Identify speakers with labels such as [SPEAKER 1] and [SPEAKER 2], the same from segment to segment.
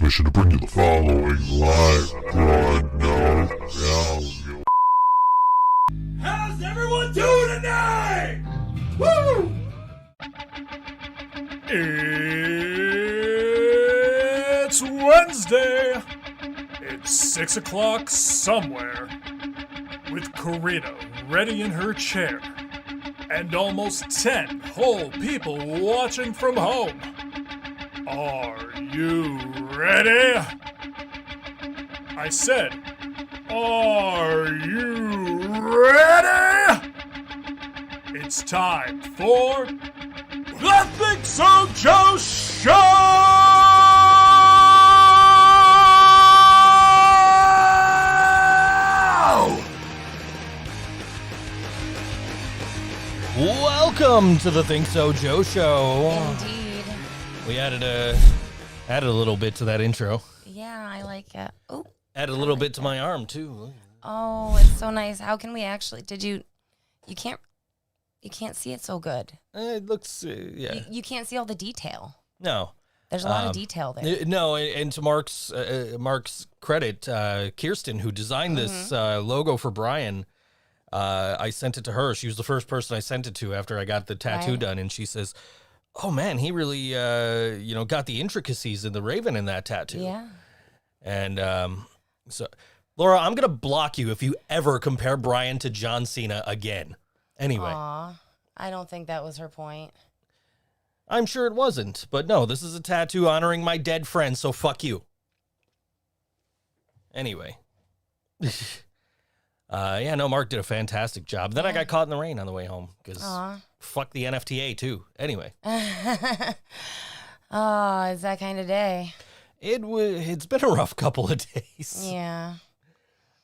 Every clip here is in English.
[SPEAKER 1] permission to bring you the following live broadcast.
[SPEAKER 2] How's everyone doing tonight? Woo! It's Wednesday. It's 6 o'clock somewhere. With Karina ready in her chair. And almost 10 whole people watching from home. Are you ready? I said, are you ready? It's time for the ThinkSoJoE Show!
[SPEAKER 3] Welcome to the ThinkSoJoE Show.
[SPEAKER 4] Indeed.
[SPEAKER 3] We added a little bit to that intro.
[SPEAKER 4] Yeah, I like it. Oh,
[SPEAKER 3] Added a little bit to my arm too.
[SPEAKER 4] oh, it's so nice. How can we actually? You can't see it so good.
[SPEAKER 3] It looks, yeah.
[SPEAKER 4] You can't see all the detail.
[SPEAKER 3] No.
[SPEAKER 4] There's a lot of detail there.
[SPEAKER 3] No, and to Mark's credit, Kirsten, who designed this logo for Brian, I sent it to her. She was the first person I sent it to after I got the tattoo done, and she says, "Oh man, he really, got the intricacies in the raven in that tattoo."
[SPEAKER 4] Yeah.
[SPEAKER 3] And so, Laura, I'm gonna block you if you ever compare Brian to John Cena again. Anyway,
[SPEAKER 4] Aw, I don't think that was her point.
[SPEAKER 3] I'm sure it wasn't, but no, this is a tattoo honoring my dead friend, so fuck you. Anyway. Mark did a fantastic job. Then I got caught in the rain on the way home, because fuck the NFTA, too. Anyway.
[SPEAKER 4] Oh, it's that kind of day.
[SPEAKER 3] It's been a rough couple of days.
[SPEAKER 4] Yeah.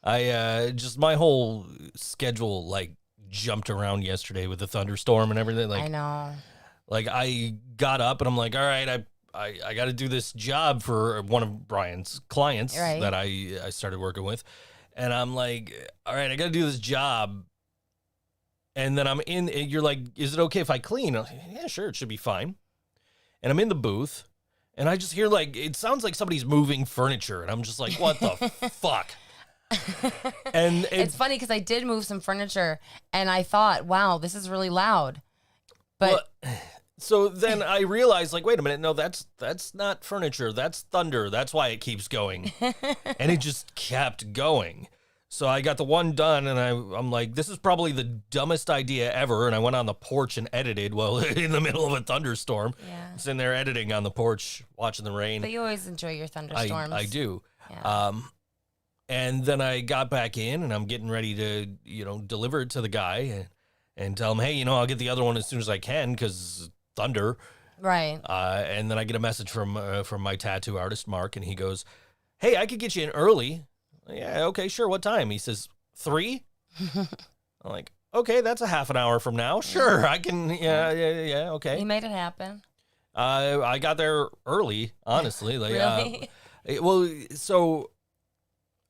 [SPEAKER 3] My whole schedule, jumped around yesterday with the thunderstorm and everything.
[SPEAKER 4] I know.
[SPEAKER 3] I got up and I'm like, all right, I got to do this job for one of Brian's clients that I started working with. And I'm like, all right, I got to do this job. And then you're like, is it okay if I clean? I'm like, yeah, sure, it should be fine. And I'm in the booth and I just hear it sounds like somebody's moving furniture. And I'm just like, what the fuck? And
[SPEAKER 4] it's funny because I did move some furniture and I thought, wow, this is really loud. But
[SPEAKER 3] so then I realized, wait a minute, no, that's not furniture, that's thunder. That's why it keeps going. And it just kept going. So I got the one done and I'm like, this is probably the dumbest idea ever. And I went on the porch and edited in the middle of a thunderstorm.
[SPEAKER 4] Yeah.
[SPEAKER 3] Sitting there editing on the porch, watching the rain.
[SPEAKER 4] But you always enjoy your thunderstorms.
[SPEAKER 3] I do.
[SPEAKER 4] Yeah.
[SPEAKER 3] And then I got back in and I'm getting ready to, deliver it to the guy and tell him, hey, I'll get the other one as soon as I can because thunder.
[SPEAKER 4] Right.
[SPEAKER 3] And then I get a message from my tattoo artist, Mark, and he goes, hey, I could get you in early. Yeah, okay, sure. What time? He says, 3? I'm like, okay, that's a half an hour from now. Sure, I can, yeah, okay.
[SPEAKER 4] You made it happen.
[SPEAKER 3] I got there early, honestly.
[SPEAKER 4] Really?
[SPEAKER 3] So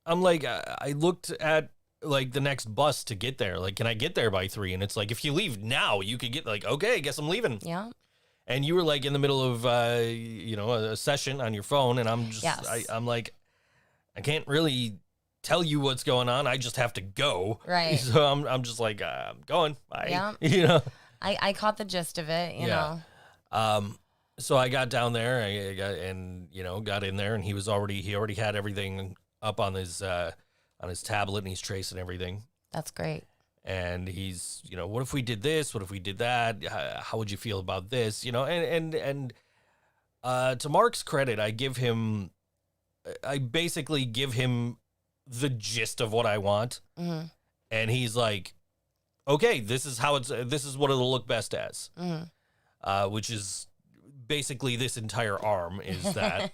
[SPEAKER 3] I'm like, I looked at the next bus to get there. Can I get there by 3? And it's like, if you leave now, you could get okay, I guess I'm leaving.
[SPEAKER 4] Yeah.
[SPEAKER 3] And you were in the middle of, a session on your phone. And I'm just,
[SPEAKER 4] yes.
[SPEAKER 3] I'm like, I can't really tell you what's going on. I just have to go.
[SPEAKER 4] Right.
[SPEAKER 3] So I'm just like, I'm going. Bye.
[SPEAKER 4] Yeah. I caught the gist of it, you know.
[SPEAKER 3] So I got down there and got in there and he already had everything up on his tablet and he's tracing everything.
[SPEAKER 4] That's great.
[SPEAKER 3] And he's, what if we did this? What if we did that? How would you feel about this? And to Mark's credit, I basically give him the gist of what I want.
[SPEAKER 4] Mm-hmm.
[SPEAKER 3] And he's like, okay, this is what it'll look best as.
[SPEAKER 4] Mm-hmm.
[SPEAKER 3] Which is basically this entire arm is that.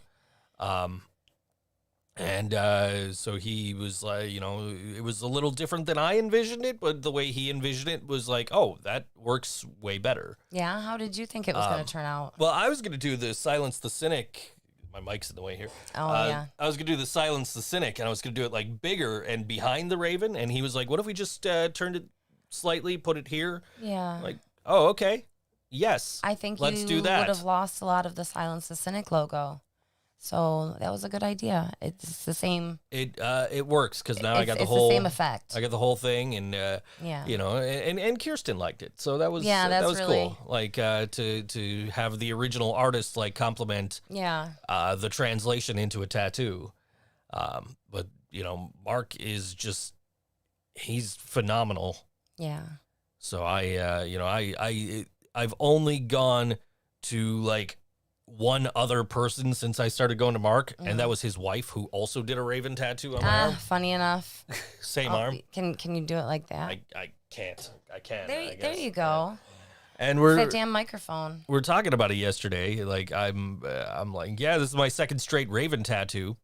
[SPEAKER 3] So he was like, it was a little different than I envisioned it, but the way he envisioned it was like, oh, that works way better.
[SPEAKER 4] Yeah. How did you think it was going to turn out?
[SPEAKER 3] Well, I was going to do the Silence the Cynic. My mic's in the way here.
[SPEAKER 4] Oh, yeah.
[SPEAKER 3] I was going to do the Silence the Cynic, and I was going to do it bigger and behind the Raven. And he was like, what if we just turned it slightly, put it here?
[SPEAKER 4] Yeah.
[SPEAKER 3] Oh, okay. Yes.
[SPEAKER 4] I think
[SPEAKER 3] let's
[SPEAKER 4] you
[SPEAKER 3] do that.
[SPEAKER 4] would have lost a lot of the Silence the Cynic logo. So that was a good idea. It's the same.
[SPEAKER 3] It works because now I got the
[SPEAKER 4] it's
[SPEAKER 3] whole
[SPEAKER 4] the same effect.
[SPEAKER 3] I got the whole thing, and
[SPEAKER 4] Yeah.
[SPEAKER 3] you know, and Kirsten liked it, so that was
[SPEAKER 4] that's
[SPEAKER 3] that was
[SPEAKER 4] really
[SPEAKER 3] cool. Like to have the original artist like compliment the translation into a tattoo. But you know, Mark is just he's phenomenal.
[SPEAKER 4] Yeah.
[SPEAKER 3] So I've only gone to like one other person since I started going to Mark, and that was his wife, who also did a raven tattoo on my arm.
[SPEAKER 4] Funny enough.
[SPEAKER 3] Same arm.
[SPEAKER 4] Can you do it like that?
[SPEAKER 3] I can't. I can't.
[SPEAKER 4] There you go.
[SPEAKER 3] And
[SPEAKER 4] that damn microphone.
[SPEAKER 3] We're talking about it yesterday. Like I'm like, yeah, this is my second straight raven tattoo,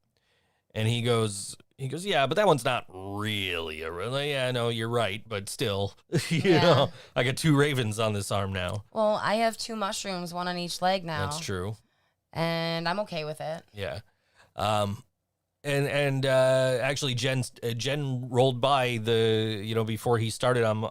[SPEAKER 3] and he goes, yeah, but that one's not really a like, yeah, no, you're right, but still, you know, I got 2 ravens on this arm now.
[SPEAKER 4] Well, I have 2 mushrooms, one on each leg now.
[SPEAKER 3] That's true.
[SPEAKER 4] And I'm okay with it.
[SPEAKER 3] Yeah. And actually Jen rolled by before he started on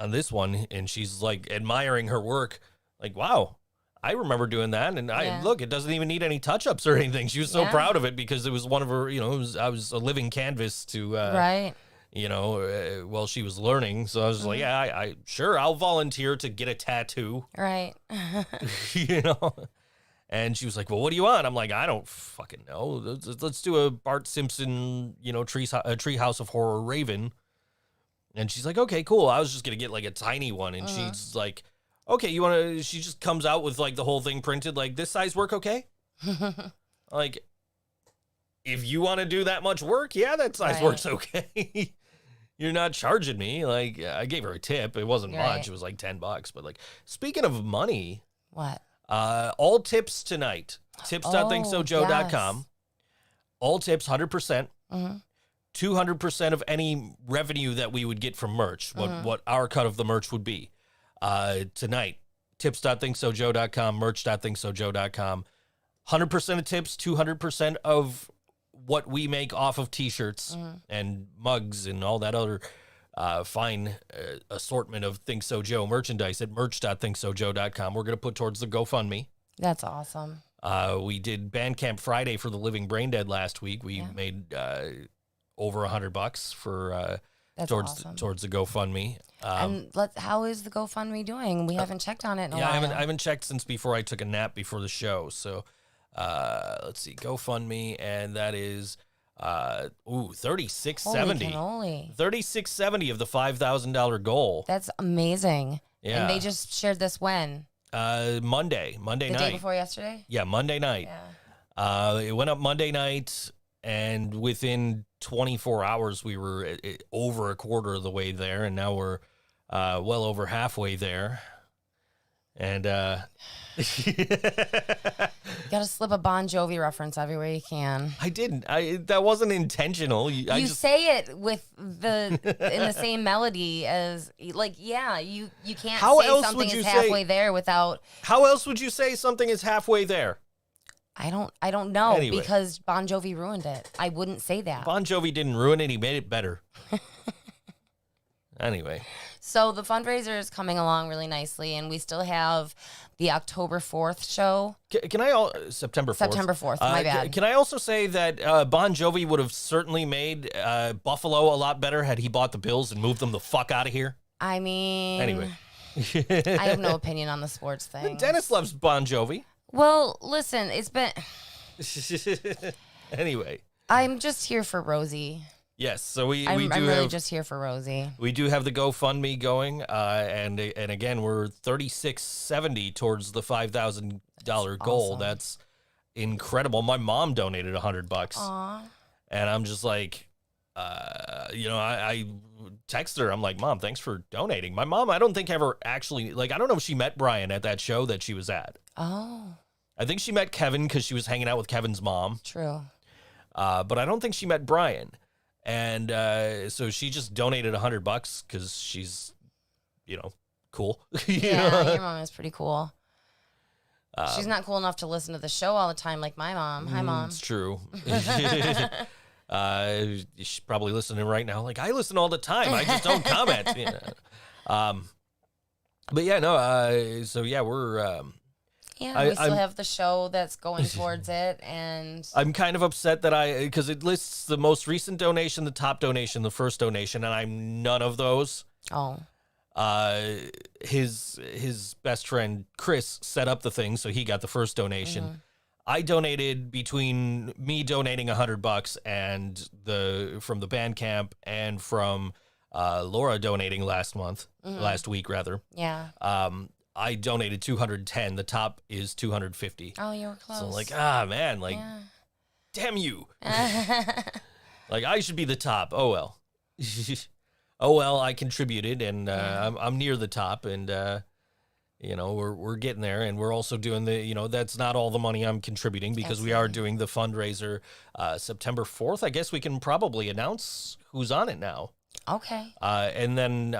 [SPEAKER 3] this one, and she's like admiring her work, like, wow, I remember doing that, and look, it doesn't even need any touch-ups or anything. She was so proud of it because it was one of her, I was a living canvas to,
[SPEAKER 4] right.
[SPEAKER 3] While she was learning. So I was like, yeah, I sure, I'll volunteer to get a tattoo.
[SPEAKER 4] Right.
[SPEAKER 3] And she was like, well, what do you want? I'm like, I don't fucking know. Let's do a Bart Simpson, Treehouse of Horror Raven. And she's like, okay, cool. I was just going to get like a tiny one. And she's like, okay, she just comes out with like the whole thing printed, like, this size work, okay? Like, if you want to do that much work, yeah, that size works okay. You're not charging me. Like, I gave her a tip. It wasn't much. It was like $10. But like, speaking of money.
[SPEAKER 4] What?
[SPEAKER 3] All tips tonight. Tips.thinksojoe.com.
[SPEAKER 4] Yes.
[SPEAKER 3] All tips, 100%. 200% of any revenue that we would get from merch, what our cut of the merch would be. Tonight, tips.thinksojoe.com, merch.thinksojoe.com. 100% of tips, 200% of what we make off of t-shirts and mugs and all that other fine assortment of Think So Joe merchandise at merch.thinksojoe.com. We're going to put towards the GoFundMe.
[SPEAKER 4] That's awesome.
[SPEAKER 3] We did Bandcamp Friday for the Living Brain Dead last week. We made over $100 for towards the GoFundMe.
[SPEAKER 4] And how is the GoFundMe doing? We haven't checked on it in a while.
[SPEAKER 3] I haven't checked since before I took a nap before the show. So let's see, GoFundMe, and that is $36.70. $36.70 of the $5,000 goal.
[SPEAKER 4] That's amazing.
[SPEAKER 3] Yeah.
[SPEAKER 4] And they just shared this when?
[SPEAKER 3] Monday night.
[SPEAKER 4] The day before yesterday?
[SPEAKER 3] Yeah, Monday night.
[SPEAKER 4] Yeah.
[SPEAKER 3] It went up Monday night, and within 24 hours, we were over a quarter of the way there, and now we're well over halfway there. And
[SPEAKER 4] you gotta slip a Bon Jovi reference everywhere you can.
[SPEAKER 3] I didn't. That wasn't intentional.
[SPEAKER 4] You say it with in the same melody as like, yeah. You can't say something is halfway there without.
[SPEAKER 3] How else would you say something is halfway there?
[SPEAKER 4] I don't know,
[SPEAKER 3] anyway.
[SPEAKER 4] Because Bon Jovi ruined it. I wouldn't say that.
[SPEAKER 3] Bon Jovi didn't ruin it. He made it better. Anyway.
[SPEAKER 4] So the fundraiser is coming along really nicely, and we still have the October 4th show.
[SPEAKER 3] Can I September 4th?
[SPEAKER 4] September 4th, my bad.
[SPEAKER 3] Can I also say that Bon Jovi would have certainly made Buffalo a lot better had he bought the Bills and moved them the fuck out of here?
[SPEAKER 4] I mean...
[SPEAKER 3] Anyway.
[SPEAKER 4] I have no opinion on the sports thing.
[SPEAKER 3] Dennis loves Bon Jovi.
[SPEAKER 4] Well, listen, it's been...
[SPEAKER 3] Anyway.
[SPEAKER 4] I'm just here for Rosie.
[SPEAKER 3] Yes, so
[SPEAKER 4] I'm really just here for Rosie.
[SPEAKER 3] We do have the GoFundMe going, and again, we're $36.70 towards the $5,000 goal.
[SPEAKER 4] Awesome.
[SPEAKER 3] That's incredible. My mom donated $100,
[SPEAKER 4] Aww.
[SPEAKER 3] and I'm just like, I text her. I'm like, Mom, thanks for donating. My mom, I don't think ever actually, like, I don't know if she met Brian at that show that she was at.
[SPEAKER 4] Oh.
[SPEAKER 3] I think she met Kevin because she was hanging out with Kevin's mom.
[SPEAKER 4] True.
[SPEAKER 3] But I don't think she met Brian. And so she just donated $100 because she's, cool.
[SPEAKER 4] Yeah, your mom is pretty cool. She's not cool enough to listen to the show all the time like my mom. Hi, Mom.
[SPEAKER 3] It's true. She's probably listening right now. Like, I listen all the time. I just don't comment. But yeah, no. So yeah, we're.
[SPEAKER 4] Yeah, we still have the show that's going towards it, and
[SPEAKER 3] I'm kind of upset that because it lists the most recent donation, the top donation, the first donation, and I'm none of those.
[SPEAKER 4] Oh.
[SPEAKER 3] His best friend Chris set up the thing, so he got the first donation. Mm-hmm. I donated between me donating $100 and from the band camp and from Laura donating last week rather.
[SPEAKER 4] Yeah.
[SPEAKER 3] I donated 210. The top is 250.
[SPEAKER 4] Oh, you were close.
[SPEAKER 3] So man, damn you. Like I should be the top. Oh well. Oh well, I contributed and I'm near the top and we're getting there, and we're also doing that's not all the money I'm contributing because we are doing the fundraiser September 4th. I guess we can probably announce who's on it now.
[SPEAKER 4] Okay.
[SPEAKER 3] And then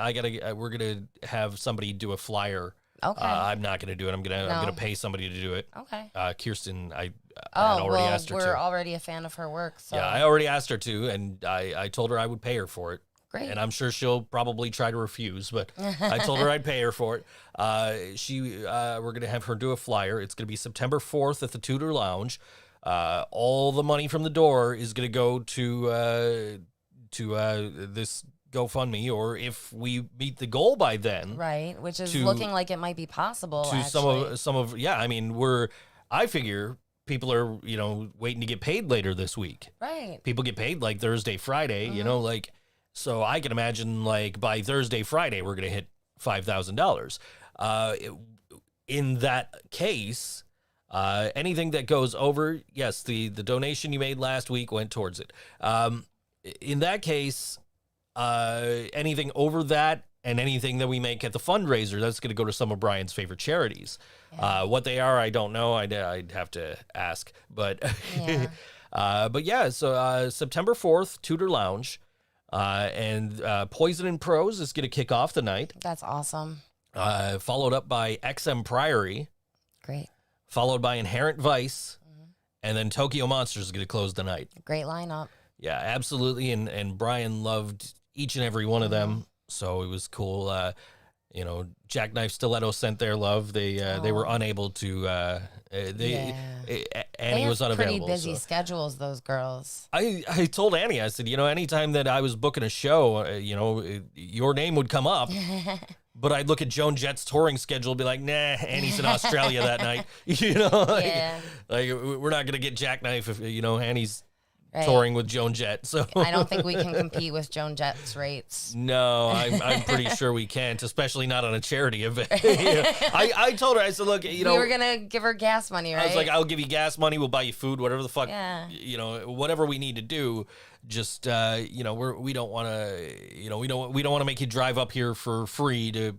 [SPEAKER 3] we're gonna have somebody do a flyer.
[SPEAKER 4] Okay.
[SPEAKER 3] I'm not gonna do it. I'm gonna pay somebody to do it.
[SPEAKER 4] Okay.
[SPEAKER 3] Kirsten, I had already asked her to.
[SPEAKER 4] We're already a fan of her work. So.
[SPEAKER 3] Yeah, I already asked her to, and I told her I would pay her for it.
[SPEAKER 4] Great.
[SPEAKER 3] And I'm sure she'll probably try to refuse, but I told her I'd pay her for it. We're gonna have her do a flyer. It's gonna be September 4th at the Tudor Lounge. All the money from the door is gonna go to this GoFundMe, or if we meet the goal by then,
[SPEAKER 4] right? Which is looking like it might be possible.
[SPEAKER 3] To
[SPEAKER 4] actually.
[SPEAKER 3] some of I mean, I figure people are waiting to get paid later this week.
[SPEAKER 4] Right.
[SPEAKER 3] People get paid like Thursday, Friday. Mm-hmm. So I can imagine by Thursday, Friday we're gonna hit $5,000. In that case, anything that goes over, yes, the donation you made last week went towards it. In that case, anything over that and anything that we make at the fundraiser, that's going to go to some of Brian's favorite charities. Yeah. What they are, I don't know. I'd have to ask. But so September 4th, Tudor Lounge. And Poison and Prose is going to kick off the night.
[SPEAKER 4] That's awesome.
[SPEAKER 3] Followed up by XM Priory.
[SPEAKER 4] Great.
[SPEAKER 3] Followed by Inherent Vice. Mm-hmm. And then Tokyo Monsters is going to close the night.
[SPEAKER 4] Great lineup.
[SPEAKER 3] Yeah, absolutely. And Brian loved each and every one of them. So it was cool. Jackknife Stiletto sent their love. They were unable to. Annie was unavailable.
[SPEAKER 4] Pretty busy schedules, those girls.
[SPEAKER 3] I told Annie, I said, anytime that I was booking a show, your name would come up. But I'd look at Joan Jett's touring schedule and be like, nah, Annie's in Australia that night. We're not gonna get Jackknife if Annie's touring with Joan Jett. So
[SPEAKER 4] I don't think we can compete with Joan Jett's rates.
[SPEAKER 3] No, I'm pretty sure we can't, especially not on a charity event. I told her, I said, look,
[SPEAKER 4] we were gonna give her gas money, right?
[SPEAKER 3] I was like, I'll give you gas money, we'll buy you food, whatever the fuck, whatever we need to do. Just we don't want to, we don't want to make you drive up here for free to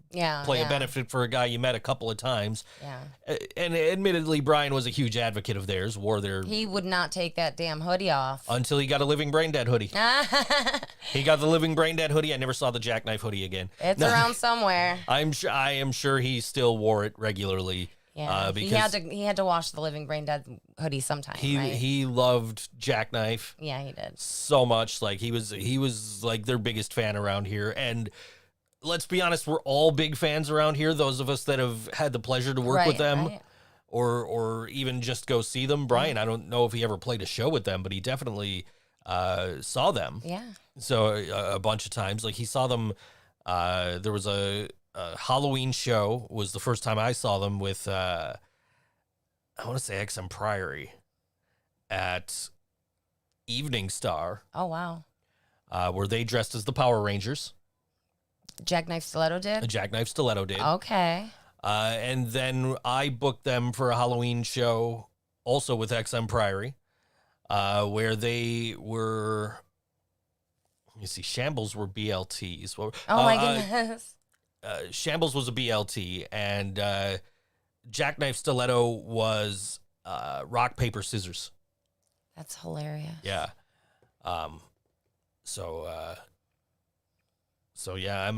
[SPEAKER 3] play a benefit for a guy you met a couple of times. Yeah. And admittedly, Brian was a huge advocate of theirs. He would not take that damn hoodie off
[SPEAKER 4] until
[SPEAKER 3] he got a Living Brain Dead hoodie. He got the Living Brain Dead hoodie. I never saw the Jackknife hoodie again.
[SPEAKER 4] It's around somewhere.
[SPEAKER 3] I am sure he still wore it regularly.
[SPEAKER 4] Yeah, because he had to wash the Living Brain Dead hoodie sometime.
[SPEAKER 3] He loved Jackknife.
[SPEAKER 4] Yeah, he did
[SPEAKER 3] so much. Like he was like their biggest fan around here. And let's be honest, we're all big fans around here. Those of us that have had the pleasure to work with them, or even just go see them. Brian, I don't know if he ever played a show with them, but he definitely saw them.
[SPEAKER 4] Yeah.
[SPEAKER 3] So a bunch of times, like he saw them. There was a Halloween show was the first time I saw them with I want to say XM Priory at Evening Star.
[SPEAKER 4] Oh wow.
[SPEAKER 3] Where they dressed as the Power Rangers.
[SPEAKER 4] Jackknife Stiletto did?
[SPEAKER 3] Jackknife Stiletto did.
[SPEAKER 4] Okay.
[SPEAKER 3] And then I booked them for a Halloween show also with XM Priory, where they were, let me see, Shambles were BLTs.
[SPEAKER 4] Oh my goodness.
[SPEAKER 3] Shambles was a BLT, and Jackknife Stiletto was rock, paper, scissors.
[SPEAKER 4] That's hilarious.
[SPEAKER 3] Yeah. So yeah,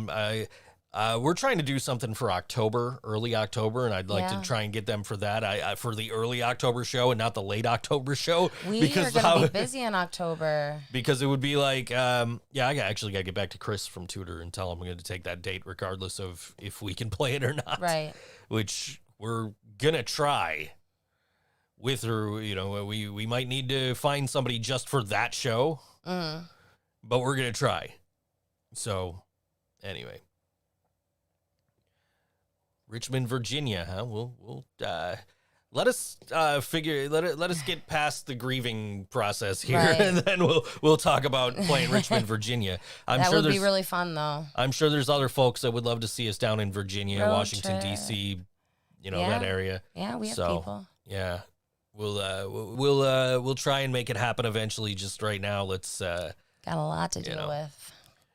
[SPEAKER 3] we're trying to do something for October, early October, and I'd like to try and get them for that. I for the early October show and not the late October show.
[SPEAKER 4] We are going to be busy in October.
[SPEAKER 3] Because it would be like, I actually got to get back to Chris from Tudor and tell him I'm going to take that date regardless of if we can play it or not.
[SPEAKER 4] Right.
[SPEAKER 3] Which we're gonna try with her. We might need to find somebody just for that show, but we're gonna try. So, anyway, Richmond, Virginia, huh? We'll let us let us get past the grieving process here, right. And then we'll talk about playing Richmond, Virginia.
[SPEAKER 4] That would be really fun, though.
[SPEAKER 3] I'm sure there's other folks that would love to see us down in Virginia, Washington D.C., that area.
[SPEAKER 4] Yeah, we have people.
[SPEAKER 3] Yeah, we'll try and make it happen eventually. Just right now, let's
[SPEAKER 4] got a lot to deal with.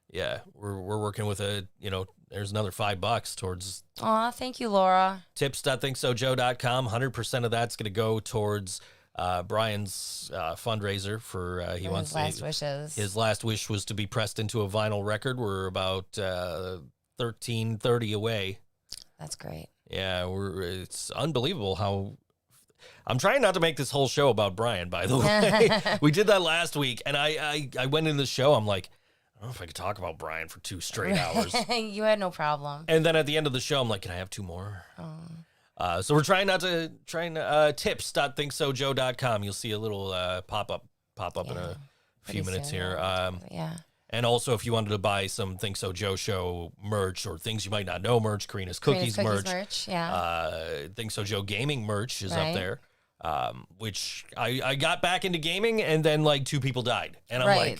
[SPEAKER 3] Yeah, we're working with there's another $5 towards.
[SPEAKER 4] Aw, thank you, Laura.
[SPEAKER 3] Tips.ThinkSoJoe.com. 100% of that's going to go towards Brian's fundraiser for he wants
[SPEAKER 4] his last wishes.
[SPEAKER 3] His last wish was to be pressed into a vinyl record. We're about 13:30 away.
[SPEAKER 4] That's great.
[SPEAKER 3] Yeah, it's unbelievable how. I'm trying not to make this whole show about Brian, by the way. We did that last week, and I went in the show. I'm like, I don't know if I could talk about Brian for 2 straight hours.
[SPEAKER 4] You had no problem.
[SPEAKER 3] And then at the end of the show, I'm like, can I have 2 more? So we're trying tips.thinksojoe.com. You'll see a little pop up in a few minutes here. And also, if you wanted to buy some Think So Joe show merch or things you might not know merch, Karina's Cookies merch.
[SPEAKER 4] Yeah.
[SPEAKER 3] Think So Joe gaming merch is up there. Which I got back into gaming, and then like 2 people died. And I'm like,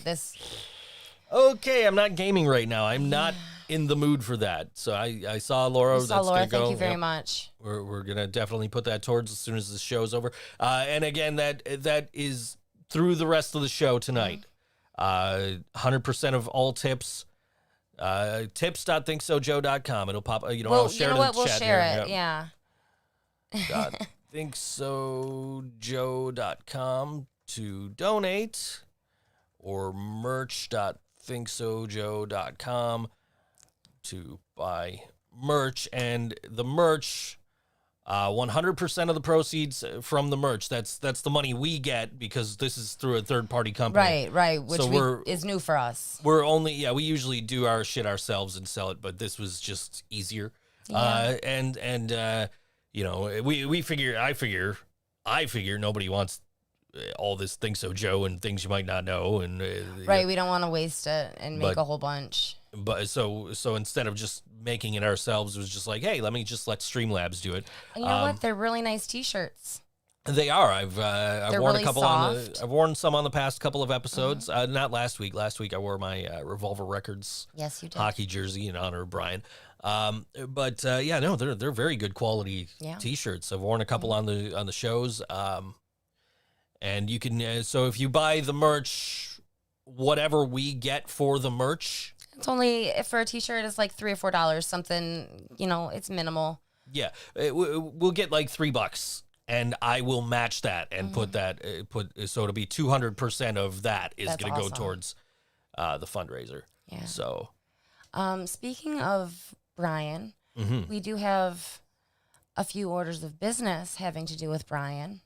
[SPEAKER 3] okay, I'm not gaming right now. I'm not in the mood for that. So I saw Laura.
[SPEAKER 4] Thank you very much.
[SPEAKER 3] We're gonna definitely put that towards as soon as the show's over. And again, that is through the rest of the show tonight. 100% of all tips. Tips.thinksojoe.com. It'll pop. I'll share it in the chat.
[SPEAKER 4] We'll share it. Yeah.
[SPEAKER 3] ThinkSoJoe.com to donate, or merch.thinksojoe.com to buy merch. And the merch, 100% of the proceeds from the merch, that's the money we get, because this is through a third-party company.
[SPEAKER 4] Right, which is new for us.
[SPEAKER 3] We usually do our shit ourselves and sell it, but this was just easier. Yeah. I figure nobody wants all this Think So Joe and things you might not know, and
[SPEAKER 4] we don't want to waste it and make a whole bunch.
[SPEAKER 3] But so instead of just making it ourselves, it was just like, hey, let Streamlabs do it.
[SPEAKER 4] And you know what? They're really nice T-shirts.
[SPEAKER 3] They are. I've worn
[SPEAKER 4] really
[SPEAKER 3] a couple
[SPEAKER 4] soft.
[SPEAKER 3] I've worn some on the past couple of episodes. Not last week. Last week I wore my Revolver Records hockey jersey in honor of Brian. They're very good quality T-shirts. I've worn a couple on the shows. And you can so if you buy the merch, whatever we get for the merch,
[SPEAKER 4] it's only for a T-shirt. It's like $3 or $4. Something, it's minimal.
[SPEAKER 3] Yeah, we'll get like $3, and I will match that and put so it'll be 200% of that is going to go towards the fundraiser.
[SPEAKER 4] Yeah.
[SPEAKER 3] So,
[SPEAKER 4] speaking of Brian, we do have a few orders of business having to do with Brian.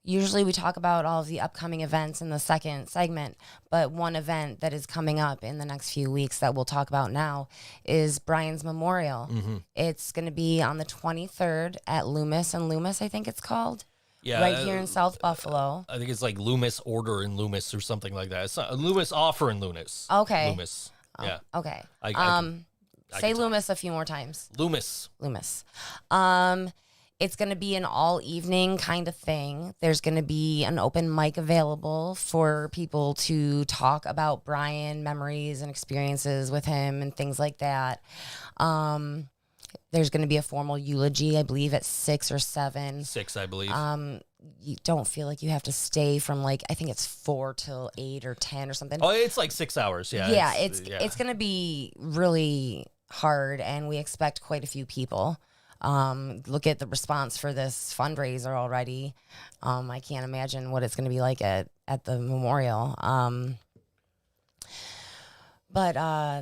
[SPEAKER 4] Usually we talk about all of the upcoming events in the second segment, but one event that is coming up in the next few weeks that we'll talk about now is Brian's Memorial. It's going to be on the 23rd at Loomis and Loomis, I think it's called.
[SPEAKER 3] Yeah,
[SPEAKER 4] right here in South Buffalo.
[SPEAKER 3] I think it's like Loomis Order in Loomis or something like that. It's not, Loomis Offer in Loomis.
[SPEAKER 4] Okay.
[SPEAKER 3] Loomis. Yeah.
[SPEAKER 4] Okay.
[SPEAKER 3] Say
[SPEAKER 4] Loomis a few more times.
[SPEAKER 3] Loomis.
[SPEAKER 4] It's going to be an all-evening kind of thing. There's going to be an open mic available for people to talk about Brian, memories and experiences with him and things like that. There's going to be a formal eulogy, I believe, at 6 or 7.
[SPEAKER 3] 6, I believe.
[SPEAKER 4] You don't feel like you have to stay from I think it's 4 till 8 or 10 or something.
[SPEAKER 3] Oh, it's like 6 hours. Yeah.
[SPEAKER 4] Yeah, it's going to be really hard, and we expect quite a few people. Look at the response for this fundraiser already. I can't imagine what it's going to be like at the memorial. But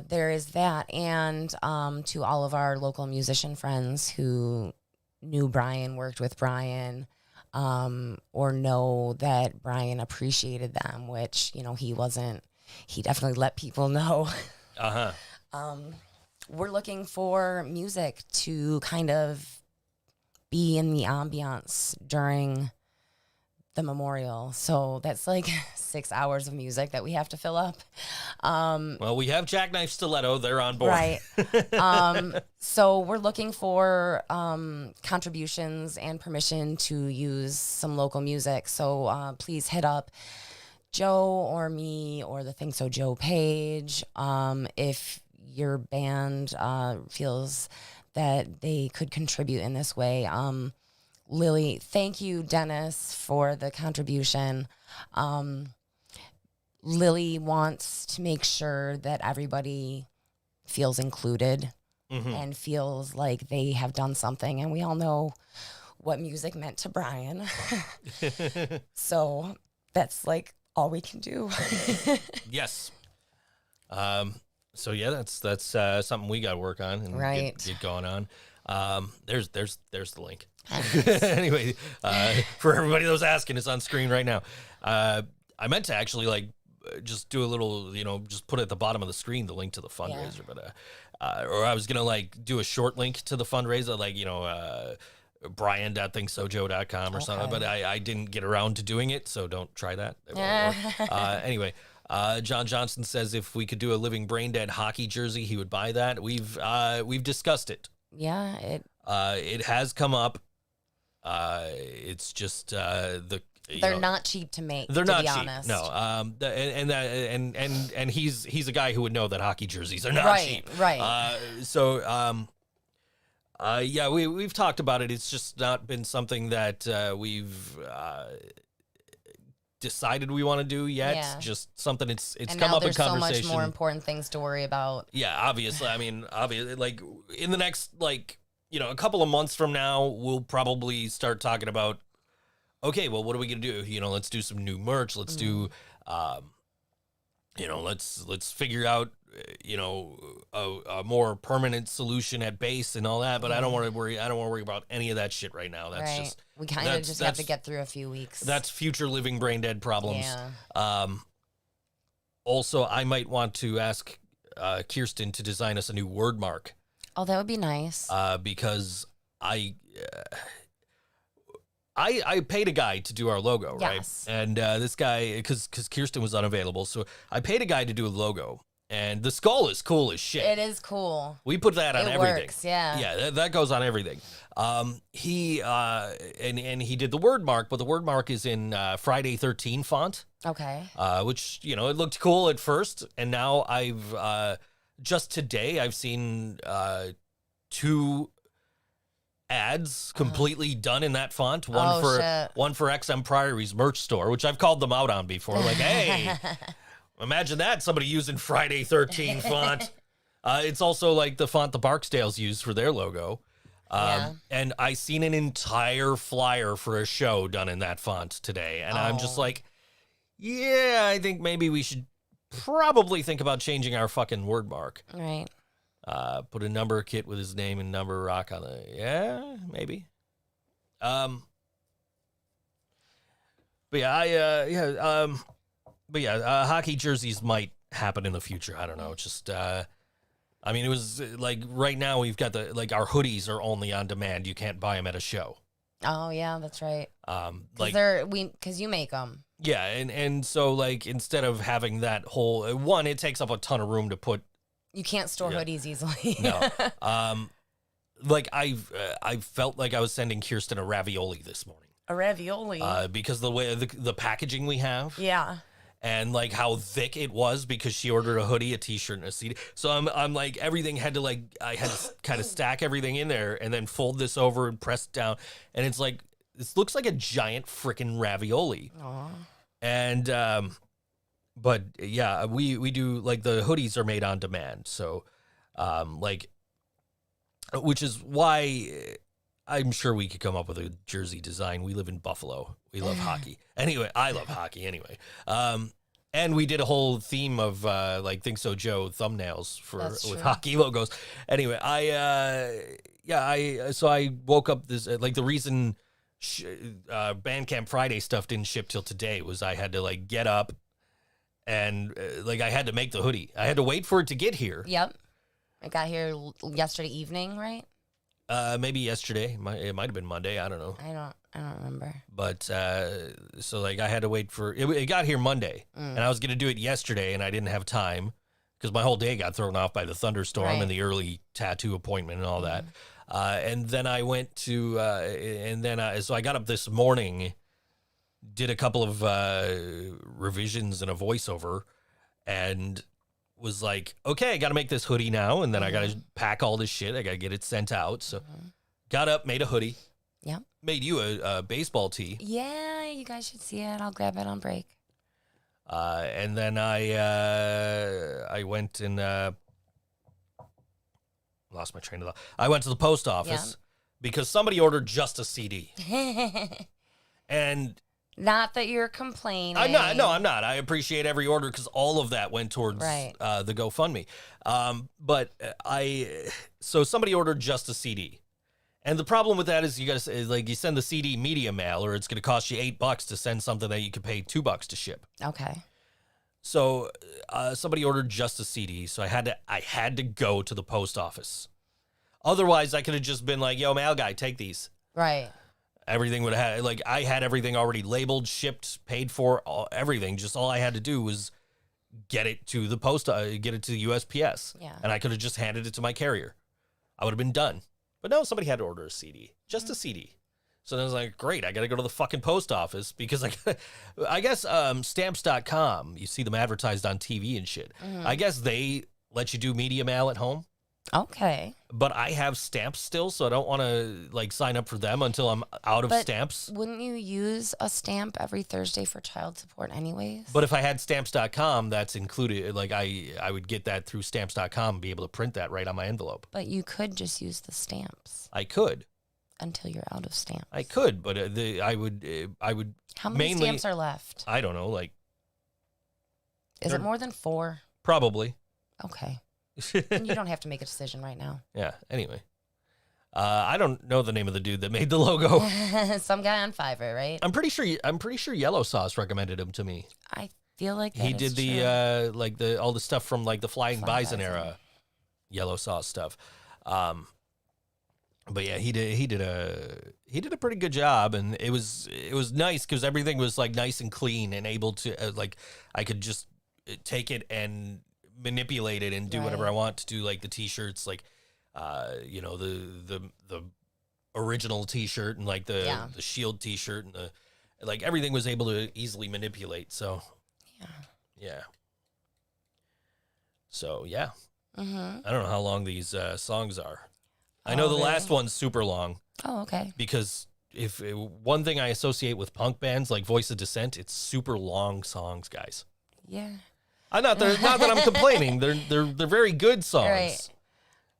[SPEAKER 4] there is that. And to all of our local musician friends who knew Brian, worked with Brian, or know that Brian appreciated them, which, he definitely let people know.
[SPEAKER 3] Uh-huh.
[SPEAKER 4] We're looking for music to kind of be in the ambiance during the memorial. So that's like 6 hours of music that we have to fill up.
[SPEAKER 3] Well, we have Jackknife Stiletto. They're on board.
[SPEAKER 4] Right. So we're looking for contributions and permission to use some local music. So please hit up Joe or me or the ThinkSoJoE page if your band feels that they could contribute in this way. Lily, thank you, Dennis, for the contribution. Lily wants to make sure that everybody feels included and feels like they have done something. And we all know what music meant to Brian. So that's like all we can do.
[SPEAKER 3] Yes. So yeah, that's something we got to work on and get going on. There's the link. Anyway, for everybody that was asking, it's on screen right now. I meant to actually like just do a little, just put at the bottom of the screen the link to the fundraiser, but or I was gonna like do a short link to the fundraiser, like brian.thinksojoe.com or something, but I didn't get around to doing it, so don't try that. Anyway. John Johnson says if we could do a living brain dead hockey jersey, he would buy that. We've discussed it.
[SPEAKER 4] Yeah,
[SPEAKER 3] it has come up. It's just
[SPEAKER 4] they're not cheap to make.
[SPEAKER 3] They're
[SPEAKER 4] to
[SPEAKER 3] not
[SPEAKER 4] be
[SPEAKER 3] cheap.
[SPEAKER 4] Honest.
[SPEAKER 3] No. And he's a guy who would know that hockey jerseys are not cheap.
[SPEAKER 4] Right.
[SPEAKER 3] Yeah, we've talked about it. It's just not been something that we've decided we want to do yet.
[SPEAKER 4] Yeah.
[SPEAKER 3] Just something it's
[SPEAKER 4] and
[SPEAKER 3] come
[SPEAKER 4] now
[SPEAKER 3] up in
[SPEAKER 4] there's so
[SPEAKER 3] conversation.
[SPEAKER 4] much more important things to worry about.
[SPEAKER 3] Yeah, obviously. I mean, obviously, like in the next a couple of months from now, we'll probably start talking about, okay, well, what are we gonna do? Let's do some new merch. Let's do, let's figure out, a more permanent solution at base and all that. But I don't want to worry. I don't want to worry about any of that shit right now. That's
[SPEAKER 4] right.
[SPEAKER 3] just
[SPEAKER 4] we kind of just have to get through a few weeks.
[SPEAKER 3] That's future living brain dead problems.
[SPEAKER 4] Yeah.
[SPEAKER 3] Also, I might want to ask Kirsten to design us a new word mark.
[SPEAKER 4] Oh, that would be nice.
[SPEAKER 3] Because I paid a guy to do our logo, right?
[SPEAKER 4] Yes.
[SPEAKER 3] And this guy, because Kirsten was unavailable, so I paid a guy to do a logo. And the skull is cool as shit.
[SPEAKER 4] It is cool.
[SPEAKER 3] We put that on everything.
[SPEAKER 4] Works, yeah.
[SPEAKER 3] Yeah, that goes on everything. He did the word mark, but the word mark is in Friday 13 font.
[SPEAKER 4] Okay.
[SPEAKER 3] Which, it looked cool at first, and now I've just today I've seen 2 ads completely done in that font. One for XM Priory's merch store, which I've called them out on before. Like, hey, imagine that, somebody using Friday 13 font. It's also like the font the Barksdales use for their logo. And I seen an entire flyer for a show done in that font today. And I'm just like, yeah, I think maybe we should probably think about changing our fucking word mark.
[SPEAKER 4] Right.
[SPEAKER 3] Put a number kit with his name and number rock on it. Yeah, maybe. But yeah, hockey jerseys might happen in the future. I don't know. Just, it was like right now we've got our hoodies are only on demand. You can't buy them at a show.
[SPEAKER 4] Oh yeah, that's right. Because you make them.
[SPEAKER 3] Yeah, and so like instead of having that whole it takes up a ton of room to put.
[SPEAKER 4] You can't store hoodies easily.
[SPEAKER 3] No. I felt like I was sending Kirsten a ravioli this morning.
[SPEAKER 4] A ravioli.
[SPEAKER 3] Because the way the packaging we have.
[SPEAKER 4] Yeah.
[SPEAKER 3] And like how thick it was because she ordered a hoodie, a t-shirt, and a CD. So I'm like everything had to I had to kind of stack everything in there and then fold this over and press it down. And it's like this looks like a giant freaking ravioli.
[SPEAKER 4] Aww.
[SPEAKER 3] And but yeah, we do like the hoodies are made on demand. So which is why I'm sure we could come up with a jersey design. We live in Buffalo. We love hockey. Anyway, I love hockey anyway. And we did a whole theme of ThinkSoJoE thumbnails with hockey logos. Anyway, so I woke up this the reason Bandcamp Friday stuff didn't ship till today was I had to get up and I had to make the hoodie. I had to wait for it to get here.
[SPEAKER 4] Yep. It got here yesterday evening, right?
[SPEAKER 3] Maybe yesterday. It might have been Monday. I don't know.
[SPEAKER 4] I don't remember.
[SPEAKER 3] But so like I had to wait for it got here Monday, and I was gonna do it yesterday, and I didn't have time because my whole day got thrown off by the thunderstorm and the early tattoo appointment and all that. And then I went to so I got up this morning, did a couple of revisions and a voiceover, and was like, okay, I got to make this hoodie now, and then I got to pack all this shit. I got to get it sent out. So got up, made a hoodie.
[SPEAKER 4] Yeah.
[SPEAKER 3] Made you a baseball tee.
[SPEAKER 4] Yeah, you guys should see it. I'll grab it on break.
[SPEAKER 3] And then I went and lost my train of thought. I went to the post office because somebody ordered just a CD. And
[SPEAKER 4] not that you're complaining.
[SPEAKER 3] I'm not. No, I'm not. I appreciate every order because all of that went towards the GoFundMe. But so somebody ordered just a CD. And the problem with that is you send the CD media mail, or it's going to cost you $8 to send something that you could pay $2 to ship.
[SPEAKER 4] Okay.
[SPEAKER 3] So somebody ordered just a CD, so I had to go to the post office. Otherwise, I could have just been like, "Yo, mail guy, take these."
[SPEAKER 4] Right.
[SPEAKER 3] Everything would have had I had everything already labeled, shipped, paid for, everything. Just all I had to do was get it to the get it to the USPS, and I could have just handed it to my carrier. I would have been done. But no, somebody had to order a CD, just a CD. So then I was like, great, I got to go to the fucking post office because I guess stamps.com, you see them advertised on TV and shit. I guess they let you do media mail at home.
[SPEAKER 4] Okay.
[SPEAKER 3] But I have stamps still, so I don't want to sign up for them until I'm out of stamps.
[SPEAKER 4] Wouldn't you use a stamp every Thursday for child support anyways?
[SPEAKER 3] But if I had stamps.com, that's included. I would get that through stamps.com and be able to print that right on my envelope.
[SPEAKER 4] But you could just use the stamps.
[SPEAKER 3] I could.
[SPEAKER 4] Until you're out of stamps.
[SPEAKER 3] I could, but I would.
[SPEAKER 4] How many stamps are left?
[SPEAKER 3] I don't know.
[SPEAKER 4] Is it more than 4?
[SPEAKER 3] Probably.
[SPEAKER 4] Okay. And you don't have to make a decision right now.
[SPEAKER 3] Yeah. Anyway, I don't know the name of the dude that made the logo.
[SPEAKER 4] Some guy on Fiverr, right?
[SPEAKER 3] I'm pretty sure Yellow Sauce recommended him to me.
[SPEAKER 4] I feel like
[SPEAKER 3] he did the all the stuff from the Flying Bison era, Yellow Sauce stuff. But yeah, he did a pretty good job, and it was nice because everything was nice and clean and able to I could just take it and manipulate it and do whatever I want to do, the t-shirts, the original t-shirt and the shield t-shirt and the everything was able to easily manipulate. So yeah. So yeah. I don't know how long these songs are. I know the last one's super long. Oh, okay. Because if one thing I associate with punk bands like Voice of Dissent, it's super long songs, guys. Yeah. Not that I'm complaining. They're very good songs. Right.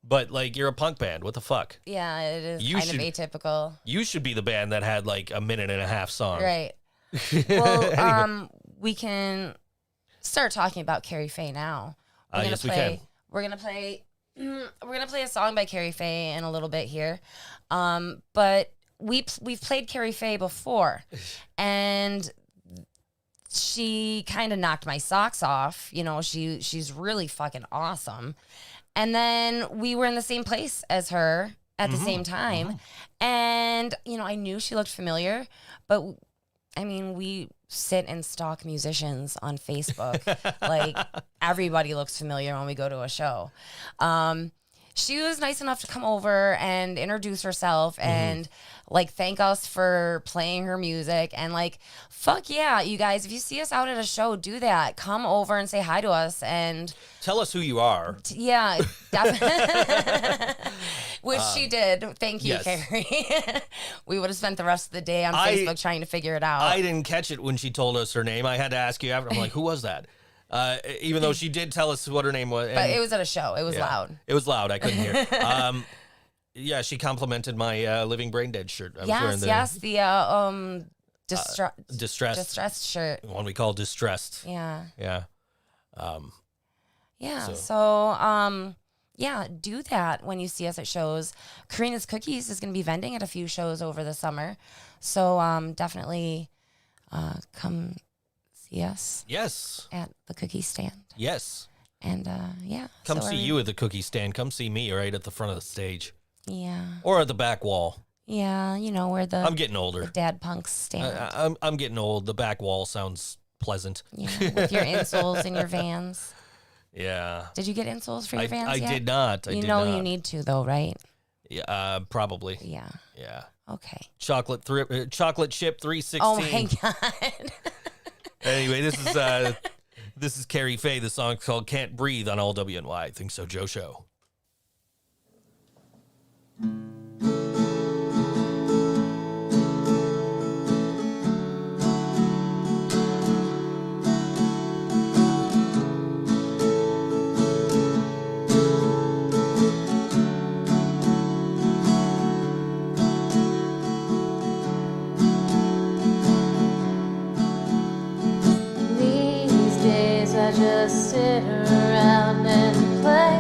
[SPEAKER 3] But you're a punk band. What the fuck?
[SPEAKER 4] Yeah, it is kind of atypical.
[SPEAKER 3] You should be the band that had a minute and a half song.
[SPEAKER 4] Right. Well, anyway. We can start talking about Kerry Faye now.
[SPEAKER 3] Yes, we can.
[SPEAKER 4] We're gonna play a song by Kerry Faye in a little bit here, but we've played Kerry Faye before, and she kind of knocked my socks off. She's really fucking awesome. And then we were in the same place as her at the same time, and I knew she looked familiar, but we sit and stalk musicians on Facebook. Everybody looks familiar when we go to a show. She was nice enough to come over and introduce herself and thank us for playing her music. And fuck yeah, you guys, if you see us out at a show, do that. Come over and say hi to us and
[SPEAKER 3] tell us who you are.
[SPEAKER 4] Yeah, definitely. Which she did. Thank you, Kerry. We would have spent the rest of the day on Facebook trying to figure it out.
[SPEAKER 3] I didn't catch it when she told us her name. I had to ask you after. I'm like, who was that? Even though she did tell us what her name was.
[SPEAKER 4] But it was at a show. It was loud.
[SPEAKER 3] It was loud. I couldn't hear. Yeah, she complimented my Living Brain Dead shirt. I was wearing
[SPEAKER 4] the distressed shirt.
[SPEAKER 3] One we call Distressed.
[SPEAKER 4] Yeah.
[SPEAKER 3] Yeah.
[SPEAKER 4] Yeah, do that when you see us at shows. Karina's Cookies is going to be vending at a few shows over the summer. So definitely come see us.
[SPEAKER 3] Yes.
[SPEAKER 4] At the cookie stand.
[SPEAKER 3] Yes.
[SPEAKER 4] And
[SPEAKER 3] Come see you at the cookie stand. Come see me right at the front of the stage.
[SPEAKER 4] Yeah.
[SPEAKER 3] Or at the back wall.
[SPEAKER 4] Yeah, you know, where
[SPEAKER 3] I'm getting
[SPEAKER 4] the
[SPEAKER 3] older.
[SPEAKER 4] dad punks stand.
[SPEAKER 3] I'm getting old. The back wall sounds pleasant.
[SPEAKER 4] Yeah, with your insoles in your Vans.
[SPEAKER 3] Yeah.
[SPEAKER 4] Did you get insoles for your Vans yet?
[SPEAKER 3] I did not.
[SPEAKER 4] You know you need to, though, right?
[SPEAKER 3] Yeah, probably.
[SPEAKER 4] Yeah.
[SPEAKER 3] Yeah.
[SPEAKER 4] Okay.
[SPEAKER 3] Chocolate chip 316.
[SPEAKER 4] Oh my god.
[SPEAKER 3] Anyway, this is Kerry Faye. The song's called "Can't Breathe" on all WNY. Think So Joe Show.
[SPEAKER 5] I just sit around and play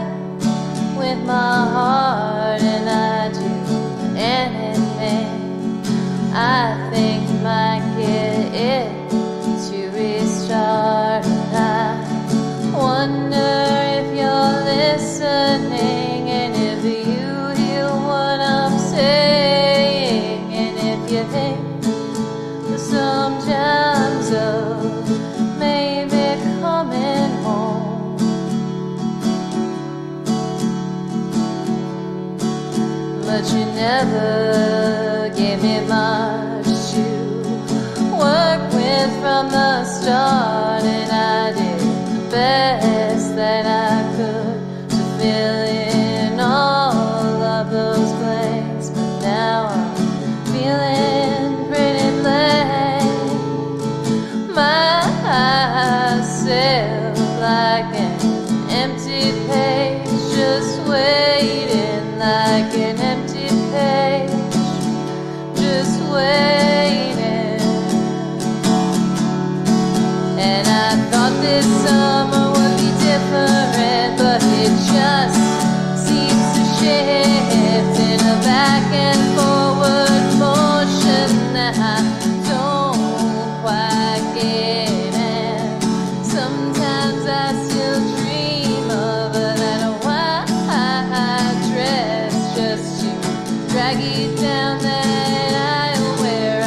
[SPEAKER 5] with my heart, and I do anything I think might get it to restart. And I wonder if you're listening, and if you hear what I'm saying, and if you think that sometimes maybe coming home, but you never gave me much to work with from the start, and I did the best that I could to fill in all of those blanks, but now I'm feeling pretty blank myself, like an empty page, just waiting, like an empty page, just waiting. And I thought this summer would be different, but it just seems to shift in a back and forward motion that I don't quite get. Sometimes I still dream of that white dress, just to drag you down that aisle where I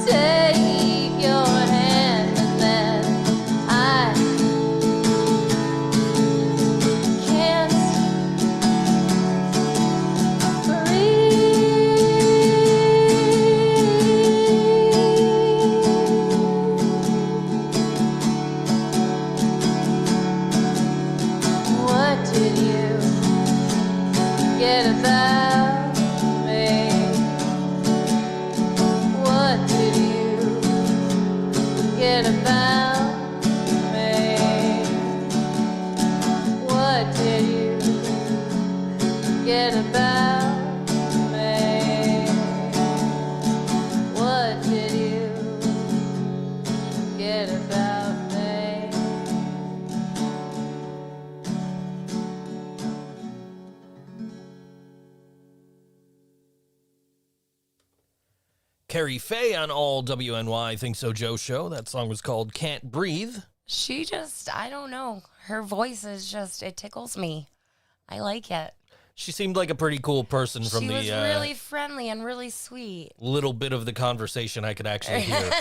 [SPEAKER 5] take your hand, and then I can't breathe. What did you get about me? What did you get about me? What did you get about me? What did you get about me?
[SPEAKER 3] Kerry Faye on all WNY Think So Joe Show. That song was called "Can't Breathe."
[SPEAKER 4] She just, I don't know. Her voice is just, it tickles me. I like it.
[SPEAKER 3] She seemed like a pretty cool person from
[SPEAKER 4] She
[SPEAKER 3] the
[SPEAKER 4] was really friendly and really sweet.
[SPEAKER 3] little bit of the conversation I could actually hear.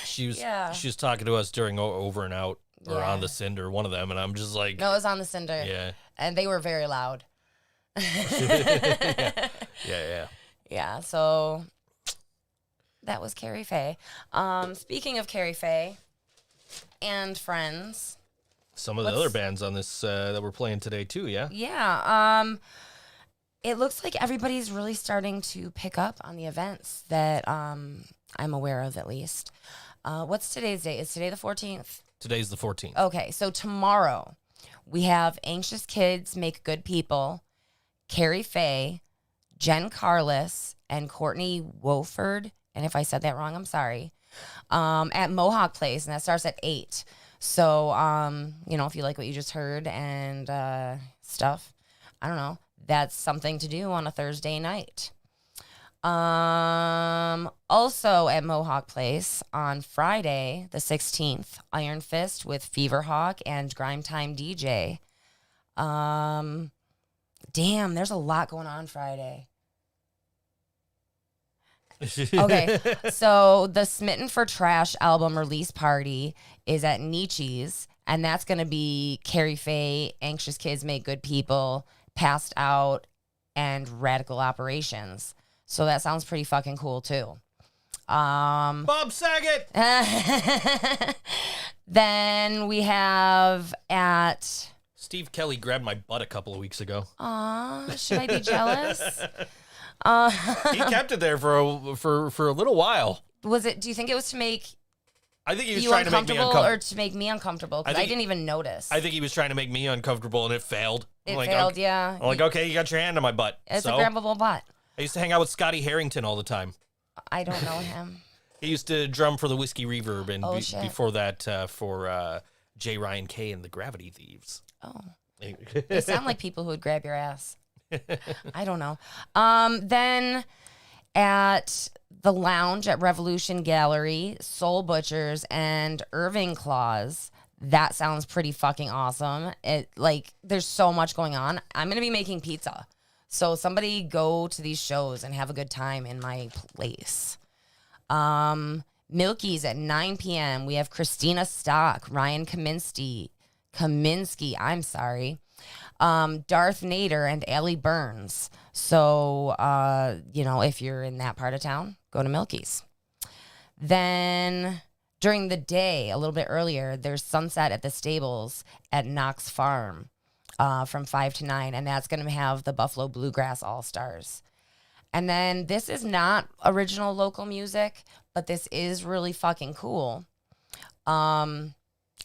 [SPEAKER 3] She was talking to us during Over and Out or
[SPEAKER 4] Yeah.
[SPEAKER 3] on the Cinder, one of them, and I'm just like,
[SPEAKER 4] No, it was on the Cinder.
[SPEAKER 3] yeah,
[SPEAKER 4] And they were very loud.
[SPEAKER 3] yeah.
[SPEAKER 4] Yeah, so that was Kerry Faye. Speaking of Kerry Faye and friends.
[SPEAKER 3] Some of the other bands on this that we're playing today too, yeah?
[SPEAKER 4] Yeah. It looks like everybody's really starting to pick up on the events that I'm aware of, at least. What's today's date? Is today the 14th?
[SPEAKER 3] Today's the 14th.
[SPEAKER 4] Okay, so tomorrow we have Anxious Kids Make Good People, Kerry Faye, Jen Carless, and Courtney Wofford. And if I said that wrong, I'm sorry. At Mohawk Place, and that starts at 8. So, if you like what you just heard and stuff, I don't know, that's something to do on a Thursday night. Also at Mohawk Place on Friday, the 16th, Iron Fist with Feverhawk and Grime Time DJ. Damn, there's a lot going on Friday. Okay, so the Smitten for Trash album release party is at Nietzsche's, and that's going to be Carrie Faye, Anxious Kids Make Good People, Passed Out, and Radical Operations. So that sounds pretty fucking cool, too.
[SPEAKER 3] Bob Saget!
[SPEAKER 4] Then we have at...
[SPEAKER 3] Steve Kelly grabbed my butt a couple of weeks ago.
[SPEAKER 4] Aw, should I be jealous?
[SPEAKER 3] He kept it there for a little while.
[SPEAKER 4] Was it? Do you think it was to make
[SPEAKER 3] I think he was
[SPEAKER 4] you
[SPEAKER 3] trying to make me
[SPEAKER 4] uncomfortable
[SPEAKER 3] uncomfortable.
[SPEAKER 4] or to make me uncomfortable? Because I didn't even notice.
[SPEAKER 3] I think he was trying to make me uncomfortable, and it failed.
[SPEAKER 4] It
[SPEAKER 3] I'm
[SPEAKER 4] failed,
[SPEAKER 3] okay.
[SPEAKER 4] yeah.
[SPEAKER 3] I'm like, okay, you got your hand on my butt.
[SPEAKER 4] It's
[SPEAKER 3] so,
[SPEAKER 4] a grabbable butt.
[SPEAKER 3] I used to hang out with Scotty Harrington all the time.
[SPEAKER 4] I don't know him.
[SPEAKER 3] He used to drum for the Whiskey Reverb, and
[SPEAKER 4] Shit.
[SPEAKER 3] before that, for J. Ryan K. and the Gravity Thieves.
[SPEAKER 4] Oh. They sound like people who would grab your ass. I don't know. Then at the Lounge at Revolution Gallery, Soul Butchers, and Irving Claws. That sounds pretty fucking awesome. There's so much going on. I'm going to be making pizza. So somebody go to these shows and have a good time in my place. Milky's at 9 p.m. We have Christina Stock, Ryan Kaminsky, I'm sorry. Darth Nader and Allie Burns. So, if you're in that part of town, go to Milky's. Then during the day, a little bit earlier, there's Sunset at the Stables at Knox Farm from 5 to 9, and that's going to have the Buffalo Bluegrass All-Stars. And then this is not original local music, but this is really fucking cool.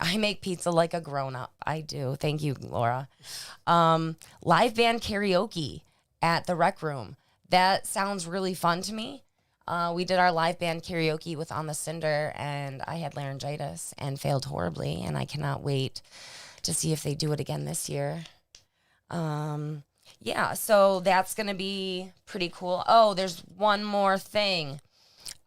[SPEAKER 4] I make pizza like a grown-up. I do. Thank you, Laura. Live band karaoke at the Rec Room. That sounds really fun to me. We did our live band karaoke with On the Cinder, and I had laryngitis and failed horribly, and I cannot wait to see if they do it again this year. So that's going to be pretty cool. Oh, there's one more thing.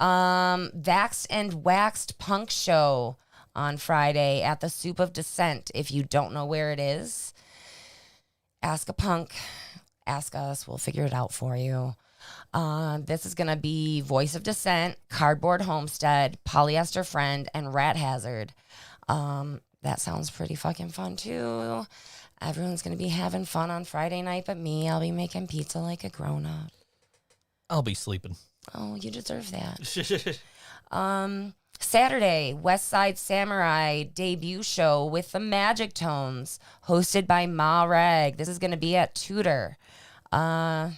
[SPEAKER 4] Vaxxed and Waxed Punk Show on Friday at the Soup of Dissent. If you don't know where it is, ask a punk. Ask us. We'll figure it out for you. This is going to be Voice of Dissent, Cardboard Homestead, Polyester Friend, and Rat Hazard. That sounds pretty fucking fun, too. Everyone's going to be having fun on Friday night, but me, I'll be making pizza like a grown-up.
[SPEAKER 3] I'll be sleeping.
[SPEAKER 4] Oh, you deserve that. Saturday, West Side Samurai debut show with the Magic Tones, hosted by Ma Rag. This is going to be at Tudor. It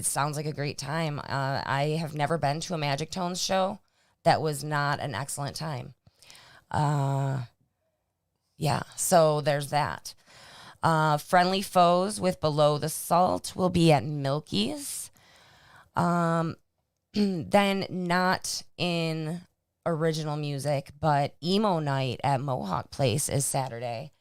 [SPEAKER 4] sounds like a great time. I have never been to a Magic Tones show that was not an excellent time. So there's that. Friendly Foes with Below the Salt will be at Milky's. Then not in original music, but Emo Night at Mohawk Place is Saturday.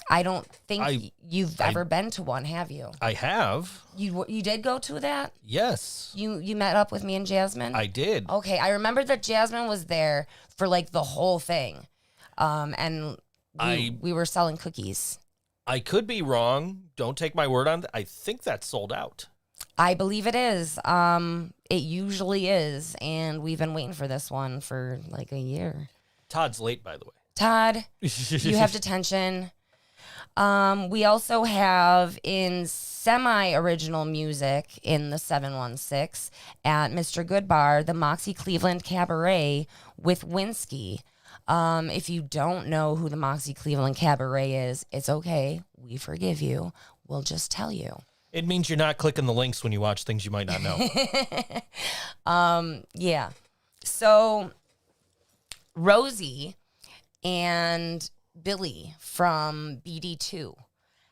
[SPEAKER 4] I don't think you've ever been to one, have you?
[SPEAKER 3] I have.
[SPEAKER 4] You did go to that?
[SPEAKER 3] Yes.
[SPEAKER 4] You met up with me and Jasmine?
[SPEAKER 3] I did.
[SPEAKER 4] Okay, I remember that Jasmine was there for like the whole thing. And we were selling cookies.
[SPEAKER 3] I could be wrong. Don't take my word on it. I think that's sold out.
[SPEAKER 4] I believe it is. It usually is, and we've been waiting for this one for like a year.
[SPEAKER 3] Todd's late, by the way.
[SPEAKER 4] Todd, you have detention. We also have in semi-original music in the 716 at Mr. Goodbar, the Moxie Cleveland Cabaret with Winsky. If you don't know who the Moxie Cleveland Cabaret is, it's okay. We forgive you. We'll just tell you.
[SPEAKER 3] It means you're not clicking the links when you watch things you might not know.
[SPEAKER 4] Yeah. So Rosie and Billy from BD2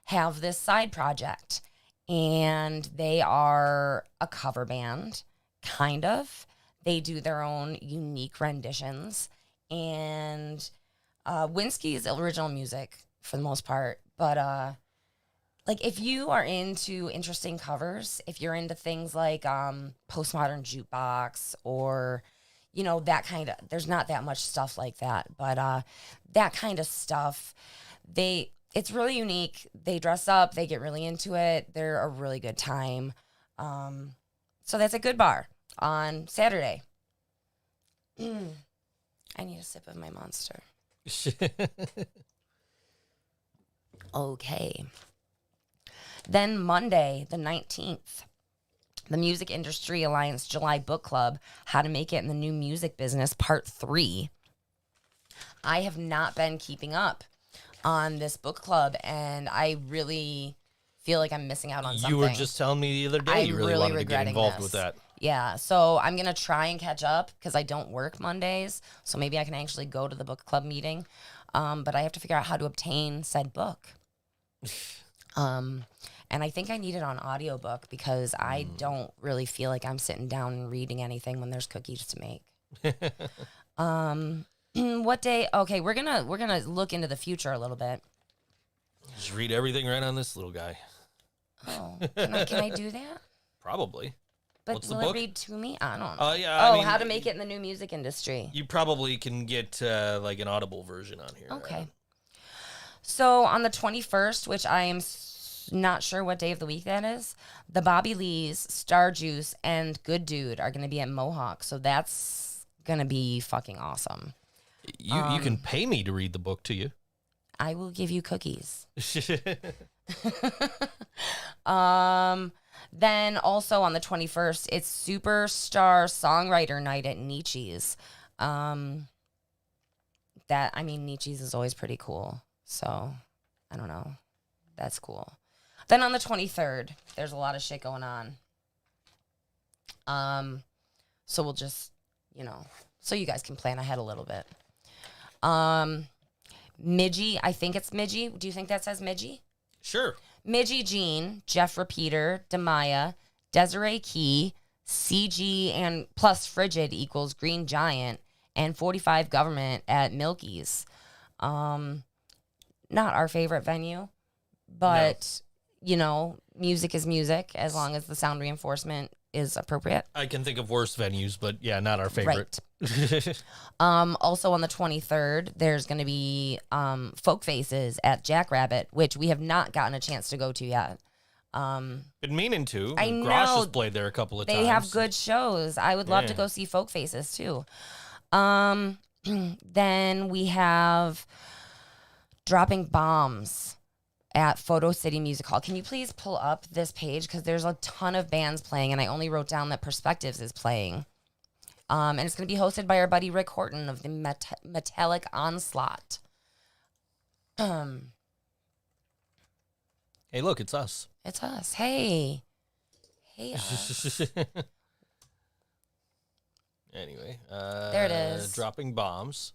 [SPEAKER 4] have this side project, and they are a cover band, kind of. They do their own unique renditions, and Winsky's original music for the most part, but if you are into interesting covers, if you're into things like Postmodern Jukebox or, that kind of, there's not that much stuff like that, but that kind of stuff, it's really unique. They dress up, they get really into it. They're a really good time. So that's a good bar on Saturday. I need a sip of my Monster. Okay. Then Monday, the 19th, the Music Industry Alliance July Book Club, How to Make It in the New Music Business, Part 3. I have not been keeping up on this book club, and I really feel like I'm missing out on something.
[SPEAKER 3] You were just telling me the other day you really wanted to get involved with that.
[SPEAKER 4] Yeah, so I'm going to try and catch up because I don't work Mondays, so maybe I can actually go to the book club meeting, but I have to figure out how to obtain said book. And I think I need it on audiobook because I don't really feel like I'm sitting down and reading anything when there's cookies to make. What day? Okay, we're gonna look into the future a little bit.
[SPEAKER 3] Just read everything right on this little guy.
[SPEAKER 4] Oh, can I do that?
[SPEAKER 3] Probably.
[SPEAKER 4] But
[SPEAKER 3] What's the
[SPEAKER 4] will
[SPEAKER 3] book?
[SPEAKER 4] it read to me? I don't know.
[SPEAKER 3] Yeah. I mean,
[SPEAKER 4] How to Make It in the New Music Industry.
[SPEAKER 3] You probably can get like an Audible version on here.
[SPEAKER 4] Okay.
[SPEAKER 3] Right?
[SPEAKER 4] So on the 21st, which I am not sure what day of the week that is, the Bobby Lees, Star Juice, and Good Dude are going to be at Mohawk. So that's going to be fucking awesome.
[SPEAKER 3] You can pay me to read the book to you.
[SPEAKER 4] I will give you cookies. Then also on the 21st, it's Superstar Songwriter Night at Nietzsche's. Nietzsche's is always pretty cool. So, I don't know. That's cool. Then on the 23rd, there's a lot of shit going on. So we'll just, so you guys can plan ahead a little bit. Midgie, I think it's Midgie. Do you think that says Midgie?
[SPEAKER 3] Sure.
[SPEAKER 4] Midgie Jean, Jeff Repeater, Demaya, Desiree Key, CG, and plus Frigid equals Green Giant, and 45 Government at Milky's. Not our favorite venue, but, music is music as long as the sound reinforcement is appropriate.
[SPEAKER 3] I can think of worse venues, but yeah, not our favorite.
[SPEAKER 4] Right. Also on the 23rd, there's going to be Folk Faces at Jackrabbit, which we have not gotten a chance to go to yet.
[SPEAKER 3] Been meaning to.
[SPEAKER 4] I
[SPEAKER 3] Grosh
[SPEAKER 4] know.
[SPEAKER 3] has played there a couple of times.
[SPEAKER 4] They have good shows. I would love to go see Folk Faces too. Then we have Dropping Bombs at Photo City Music Hall. Can you please pull up this page? Because there's a ton of bands playing, and I only wrote down that Perspectives is playing. And it's going to be hosted by our buddy Rick Horton of the Metallic Onslaught.
[SPEAKER 3] Hey, look, it's us.
[SPEAKER 4] It's us. Hey. Hey, us.
[SPEAKER 3] Anyway.
[SPEAKER 4] There it is.
[SPEAKER 3] Dropping Bombs.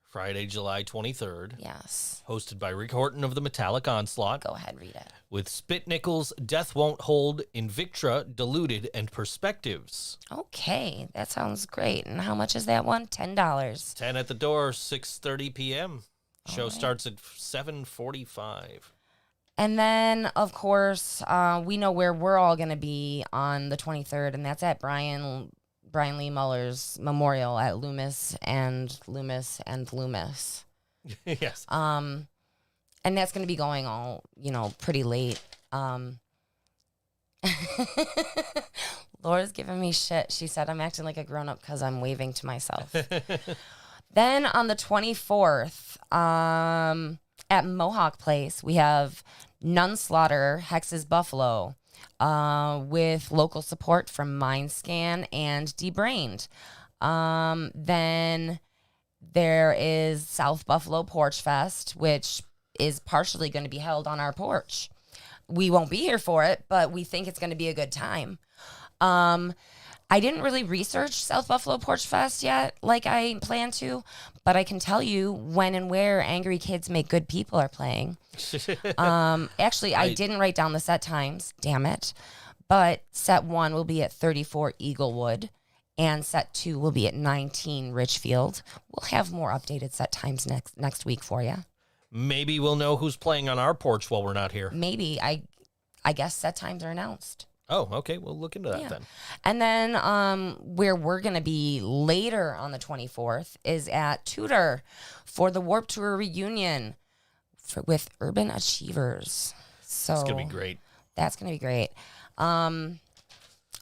[SPEAKER 3] Friday, July 23rd.
[SPEAKER 4] Yes.
[SPEAKER 3] Hosted by Rick Horton of the Metallic Onslaught.
[SPEAKER 4] Go ahead, read it.
[SPEAKER 3] With Spit Nickels, Death Won't Hold, Invictra, Diluted, and Perspectives.
[SPEAKER 4] Okay, that sounds great. And how much is that one? $10.
[SPEAKER 3] 10 at the door, 6:30 p.m. Show
[SPEAKER 4] right.
[SPEAKER 3] starts at 7:45.
[SPEAKER 4] And then, of course, we know where we're all going to be on the 23rd, and that's at Brian Lee Muller's Memorial at Loomis and Loomis and Loomis.
[SPEAKER 3] Yes.
[SPEAKER 4] And that's going to be going all, pretty late. Laura's giving me shit. She said I'm acting like a grown-up because I'm waving to myself. Then on the 24th, at Mohawk Place, we have Nunslaughter, Hex's Buffalo, with local support from Mindscan and Debrained. Then there is South Buffalo Porch Fest, which is partially going to be held on our porch. We won't be here for it, but we think it's going to be a good time. I didn't really research South Buffalo Porch Fest yet, like I plan to, but I can tell you when and where Angry Kids Make Good People are playing. Actually, I didn't write down the set times, damn it. But set 1 will be at 34 Eaglewood, and set 2 will be at 19 Richfield. We'll have more updated set times next week for you.
[SPEAKER 3] Maybe we'll know who's playing on our porch while we're not here.
[SPEAKER 4] Maybe. I guess set times are announced.
[SPEAKER 3] Oh, okay. We'll look into that then.
[SPEAKER 4] And then where we're going to be later on the 24th is at Tudor for the Warped Tour reunion. with Urban Achievers. So
[SPEAKER 3] It's gonna be great.
[SPEAKER 4] That's gonna be great.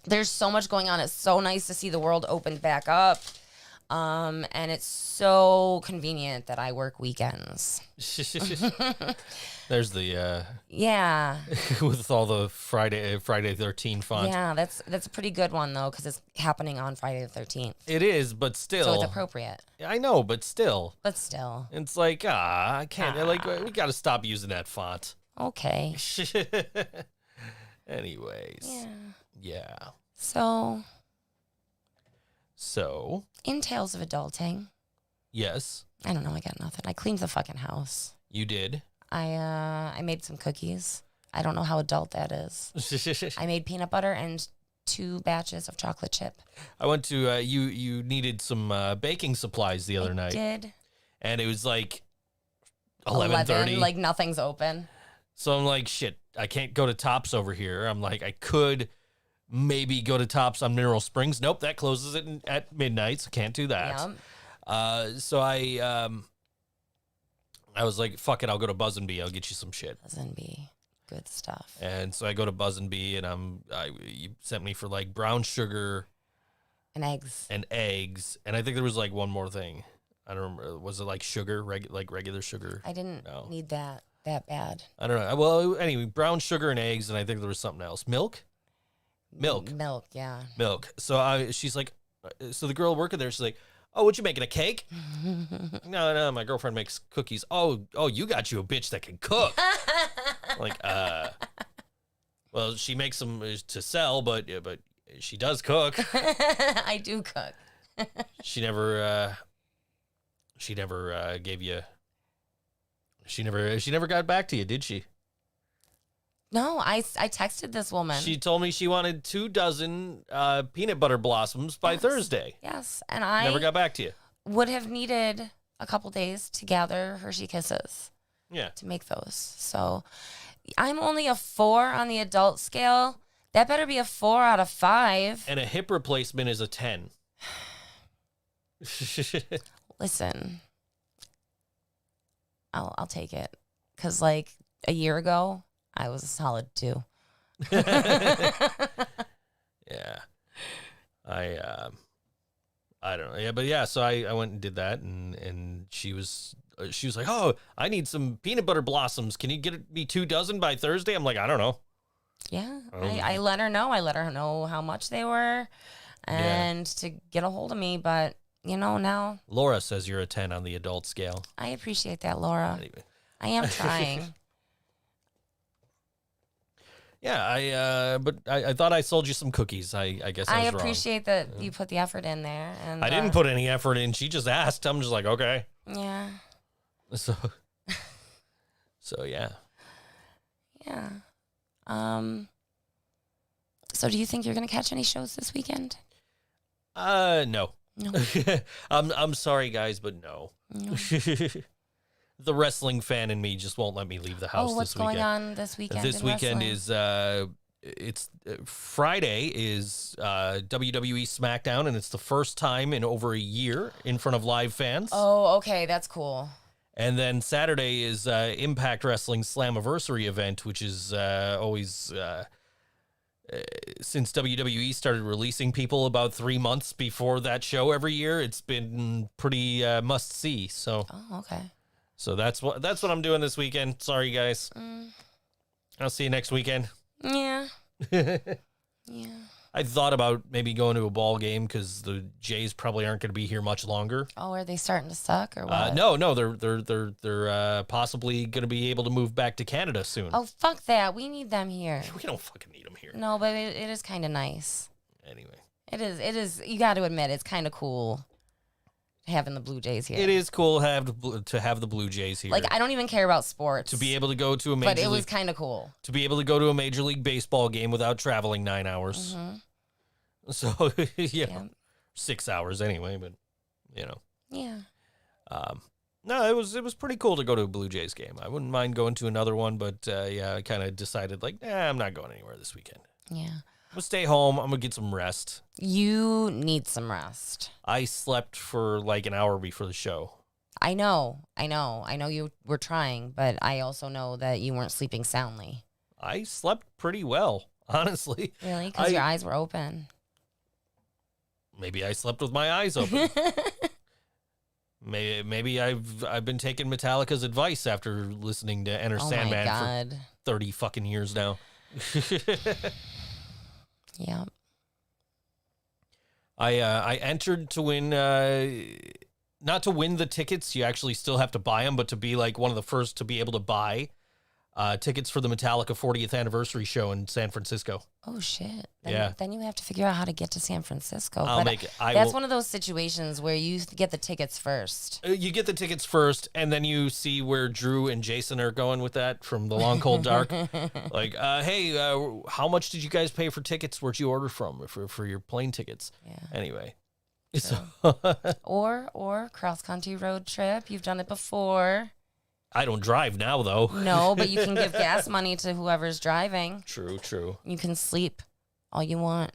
[SPEAKER 4] There's so much going on. It's so nice to see the world open back up. And it's so convenient that I work weekends.
[SPEAKER 3] There's the
[SPEAKER 4] Yeah.
[SPEAKER 3] with all the Friday 13 font.
[SPEAKER 4] Yeah, that's a pretty good one though, because it's happening on Friday the 13th.
[SPEAKER 3] It is, but still.
[SPEAKER 4] So it's appropriate.
[SPEAKER 3] I know, but still.
[SPEAKER 4] But still.
[SPEAKER 3] It's like, I can't. Like, we got to stop using that font.
[SPEAKER 4] Okay.
[SPEAKER 3] Anyways. Yeah.
[SPEAKER 4] So, in Tales of Adulting,
[SPEAKER 3] yes,
[SPEAKER 4] I don't know, I got nothing. I cleaned the fucking house.
[SPEAKER 3] you did.
[SPEAKER 4] I made some cookies. I don't know how adult that is. I made peanut butter and 2 batches of chocolate chip.
[SPEAKER 3] I went to you needed some baking supplies the other night.
[SPEAKER 4] Did.
[SPEAKER 3] And it was like 11:30.
[SPEAKER 4] Like nothing's open.
[SPEAKER 3] So I'm like, shit, I can't go to Tops over here. I'm like, I could maybe go to Tops on Mineral Springs. Nope, that closes at midnight, so can't do that.
[SPEAKER 4] Yep.
[SPEAKER 3] So I was like, fuck it, I'll go to Buzz and Bee. I'll get you some shit.
[SPEAKER 4] Buzz and Bee. Good stuff.
[SPEAKER 3] And so I go to Buzz and Bee, and you sent me for like brown sugar
[SPEAKER 4] And eggs.
[SPEAKER 3] and eggs, and I think there was like one more thing. I don't remember. Was it like sugar, like regular sugar?
[SPEAKER 4] I didn't need that bad.
[SPEAKER 3] I don't know. Well, anyway, brown sugar and eggs, and I think there was something else. Milk.
[SPEAKER 4] Milk, yeah.
[SPEAKER 3] Milk. So she's like, so the girl working there, she's like, oh, what you making, a cake? No, my girlfriend makes cookies. Oh, you got you a bitch that can cook. Like, well, she makes them to sell, but she does cook.
[SPEAKER 4] I do cook.
[SPEAKER 3] She never gave you. She never got back to you, did she?
[SPEAKER 4] No, I texted this woman.
[SPEAKER 3] She told me she wanted 2 dozen peanut butter blossoms by Thursday.
[SPEAKER 4] Yes, and I
[SPEAKER 3] Never got back to you.
[SPEAKER 4] would have needed a couple days to gather Hershey Kisses.
[SPEAKER 3] Yeah.
[SPEAKER 4] To make those. So I'm only a 4 on the adult scale. That better be a 4 out of 5.
[SPEAKER 3] And a hip replacement is a 10.
[SPEAKER 4] Listen, I'll take it. Because like a year ago, I was a solid 2.
[SPEAKER 3] Yeah. I don't know. Yeah, but yeah, so I went and did that, and she was like, oh, I need some peanut butter blossoms. Can you get me 2 dozen by Thursday? I'm like, I don't know.
[SPEAKER 4] Yeah, I let her know. I let her know how much they were and to get a hold of me. But, now.
[SPEAKER 3] Laura says you're a 10 on the adult scale.
[SPEAKER 4] I appreciate that, Laura.
[SPEAKER 3] Anyway.
[SPEAKER 4] I am trying.
[SPEAKER 3] Yeah, but I thought I sold you some cookies. I guess I was wrong.
[SPEAKER 4] Appreciate that you put the effort in there. And
[SPEAKER 3] I didn't put any effort in. She just asked. I'm just like, okay.
[SPEAKER 4] Yeah.
[SPEAKER 3] So yeah.
[SPEAKER 4] Yeah. So do you think you're gonna catch any shows this weekend?
[SPEAKER 3] No.
[SPEAKER 4] No.
[SPEAKER 3] I'm sorry, guys, but no.
[SPEAKER 4] No.
[SPEAKER 3] The wrestling fan in me just won't let me leave the house
[SPEAKER 4] what's
[SPEAKER 3] this weekend.
[SPEAKER 4] going on this weekend?
[SPEAKER 3] This
[SPEAKER 4] in
[SPEAKER 3] weekend
[SPEAKER 4] wrestling?
[SPEAKER 3] is Friday is WWE SmackDown, and it's the first time in over a year in front of live fans.
[SPEAKER 4] Oh, okay, that's cool.
[SPEAKER 3] And then Saturday is Impact Wrestling Slammiversary event, which is always since WWE started releasing people about 3 months before that show every year. It's been pretty must see. So.
[SPEAKER 4] Oh, okay.
[SPEAKER 3] So that's what I'm doing this weekend. Sorry, guys. I'll see you next weekend.
[SPEAKER 4] Yeah. Yeah.
[SPEAKER 3] I thought about maybe going to a ball game because the Jays probably aren't going to be here much longer.
[SPEAKER 4] Oh, are they starting to suck or what?
[SPEAKER 3] No, they're possibly going to be able to move back to Canada soon.
[SPEAKER 4] Oh, fuck that. We need them here.
[SPEAKER 3] We don't fucking need them here.
[SPEAKER 4] No, but it is kind of nice.
[SPEAKER 3] Anyway.
[SPEAKER 4] It is. You got to admit, it's kind of cool having the Blue Jays here.
[SPEAKER 3] It is cool to have the Blue Jays here.
[SPEAKER 4] Like, I don't even care about sports.
[SPEAKER 3] To be able to go to a major
[SPEAKER 4] But it was kind of cool.
[SPEAKER 3] To be able to go to a Major League Baseball game without traveling 9 hours.
[SPEAKER 4] Mm-hmm.
[SPEAKER 3] So, yeah. 6 hours anyway, but,
[SPEAKER 4] Yeah.
[SPEAKER 3] No, it was pretty cool to go to a Blue Jays game. I wouldn't mind going to another one, but, I kind of decided, like, I'm not going anywhere this weekend.
[SPEAKER 4] Yeah.
[SPEAKER 3] I'm going to stay home. I'm going to get some rest.
[SPEAKER 4] You need some rest.
[SPEAKER 3] I slept for, like, an hour before the show.
[SPEAKER 4] I know you were trying, but I also know that you weren't sleeping soundly.
[SPEAKER 3] I slept pretty well, honestly.
[SPEAKER 4] Really? Because your eyes were open.
[SPEAKER 3] Maybe I slept with my eyes open. Maybe I've been taking Metallica's advice after listening to Enter Sandman for 30 fucking years now.
[SPEAKER 4] Yeah.
[SPEAKER 3] I entered to win, not to win the tickets. You actually still have to buy them, but to be like one of the first to be able to buy tickets for the Metallica 40th anniversary show in San Francisco.
[SPEAKER 4] Oh shit!
[SPEAKER 3] Yeah.
[SPEAKER 4] Then you have to figure out how to get to San Francisco.
[SPEAKER 3] That's
[SPEAKER 4] one of those situations where you get the tickets first.
[SPEAKER 3] You get the tickets first, and then you see where Drew and Jason are going with that from The Long Cold Dark. Like, hey, how much did you guys pay for tickets? Where'd you order from for your plane tickets?
[SPEAKER 4] Yeah.
[SPEAKER 3] Anyway.
[SPEAKER 4] So. or cross country road trip. You've done it before.
[SPEAKER 3] I don't drive now, though.
[SPEAKER 4] No, but you can give gas money to whoever's driving.
[SPEAKER 3] True.
[SPEAKER 4] You can sleep all you want.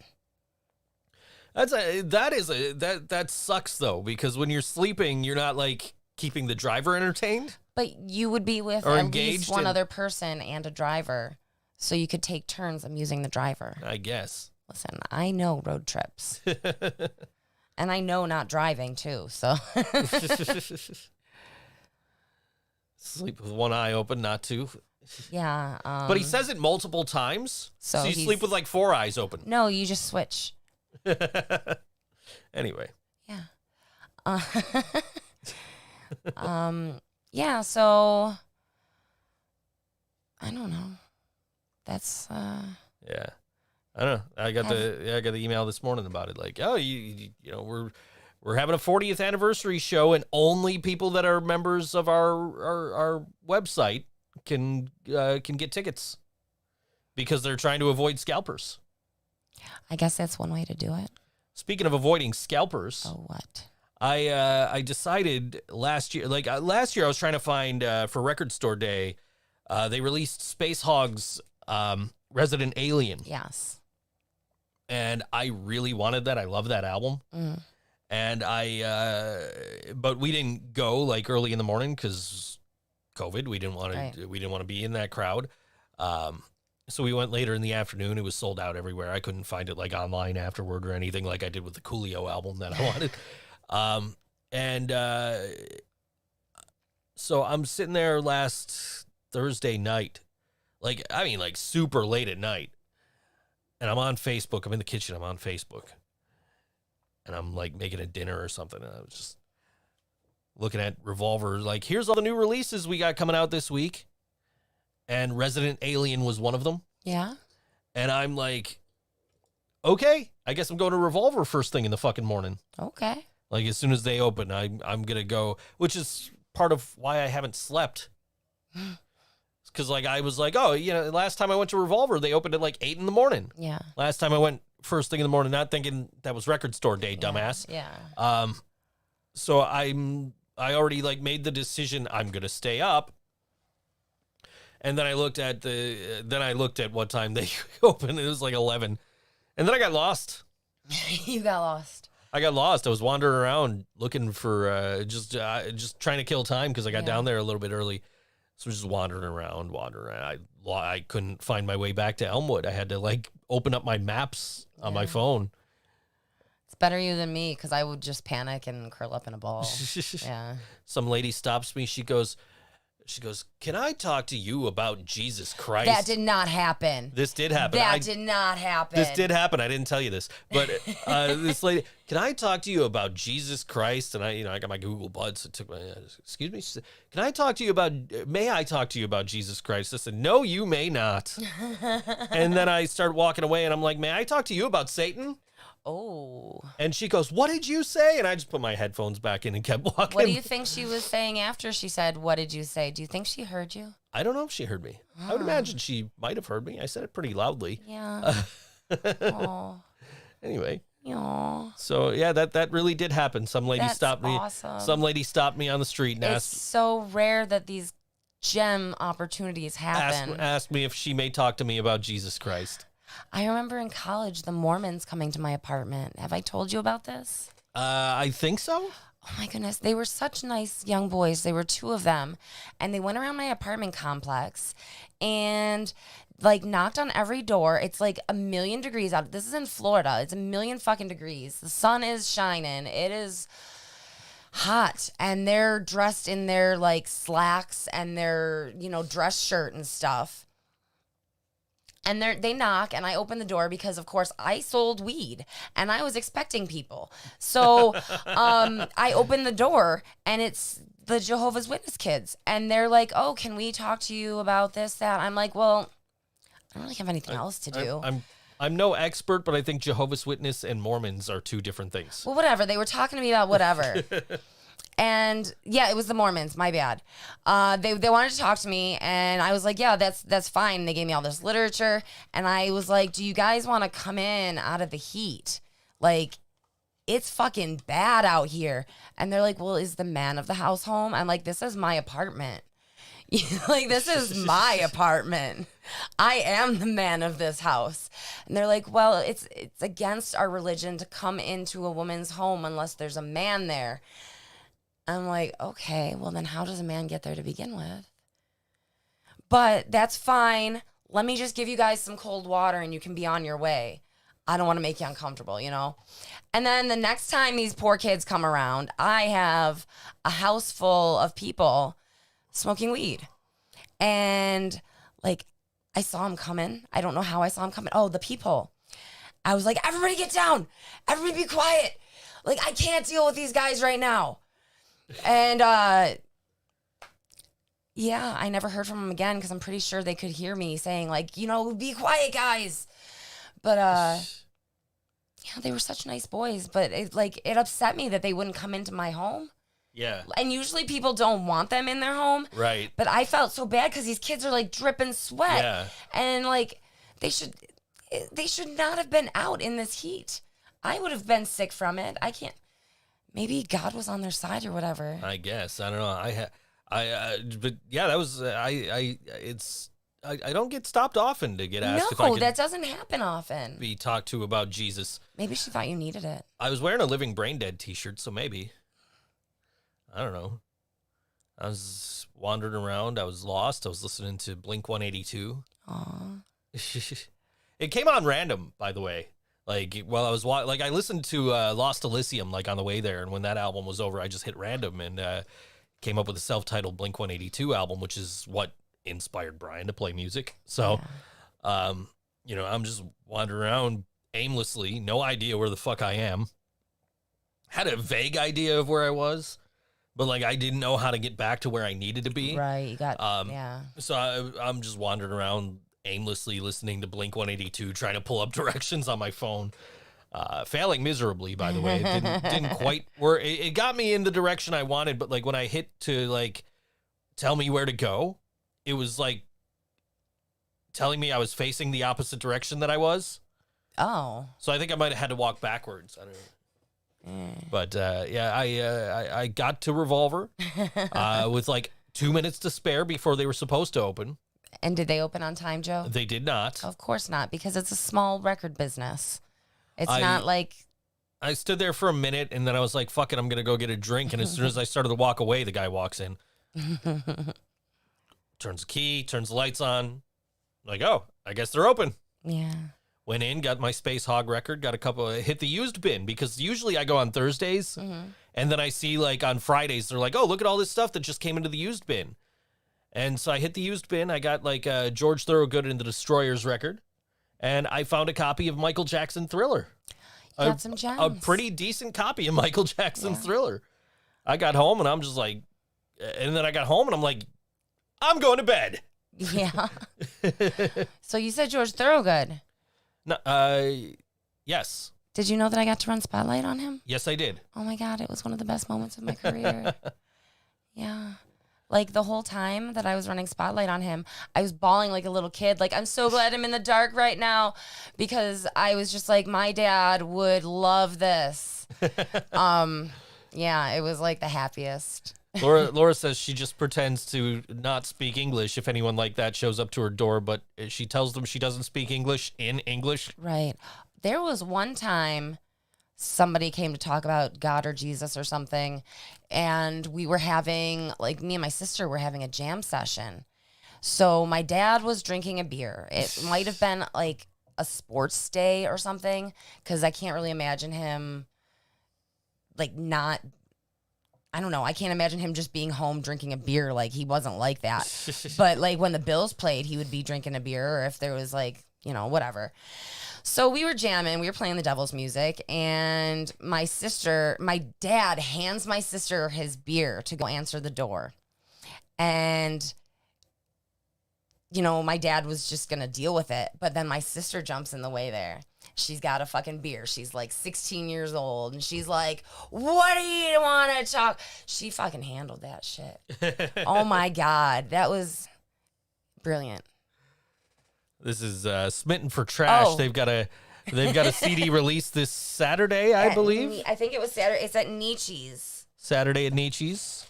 [SPEAKER 3] That sucks though, because when you're sleeping, you're not like keeping the driver entertained.
[SPEAKER 4] But you would be with
[SPEAKER 3] or
[SPEAKER 4] at
[SPEAKER 3] engaged
[SPEAKER 4] least one other person and a driver, so you could take turns amusing the driver.
[SPEAKER 3] I guess.
[SPEAKER 4] Listen, I know road trips, and I know not driving too. So.
[SPEAKER 3] Sleep with one eye open, not two.
[SPEAKER 4] Yeah.
[SPEAKER 3] But he says it multiple times. So you sleep with like 4 eyes open.
[SPEAKER 4] No, you just switch.
[SPEAKER 3] Anyway.
[SPEAKER 4] Yeah. Yeah, so I don't know. That's
[SPEAKER 3] Yeah. I don't know. I got the email this morning about it. Like, oh, you know, we're having a 40th anniversary show, and only people that are members of our website can get tickets because they're trying to avoid scalpers.
[SPEAKER 4] I guess that's one way to do it.
[SPEAKER 3] Speaking of avoiding scalpers,
[SPEAKER 4] oh, what?
[SPEAKER 3] I decided last year. Last year, I was trying to find for Record Store Day. They released Space Hog's Resident Alien.
[SPEAKER 4] Yes.
[SPEAKER 3] And I really wanted that. I love that album.
[SPEAKER 4] Mm.
[SPEAKER 3] And but we didn't go like early in the morning because COVID. We didn't want to be in that crowd. So we went later in the afternoon. It was sold out everywhere. I couldn't find it like online afterward or anything like I did with the Coolio album that I wanted. So I'm sitting there last Thursday night, like super late at night, and I'm on Facebook. I'm in the kitchen. I'm on Facebook. And I'm like making a dinner or something. And I was just looking at Revolver. Like, here's all the new releases we got coming out this week. And Resident Alien was one of them.
[SPEAKER 4] Yeah.
[SPEAKER 3] And I'm like, okay, I guess I'm going to Revolver first thing in the fucking morning.
[SPEAKER 4] Okay. Like,
[SPEAKER 3] as soon as they open, I'm going to go, which is part of why I haven't slept. Because, like, I was like, oh, last time I went to Revolver, they opened at like 8 in the morning.
[SPEAKER 4] Yeah.
[SPEAKER 3] Last time I went first thing in the morning, not thinking that was Record Store Day, dumbass.
[SPEAKER 4] Yeah.
[SPEAKER 3] So I already like made the decision I'm gonna stay up. And then I looked at what time they opened. It was like 11, and then I got lost.
[SPEAKER 4] You got lost.
[SPEAKER 3] I got lost. I was wandering around looking for just trying to kill time because I got down there a little bit early. So just wandering around. I couldn't find my way back to Elmwood. I had to like open up my maps on my phone.
[SPEAKER 4] It's better you than me because I would just panic and curl up in a ball. Yeah.
[SPEAKER 3] Some lady stops me. She goes, can I talk to you about Jesus Christ?
[SPEAKER 4] That did not happen.
[SPEAKER 3] This did happen.
[SPEAKER 4] That did not happen.
[SPEAKER 3] This did happen. I didn't tell you this. But this lady, can I talk to you about Jesus Christ? And I got my Google Buds. It took my, excuse me? She said, may I talk to you about Jesus Christ? I said, no, you may not. And then I start walking away and I'm like, may I talk to you about Satan?
[SPEAKER 4] Oh.
[SPEAKER 3] And she goes, what did you say? And I just put my headphones back in and kept walking.
[SPEAKER 4] What do you think she was saying after she said, what did you say? Do you think she heard you?
[SPEAKER 3] I don't know if she heard me. I would imagine she might have heard me. I said it pretty loudly.
[SPEAKER 4] Yeah.
[SPEAKER 3] Anyway.
[SPEAKER 4] Aww.
[SPEAKER 3] So, yeah, that really did happen. Some lady stopped me.
[SPEAKER 4] Awesome.
[SPEAKER 3] Some lady stopped me on the street and
[SPEAKER 4] asked. It's so rare that these gem opportunities happen.
[SPEAKER 3] Asked me if she may talk to me about Jesus Christ.
[SPEAKER 4] I remember in college, the Mormons coming to my apartment. Have I told you about this?
[SPEAKER 3] I think so.
[SPEAKER 4] Oh my goodness, they were such nice young boys. There were 2 of them, and they went around my apartment complex and like knocked on every door. It's like 1,000,000 degrees out. This is in Florida. It's 1,000,000 fucking degrees. The sun is shining. It is hot, and they're dressed in their like slacks and their, dress shirt and stuff. And they knock, and I open the door because, of course, I sold weed, and I was expecting people. So I open the door, and it's the Jehovah's Witness kids. And they're like, oh, can we talk to you about this, that? I'm like, well, I don't really have anything else to do.
[SPEAKER 3] I'm no expert, but I think Jehovah's Witness and Mormons are 2 different things.
[SPEAKER 4] Well, whatever. They were talking to me about whatever. And yeah, it was the Mormons. My bad. They wanted to talk to me, and I was like, yeah, that's fine. They gave me all this literature, and I was like, do you guys want to come in out of the heat? Like, it's fucking bad out here. And they're like, well, is the man of the house home? I'm like, this is my apartment. Like, this is my apartment. I am the man of this house. And they're like, well, it's against our religion to come into a woman's home unless there's a man there. I'm like, okay, well then how does a man get there to begin with? But that's fine. Let me just give you guys some cold water and you can be on your way. I don't want to make you uncomfortable, And then the next time these poor kids come around, I have a house full of people smoking weed. And like, I saw them coming. I don't know how I saw them coming. Oh, the peephole. I was like, everybody get down. Everybody be quiet. Like, I can't deal with these guys right now. And, yeah, I never heard from them again because I'm pretty sure they could hear me saying, like, be quiet, guys. But, yeah, they were such nice boys. But, it upset me that they wouldn't come into my home.
[SPEAKER 3] Yeah.
[SPEAKER 4] And usually people don't want them in their home.
[SPEAKER 3] Right.
[SPEAKER 4] But I felt so bad because these kids are, like, dripping sweat.
[SPEAKER 3] Yeah.
[SPEAKER 4] And, like, they should not have been out in this heat. I would have been sick from it. I can't. Maybe God was on their side or whatever.
[SPEAKER 3] I guess. I don't know. But yeah, that was, I don't get stopped often to get asked if I
[SPEAKER 4] No,
[SPEAKER 3] could
[SPEAKER 4] that doesn't happen often.
[SPEAKER 3] be talked to about Jesus.
[SPEAKER 4] Maybe she thought you needed it.
[SPEAKER 3] I was wearing a Living Brain Dead t-shirt, so maybe. I don't know. I was wandering around. I was lost. I was listening to Blink 182.
[SPEAKER 4] Aw.
[SPEAKER 3] It came on random, by the way. Like, while I was I listened to Lost Elysium, like, on the way there, and when that album was over, I just hit random and came up with a self-titled Blink 182 album, which is what inspired Brian to play music. So, I'm just wandering around aimlessly, no idea where the fuck I am. Had a vague idea of where I was, but, like, I didn't know how to get back to where I needed to be.
[SPEAKER 4] Right, you got, yeah.
[SPEAKER 3] So I'm just wandering around aimlessly listening to Blink 182, trying to pull up directions on my phone, failing miserably, by the way. It didn't quite work. It got me in the direction I wanted, but like when I hit to like tell me where to go, it was like telling me I was facing the opposite direction that I was.
[SPEAKER 4] Oh.
[SPEAKER 3] So I think I might have had to walk backwards. I don't know. But yeah, I got to Revolver with like 2 minutes to spare before they were supposed to open.
[SPEAKER 4] And did they open on time, Joe?
[SPEAKER 3] They did not.
[SPEAKER 4] Of course not, because it's a small record business. It's not like...
[SPEAKER 3] I stood there for a minute, and then I was like, fuck it, I'm going to go get a drink. And as soon as I started to walk away, the guy walks in. Turns the key, turns the lights on. Like, oh, I guess they're open.
[SPEAKER 4] Yeah.
[SPEAKER 3] Went in, got my Space Hog record, got a couple, hit the used bin, because usually I go on Thursdays, and then I see, like, on Fridays, they're like, oh, look at all this stuff that just came into the used bin. And so I hit the used bin. I got like George Thorogood and the Destroyers record. And I found a copy of Michael Jackson Thriller.
[SPEAKER 4] Got some gems.
[SPEAKER 3] A pretty decent copy of Michael Jackson Thriller. I got home and I'm just like, and then I got home and I'm like, I'm going to bed.
[SPEAKER 4] Yeah. So you said George Thorogood.
[SPEAKER 3] No, yes.
[SPEAKER 4] Did you know that I got to run Spotlight on him?
[SPEAKER 3] Yes, I did.
[SPEAKER 4] Oh my God, it was one of the best moments of my career. Yeah. Like, the whole time that I was running Spotlight on him, I was bawling like a little kid. Like, I'm so glad I'm in the dark right now, because I was just like, my dad would love this. Yeah, it was like the happiest.
[SPEAKER 3] Laura says she just pretends to not speak English if anyone like that shows up to her door, but she tells them she doesn't speak English in English.
[SPEAKER 4] Right. There was one time somebody came to talk about God or Jesus or something. And we were having, like, me and my sister were having a jam session. So my dad was drinking a beer. It might have been like a sports day or something, because I can't really imagine him, like, not, I don't know. I can't imagine him just being home drinking a beer. Like, he wasn't like that. But, like, when the Bills played, he would be drinking a beer, or if there was, like, you know, whatever. So we were jamming. We were playing the devil's music. And my dad hands my sister his beer to go answer the door. And, you know, my dad was just going to deal with it. But then my sister jumps in the way there. She's got a fucking beer. She's like 16 years old. And she's like, what do you want to talk? She fucking handled that shit. Oh, my God. That was brilliant.
[SPEAKER 3] This is Smitten for Trash.
[SPEAKER 4] Oh.
[SPEAKER 3] They've got a CD release this Saturday, I believe.
[SPEAKER 4] I think it was Saturday. It's at Nietzsche's.
[SPEAKER 3] Saturday at Nietzsche's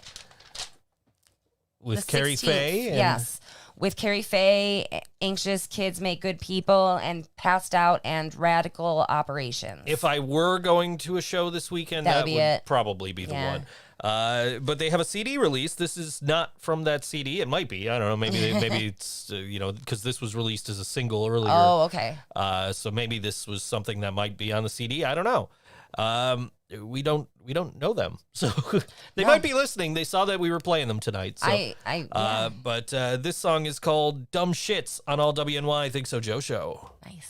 [SPEAKER 3] with
[SPEAKER 4] The
[SPEAKER 3] Kerry
[SPEAKER 4] 16th,
[SPEAKER 3] Faye. And
[SPEAKER 4] yes. With Kerry Faye, Anxious Kids Make Good People, and Passed Out and Radical Operations.
[SPEAKER 3] If I were going to a show this weekend, that would probably be the one. But they have a CD release. This is not from that CD. It might be. I don't know. Maybe it's you know, because this was released as a single earlier.
[SPEAKER 4] Oh, okay.
[SPEAKER 3] So maybe this was something that might be on the CD. I don't know. We don't know them, so they might be listening. They saw that we were playing them tonight. So,
[SPEAKER 4] yeah.
[SPEAKER 3] But this song is called "Dumb Shits" on All WNY Think So Joe Show.
[SPEAKER 4] Nice.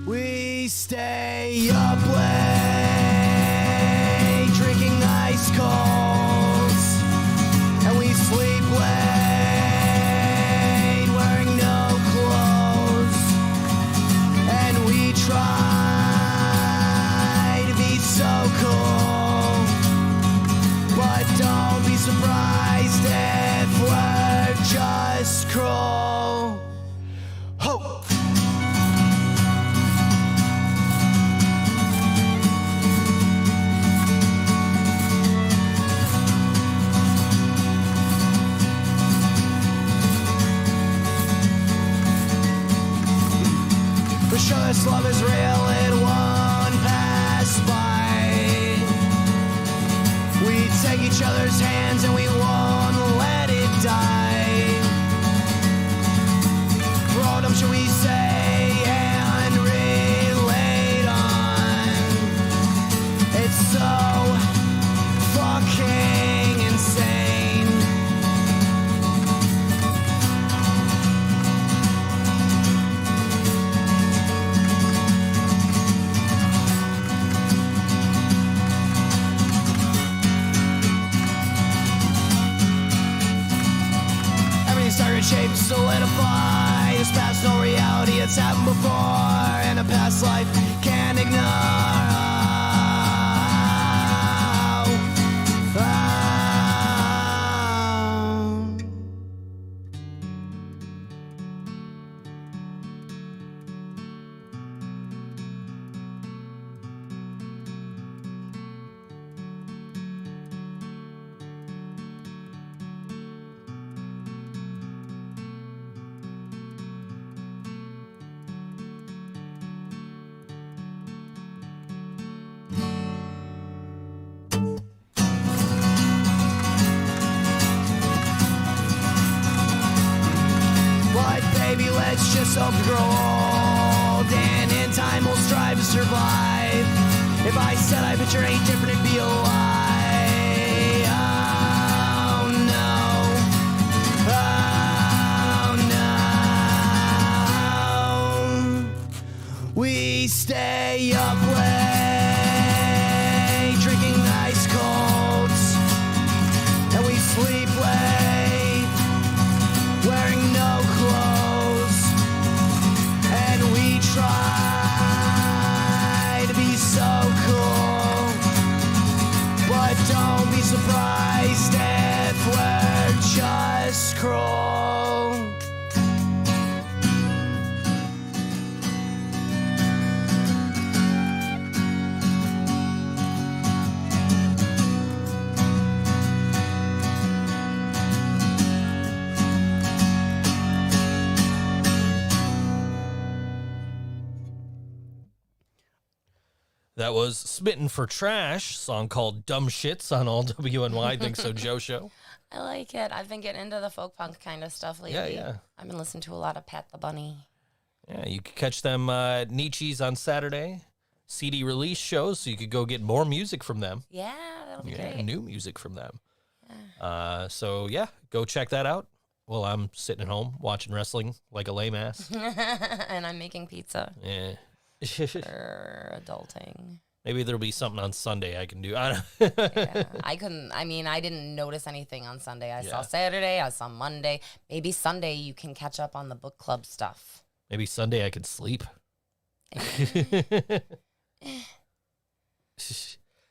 [SPEAKER 6] We stay up late, drinking ice colds, and we sleep late, wearing no clothes, and we try to be so cool, but don't be surprised if we're just cruel. Ho! For sure this love is real, it won't pass by. We take each other's hands and we won't let it die. Boredom, should we say, and relate on. It's so fucking insane. Started shape to solidify. This past no reality, it's happened before, and a past life can't ignore. Oh, oh. But baby, let's just hope to grow old, and in time we'll strive to survive. If I said I picture ain't different, it'd be a lie. Oh no. Oh no. We stay up late, drinking ice colds, and we sleep late, wearing no clothes, and we try to be so cool,
[SPEAKER 3] That was Smitten for Trash, song called Dumb Shits on all WNY Think So Joe show.
[SPEAKER 4] I like it. I've been getting into the folk punk kind of stuff lately.
[SPEAKER 3] Yeah.
[SPEAKER 4] I've been listening to a lot of Pat the Bunny.
[SPEAKER 3] Yeah, you could catch them at Nietzsche's on Saturday. CD release shows, so you could go get more music from them.
[SPEAKER 4] Yeah, that'll be great.
[SPEAKER 3] New music from them. So go check that out. Well, I'm sitting at home watching wrestling like a lame ass.
[SPEAKER 4] And I'm making pizza.
[SPEAKER 3] Yeah.
[SPEAKER 4] For adulting.
[SPEAKER 3] Maybe there'll be something on Sunday I can do.
[SPEAKER 4] Yeah, I didn't notice anything on Sunday. I saw Saturday, I saw Monday. Maybe Sunday you can catch up on the book club stuff.
[SPEAKER 3] Maybe Sunday I could sleep.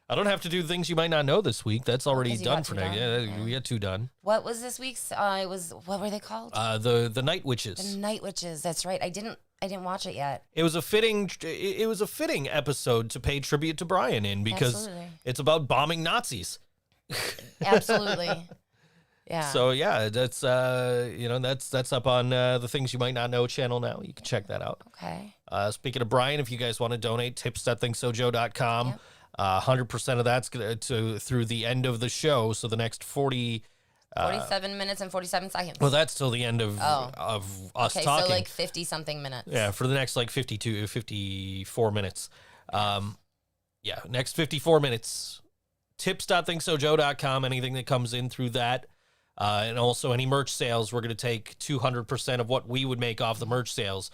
[SPEAKER 3] I don't have to do things you might not know this week. That's already
[SPEAKER 4] 'cause you
[SPEAKER 3] done
[SPEAKER 4] got
[SPEAKER 3] for
[SPEAKER 4] two
[SPEAKER 3] now.
[SPEAKER 4] done.
[SPEAKER 3] Yeah, we got 2 done.
[SPEAKER 4] What was this week's? What were they called?
[SPEAKER 3] The Night Witches.
[SPEAKER 4] The Night Witches. That's right. I didn't watch it yet.
[SPEAKER 3] It was a fitting episode to pay tribute to Brian in because
[SPEAKER 4] Absolutely.
[SPEAKER 3] it's about bombing Nazis.
[SPEAKER 4] Absolutely. Yeah.
[SPEAKER 3] So yeah, that's that's up on the Things You Might Not Know channel now. You can check that out.
[SPEAKER 4] Okay.
[SPEAKER 3] Speaking of Brian, if you guys want to donate, tips.thinksojoe.com.
[SPEAKER 4] Yep.
[SPEAKER 3] 100% of that's going to through the end of the show. So the next
[SPEAKER 4] 47 minutes and 47 seconds.
[SPEAKER 3] Well, that's till the end of us
[SPEAKER 4] okay,
[SPEAKER 3] talking.
[SPEAKER 4] so like 50 something minutes.
[SPEAKER 3] Yeah, for the next like 54 minutes. Next 54 minutes. Tips.thinksojoe.com. Anything that comes in through that. And also any merch sales, we're going to take 200% of what we would make off the merch sales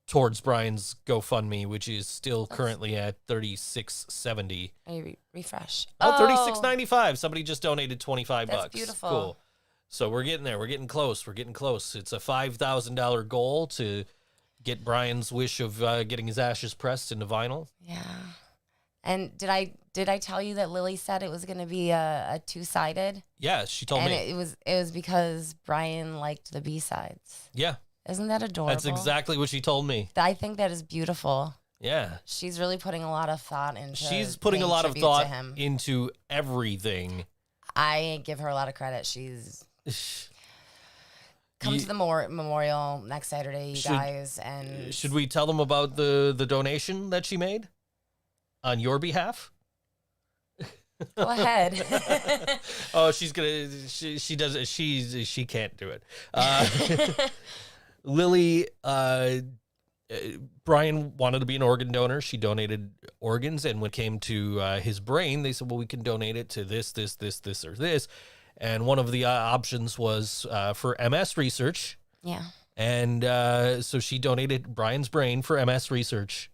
[SPEAKER 3] towards Brian's GoFundMe, which is still currently at $36.70.
[SPEAKER 4] Refresh.
[SPEAKER 3] $36.95. Somebody just donated $25.
[SPEAKER 4] That's beautiful.
[SPEAKER 3] Cool. So we're getting there. We're getting close. It's a $5,000 goal to get Brian's wish of getting his ashes pressed into vinyl.
[SPEAKER 4] Yeah. And did I tell you that Lily said it was going to be a 2-sided?
[SPEAKER 3] Yeah, she told me.
[SPEAKER 4] And it was because Brian liked the B-sides.
[SPEAKER 3] Yeah.
[SPEAKER 4] Isn't that adorable?
[SPEAKER 3] That's exactly what she told me.
[SPEAKER 4] I think that is beautiful.
[SPEAKER 3] Yeah.
[SPEAKER 4] She's really putting a lot of thought into
[SPEAKER 3] She's putting a
[SPEAKER 4] paying
[SPEAKER 3] lot of
[SPEAKER 4] tribute
[SPEAKER 3] thought
[SPEAKER 4] to him.
[SPEAKER 3] into everything.
[SPEAKER 4] I give her a lot of credit. She's come to the memorial next Saturday, you guys. And
[SPEAKER 3] should we tell them about the donation that she made on your behalf?
[SPEAKER 4] Go ahead.
[SPEAKER 3] Oh, she's gonna. She does it. She can't do it. Lily, Brian wanted to be an organ donor. She donated organs, and when it came to his brain, they said, "Well, we can donate it to this, or this." And one of the options was for MS research.
[SPEAKER 4] Yeah.
[SPEAKER 3] And so she donated Brian's brain for MS research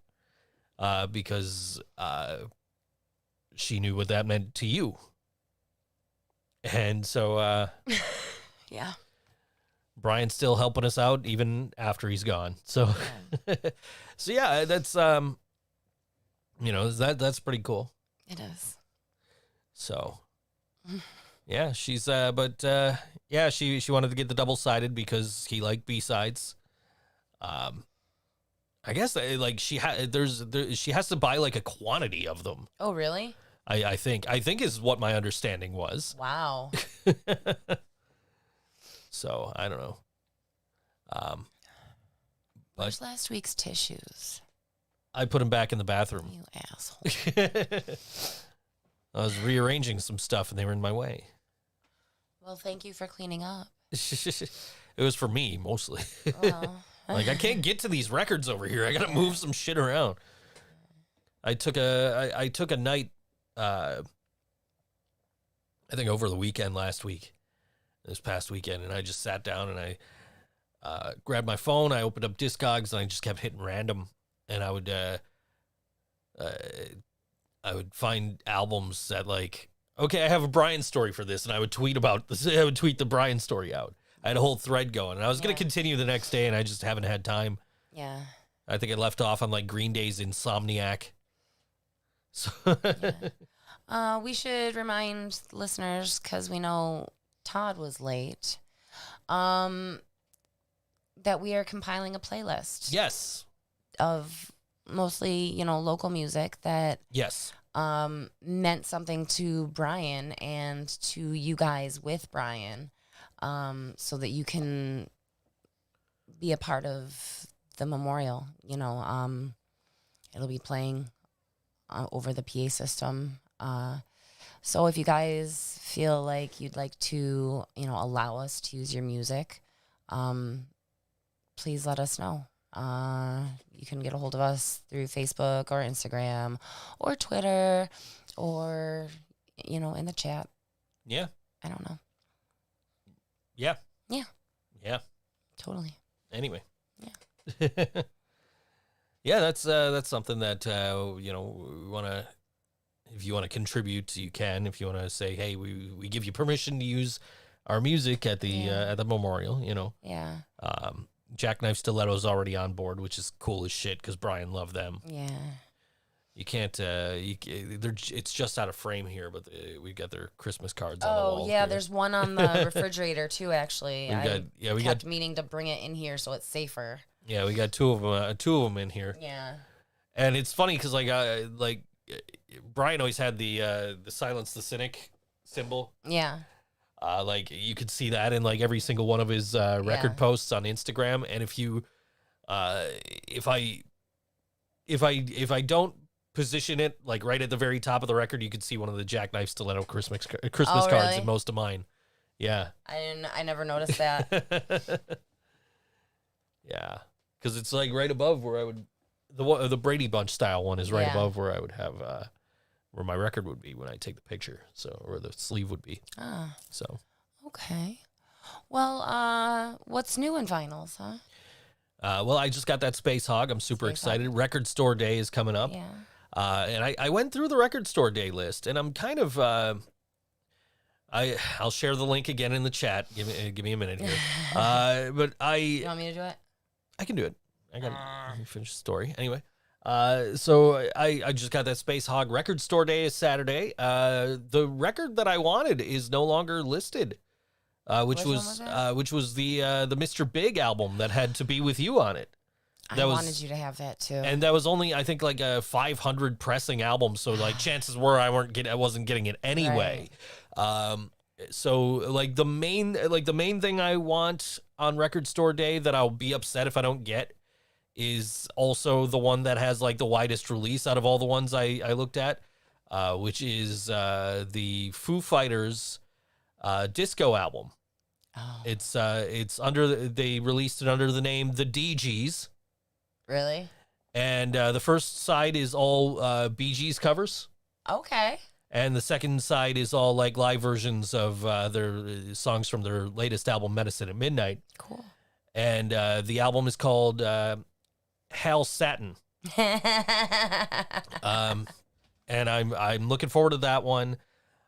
[SPEAKER 3] because she knew what that meant to you. And so
[SPEAKER 4] yeah.
[SPEAKER 3] Brian's still helping us out even after he's gone. So so yeah, that's that's pretty cool.
[SPEAKER 4] It is.
[SPEAKER 3] So yeah, she's she wanted to get the double-sided because he liked B-sides. I guess like she has to buy like a quantity of them.
[SPEAKER 4] Oh, really?
[SPEAKER 3] I think is what my understanding was.
[SPEAKER 4] Wow.
[SPEAKER 3] So I don't know.
[SPEAKER 4] Where's last week's tissues?
[SPEAKER 3] I put them back in the bathroom.
[SPEAKER 4] You asshole.
[SPEAKER 3] I was rearranging some stuff and they were in my way.
[SPEAKER 4] Well, thank you for cleaning up.
[SPEAKER 3] It was for me mostly.
[SPEAKER 4] Well.
[SPEAKER 3] Like I can't get to these records over here. I gotta move some shit around. I took a night. I think over the weekend this past weekend, and I just sat down and I grabbed my phone. I opened up Discogs and I just kept hitting random, and I would find albums that like, okay, I have a Brian story for this, and I would tweet about this. I would tweet the Brian story out. I had a whole thread going, and I was going to continue the next day, and I just haven't had time.
[SPEAKER 4] Yeah.
[SPEAKER 3] I think I left off on like Green Day's Insomniac. So
[SPEAKER 4] we should remind listeners, because we know Todd was late, that we are compiling a playlist.
[SPEAKER 3] Yes.
[SPEAKER 4] Of mostly, local music that
[SPEAKER 3] Yes.
[SPEAKER 4] meant something to Brian and to you guys with Brian, so that you can be a part of the memorial. It'll be playing over the PA system. So if you guys feel like you'd like to, allow us to use your music, please let us know. You can get a hold of us through Facebook or Instagram or Twitter or, in the chat.
[SPEAKER 3] Yeah.
[SPEAKER 4] I don't know.
[SPEAKER 3] Yeah.
[SPEAKER 4] Yeah.
[SPEAKER 3] Yeah.
[SPEAKER 4] Totally.
[SPEAKER 3] Anyway.
[SPEAKER 4] Yeah.
[SPEAKER 3] Yeah, that's something that, we want to, if you want to contribute, you can. If you want to say, hey, we give you permission to use our music at the memorial,
[SPEAKER 4] Yeah.
[SPEAKER 3] Jackknife Stiletto's already on board, which is cool as shit because Brian loved them.
[SPEAKER 4] Yeah.
[SPEAKER 3] You can't, it's just out of frame here, but we got their Christmas cards on the wall.
[SPEAKER 4] Oh, yeah,
[SPEAKER 3] here.
[SPEAKER 4] there's one on the refrigerator too, actually.
[SPEAKER 3] We
[SPEAKER 4] kept meaning to bring it in here so it's safer.
[SPEAKER 3] Yeah, we got two of them in here.
[SPEAKER 4] Yeah.
[SPEAKER 3] And it's funny because Brian always had the Silence the Cynic symbol.
[SPEAKER 4] Yeah.
[SPEAKER 3] You could see that in every single one of his record posts on Instagram. And if I don't position it right at the very top of the record, you could see one of the Jackknife Stiletto Christmas cards
[SPEAKER 4] really?
[SPEAKER 3] in most of mine. Yeah.
[SPEAKER 4] I never noticed that.
[SPEAKER 3] Yeah. Because it's right above where I would, the Brady Bunch style one is right above where I would have, where my record would be when I take the picture. So, or the sleeve would be.
[SPEAKER 4] Ah.
[SPEAKER 3] So.
[SPEAKER 4] Okay. Well, what's new in vinyls, huh?
[SPEAKER 3] Well, I just got that Space Hog. I'm super excited. Record Store Day is coming up.
[SPEAKER 4] Yeah.
[SPEAKER 3] And I went through the Record Store Day list, and I'm kind of, I'll share the link again in the chat. Give me a minute here. But
[SPEAKER 4] You want me to do it?
[SPEAKER 3] I can do it. I got to finish the story. Anyway, so I just got that Space Hog. Record Store Day is Saturday. The record that I wanted is no longer listed, which was the Mr. Big album that had To Be With You on it.
[SPEAKER 4] I wanted you to have that too.
[SPEAKER 3] And that was only, I think, a 500 pressing album. So chances were I wasn't getting it anyway. Right. So the main thing I want on Record Store Day that I'll be upset if I don't get is also the one that has the widest release out of all the ones I looked at, which is the Foo Fighters disco album. Oh. It's they released it under the name The DGs.
[SPEAKER 4] Really?
[SPEAKER 3] And the first side is all Bee Gees covers.
[SPEAKER 4] Okay.
[SPEAKER 3] And the second side is all live versions of their songs from their latest album, Medicine at Midnight.
[SPEAKER 4] Cool.
[SPEAKER 3] And the album is called Hal Satin. And I'm looking forward to that one.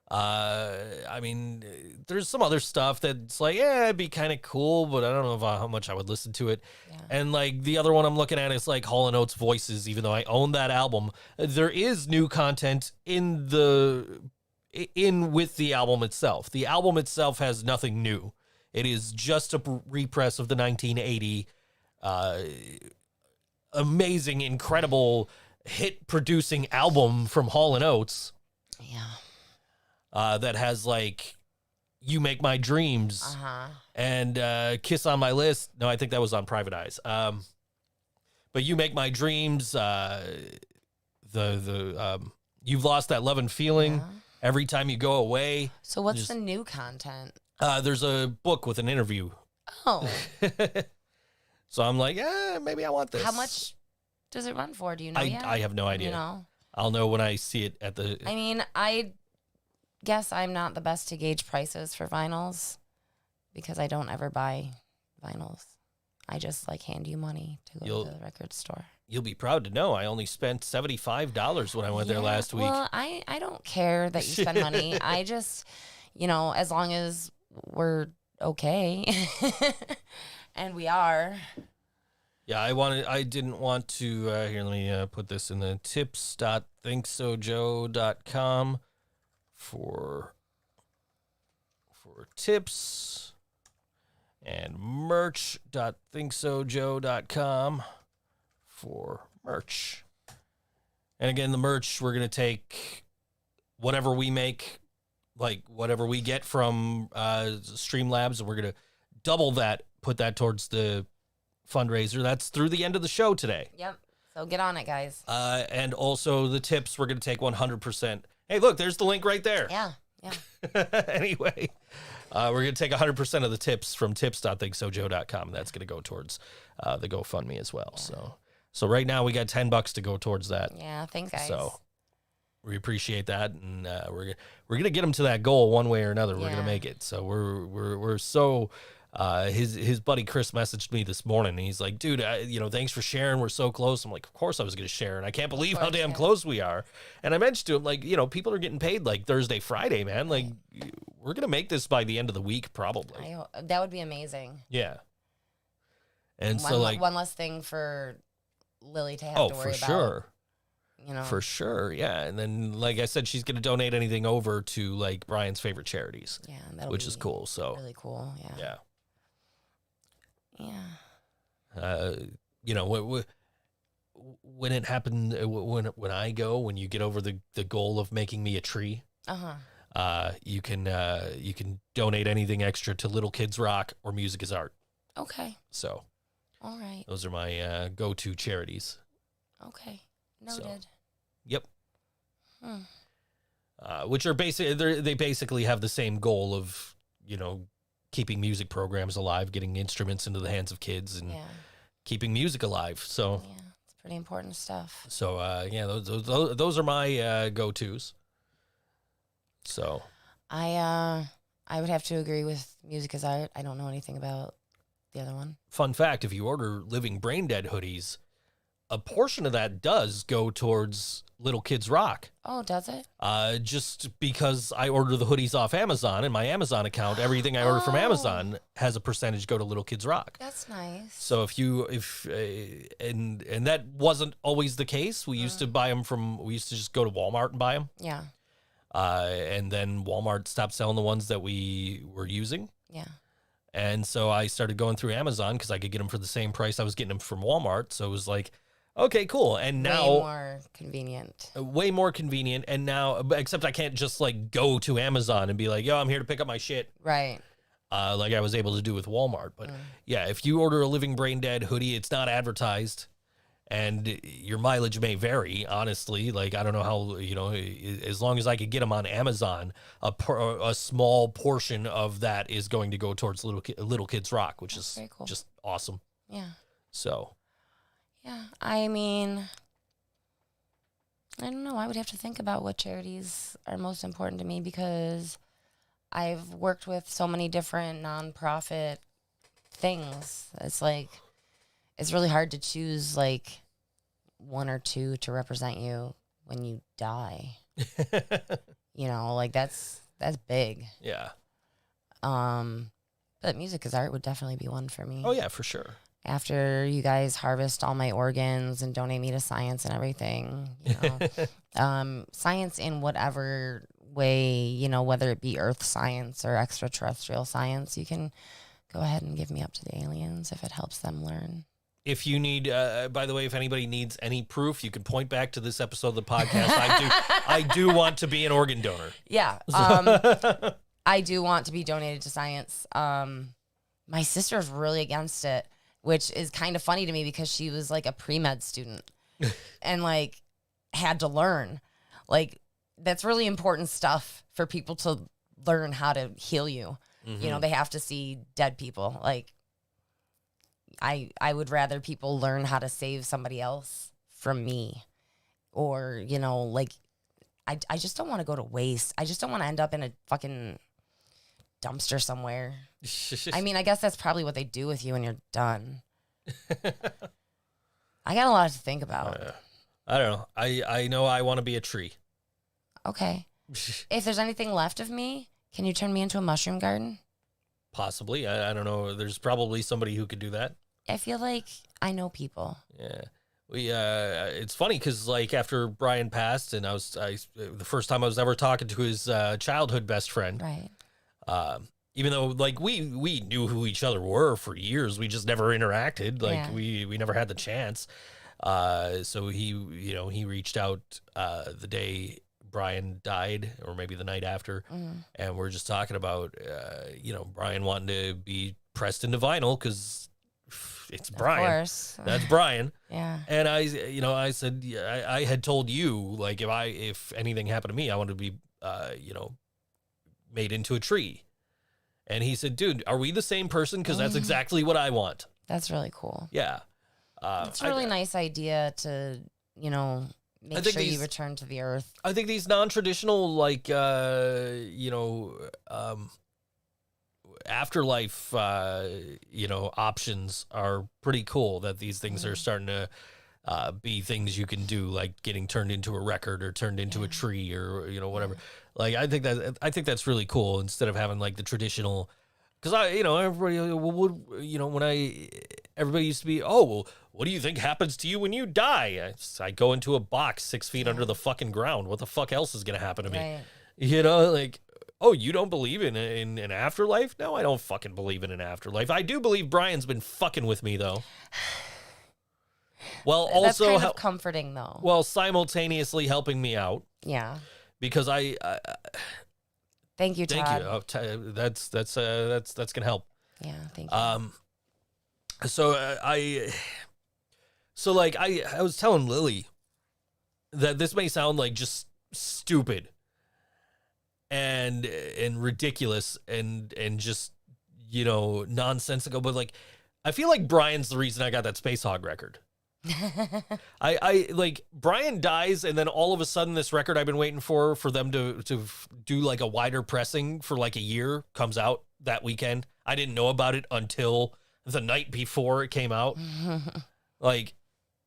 [SPEAKER 3] I mean, there's some other stuff that's it'd be kind of cool, but I don't know how much I would listen to it. Yeah. And the other one I'm looking at is Hall & Oates Voices, even though I own that album. There is new content with the album itself. The album itself has nothing new. It is just a repress of the 1980 amazing, incredible hit-producing album from Hall & Oates.
[SPEAKER 4] Yeah.
[SPEAKER 3] That has You Make My Dreams and Kiss on My List. No, I think that was on Private Eyes. But You Make My Dreams, You've Lost That Love and Feeling, Every Time You Go Away.
[SPEAKER 4] So what's the new content?
[SPEAKER 3] There's a book with an interview.
[SPEAKER 4] Oh.
[SPEAKER 3] So I'm maybe I want this.
[SPEAKER 4] How much does it run for? Do you know yet?
[SPEAKER 3] I have no idea. I'll know when I see it at the...
[SPEAKER 4] I mean, I guess I'm not the best to gauge prices for vinyls because I don't ever buy vinyls. I just hand you money to go to the record store.
[SPEAKER 3] You'll be proud to know I only spent $75 when I went there last week.
[SPEAKER 4] Well, I don't care that you spend money. I just, as long as we're okay. And we are.
[SPEAKER 3] Yeah, I didn't want to, here, let me put this in the tips.thinksojoe.com for tips, and merch.thinksojoe.com for merch. And again, the merch, we're going to take whatever we make, whatever we get from Streamlabs, and we're going to double that, put that towards the fundraiser. That's through the end of the show today.
[SPEAKER 4] Yep. So get on it, guys.
[SPEAKER 3] And also the tips, we're going to take 100%. Hey, look, there's the link right there.
[SPEAKER 4] Yeah.
[SPEAKER 3] Anyway, we're going to take 100% of the tips from tips.thinksojoe.com. And that's going to go towards the GoFundMe as well.
[SPEAKER 4] Yeah.
[SPEAKER 3] So right now we got $10 to go towards that.
[SPEAKER 4] Yeah, thanks, guys.
[SPEAKER 3] So we appreciate that, and we're gonna get him to that goal one way or another. We're gonna make it. So we're so. His buddy Chris messaged me this morning, and he's like, "Dude, thanks for sharing. We're so close." I'm like, "Of course I was gonna share, and I can't believe how damn close we are." And I mentioned to him, like, people are getting paid like Thursday, Friday, man. Like, we're gonna make this by the end of the week, probably.
[SPEAKER 4] That would be amazing.
[SPEAKER 3] Yeah. And
[SPEAKER 4] one less thing for Lily to have to worry about.
[SPEAKER 3] For sure.
[SPEAKER 4] For
[SPEAKER 3] sure, yeah. And then, like I said, she's going to donate anything over to, like, Brian's favorite charities.
[SPEAKER 4] Yeah,
[SPEAKER 3] which is cool. So
[SPEAKER 4] really cool, yeah.
[SPEAKER 3] When it happened, when I go, when you get over the goal of making me a tree, you can donate anything extra to Little Kids Rock or Music is Art.
[SPEAKER 4] Okay.
[SPEAKER 3] So,
[SPEAKER 4] all right.
[SPEAKER 3] Those are my go-to charities.
[SPEAKER 4] Okay. Noted.
[SPEAKER 3] Yep. Which are they basically have the same goal of, keeping music programs alive, getting instruments into the hands of kids, and keeping music alive. So
[SPEAKER 4] it's pretty important stuff.
[SPEAKER 3] So those are my go-tos. So
[SPEAKER 4] I would have to agree with Music is Art. I don't know anything about the other one.
[SPEAKER 3] Fun fact: if you order Living Brain Dead hoodies, a portion of that does go towards Little Kids Rock.
[SPEAKER 4] Oh, does it?
[SPEAKER 3] Just because I order the hoodies off Amazon, and my Amazon account, everything I order from Amazon has a percentage go to Little Kids Rock.
[SPEAKER 4] That's nice.
[SPEAKER 3] So and that wasn't always the case. We used to buy them we used to just go to Walmart and buy them.
[SPEAKER 4] Yeah.
[SPEAKER 3] And then Walmart stopped selling the ones that we were using.
[SPEAKER 4] Yeah.
[SPEAKER 3] And so I started going through Amazon because I could get them for the same price I was getting them from Walmart. So it was like, okay, cool. And now
[SPEAKER 4] way more convenient.
[SPEAKER 3] Way more convenient. And now, except I can't just like go to Amazon and be like, yo, I'm here to pick up my shit.
[SPEAKER 4] Right.
[SPEAKER 3] Like I was able to do with Walmart. But yeah, if you order a Living Brain Dead hoodie, it's not advertised. And your mileage may vary, honestly. Like, I don't know how, as long as I could get them on Amazon, a small portion of that is going to go towards Little Kids Rock, which is
[SPEAKER 4] very cool.
[SPEAKER 3] Just awesome.
[SPEAKER 4] Yeah.
[SPEAKER 3] So.
[SPEAKER 4] Yeah, I mean, I don't know. I would have to think about what charities are most important to me because I've worked with so many different nonprofit things. It's like, it's really hard to choose like one or two to represent you when you die. Like that's big.
[SPEAKER 3] Yeah.
[SPEAKER 4] But Music is Art would definitely be one for me.
[SPEAKER 3] Oh yeah, for sure.
[SPEAKER 4] After you guys harvest all my organs and donate me to science and everything, science in whatever way, whether it be earth science or extraterrestrial science, you can go ahead and give me up to the aliens if it helps them learn.
[SPEAKER 3] If you need, by the way, if anybody needs any proof, you can point back to this episode of the podcast. I do want to be an organ donor.
[SPEAKER 4] Yeah. I do want to be donated to science. My sister's really against it, which is kind of funny to me because she was like a pre-med student and like had to learn. Like that's really important stuff for people to learn how to heal you. Mm-hmm. They have to see dead people. Like I would rather people learn how to save somebody else from me or, like I just don't want to go to waste. I just don't want to end up in a fucking dumpster somewhere. I mean, I guess that's probably what they do with you when you're done. I got a lot to think about.
[SPEAKER 3] I don't know. I know I want to be a tree.
[SPEAKER 4] Okay. If there's anything left of me, can you turn me into a mushroom garden?
[SPEAKER 3] Possibly. I don't know. There's probably somebody who could do that.
[SPEAKER 4] I feel like I know people.
[SPEAKER 3] Yeah. It's funny because like after Brian passed and the first time I was ever talking to his childhood best friend.
[SPEAKER 4] Right.
[SPEAKER 3] Even though like we knew who each other were for years, we just never interacted. Like we never had the chance. So he reached out the day Brian died, or maybe the night after, and we're just talking about Brian wanting to be pressed into vinyl because it's Brian.
[SPEAKER 4] Of course.
[SPEAKER 3] That's Brian.
[SPEAKER 4] Yeah.
[SPEAKER 3] And I said, I had told you, like, if anything happened to me, I wanted to be, made into a tree. And he said, dude, are we the same person? Because that's exactly what I want.
[SPEAKER 4] That's really cool.
[SPEAKER 3] Yeah.
[SPEAKER 4] It's a really nice idea to, make sure you return to the earth.
[SPEAKER 3] I think these non-traditional, like, afterlife, options are pretty cool, that these things are starting to be things you can do, like getting turned into a record or turned into a tree or, whatever. Like, I think that's really cool, instead of having like the traditional, because everybody would, everybody used to be, oh, well, what do you think happens to you when you die? I go into a box 6 feet under the fucking ground. What the fuck else is going to happen to me?
[SPEAKER 4] Right.
[SPEAKER 3] Like, oh, you don't believe in an afterlife? No, I don't fucking believe in an afterlife. I do believe Brian's been fucking with me, though. Well,
[SPEAKER 4] That's
[SPEAKER 3] also
[SPEAKER 4] kind of comforting, though.
[SPEAKER 3] Well, simultaneously helping me out.
[SPEAKER 4] Yeah.
[SPEAKER 3] Because
[SPEAKER 4] Thank you, Todd.
[SPEAKER 3] Thank you. That's gonna help.
[SPEAKER 4] Yeah, thank you.
[SPEAKER 3] So I was telling Lily that this may sound like just stupid and ridiculous and just nonsensical, but like I feel like Brian's the reason I got that Space Hog record. I like Brian dies, and then all of a sudden this record I've been waiting for them to do like a wider pressing for like a year comes out that weekend. I didn't know about it until the night before it came out. Like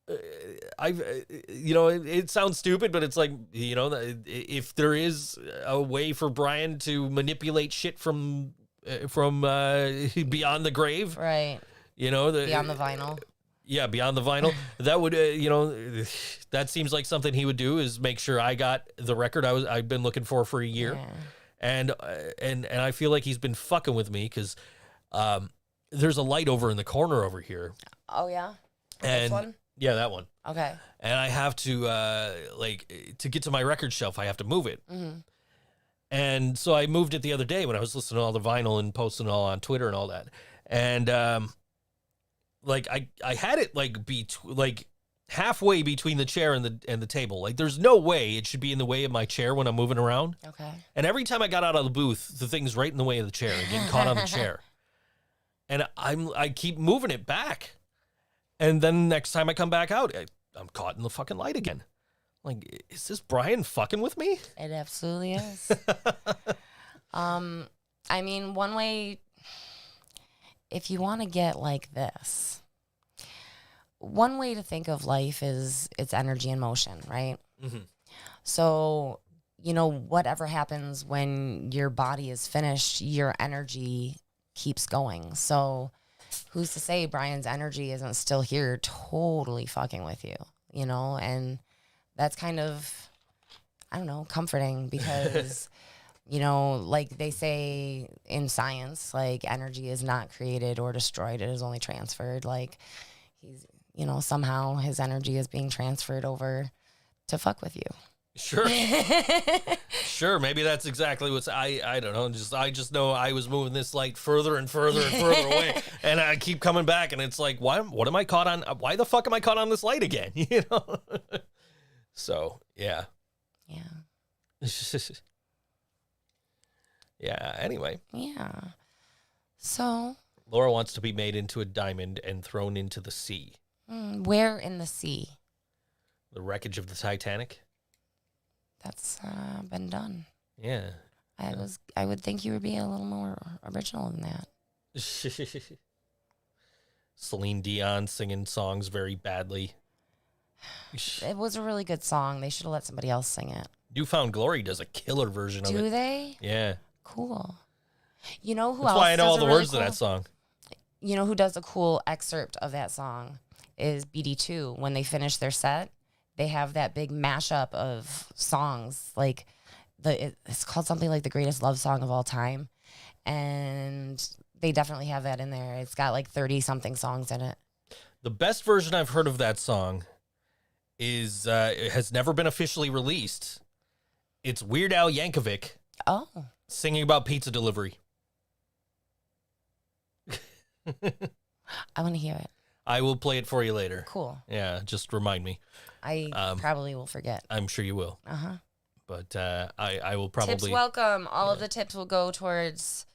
[SPEAKER 3] it sounds stupid, but it's like, if there is a way for Brian to manipulate shit from beyond the grave,
[SPEAKER 4] right? Beyond the vinyl.
[SPEAKER 3] Yeah, beyond the vinyl. That would, that seems like something he would do, is make sure I got the record I've been looking for a year.
[SPEAKER 4] Yeah.
[SPEAKER 3] And I feel like he's been fucking with me, because there's a light over in the corner over here.
[SPEAKER 4] Oh, yeah?
[SPEAKER 3] And
[SPEAKER 4] this one?
[SPEAKER 3] Yeah, that one.
[SPEAKER 4] Okay.
[SPEAKER 3] And I have to, to get to my record shelf, I have to move it.
[SPEAKER 4] Mm-hmm.
[SPEAKER 3] And so I moved it the other day when I was listening to all the vinyl and posting it all on Twitter and all that. And, I had it halfway between the chair and the table. Like, there's no way it should be in the way of my chair when I'm moving around.
[SPEAKER 4] Okay.
[SPEAKER 3] And every time I got out of the booth, the thing's right in the way of the chair and getting caught on the chair. And I keep moving it back. And then next time I come back out, I'm caught in the fucking light again. Like, is this Brian fucking with me?
[SPEAKER 4] It absolutely is. I mean, one way, if you want to get like this, one way to think of life is it's energy in motion, right?
[SPEAKER 3] Mm-hmm.
[SPEAKER 4] So, whatever happens when your body is finished, your energy keeps going. So who's to say Brian's energy isn't still here totally fucking with you, and that's kind of, I don't know, comforting, because like they say in science, like energy is not created or destroyed, it is only transferred. Like he's, somehow his energy is being transferred over to fuck with you.
[SPEAKER 3] Sure. Sure, maybe that's exactly what's I don't know, I just know I was moving this light further and further and further away, and I keep coming back, and it's like, what am I caught on? Why the fuck am I caught on this light again? So, yeah.
[SPEAKER 4] Yeah.
[SPEAKER 3] Yeah, anyway.
[SPEAKER 4] Yeah. So
[SPEAKER 3] Laura wants to be made into a diamond and thrown into the sea.
[SPEAKER 4] Where in the sea?
[SPEAKER 3] The wreckage of the Titanic.
[SPEAKER 4] That's been done.
[SPEAKER 3] Yeah.
[SPEAKER 4] I would think you would be a little more original than that.
[SPEAKER 3] Celine Dion singing songs very badly.
[SPEAKER 4] It was a really good song. They should have let somebody else sing it.
[SPEAKER 3] You Found Glory does a killer version of it.
[SPEAKER 4] Do they?
[SPEAKER 3] Yeah.
[SPEAKER 4] Cool. You know who
[SPEAKER 3] That's
[SPEAKER 4] else?
[SPEAKER 3] why I know all the
[SPEAKER 4] really
[SPEAKER 3] words
[SPEAKER 4] cool?
[SPEAKER 3] to that song.
[SPEAKER 4] You know who does a cool excerpt of that song is BD2. When they finish their set, they have that big mashup of songs. Like it's called something like the greatest love song of all time, and they definitely have that in there. It's got like 30 something songs in it.
[SPEAKER 3] The best version I've heard of that song is it has never been officially released. It's Weird Al Yankovic.
[SPEAKER 4] Oh.
[SPEAKER 3] Singing about pizza delivery.
[SPEAKER 4] I want to hear it.
[SPEAKER 3] I will play it for you later.
[SPEAKER 4] Cool.
[SPEAKER 3] Yeah, just remind me.
[SPEAKER 4] I probably will forget.
[SPEAKER 3] I'm sure you will.
[SPEAKER 4] Uh-huh.
[SPEAKER 3] But I will probably...
[SPEAKER 4] Tips welcome. All of the tips will go towards...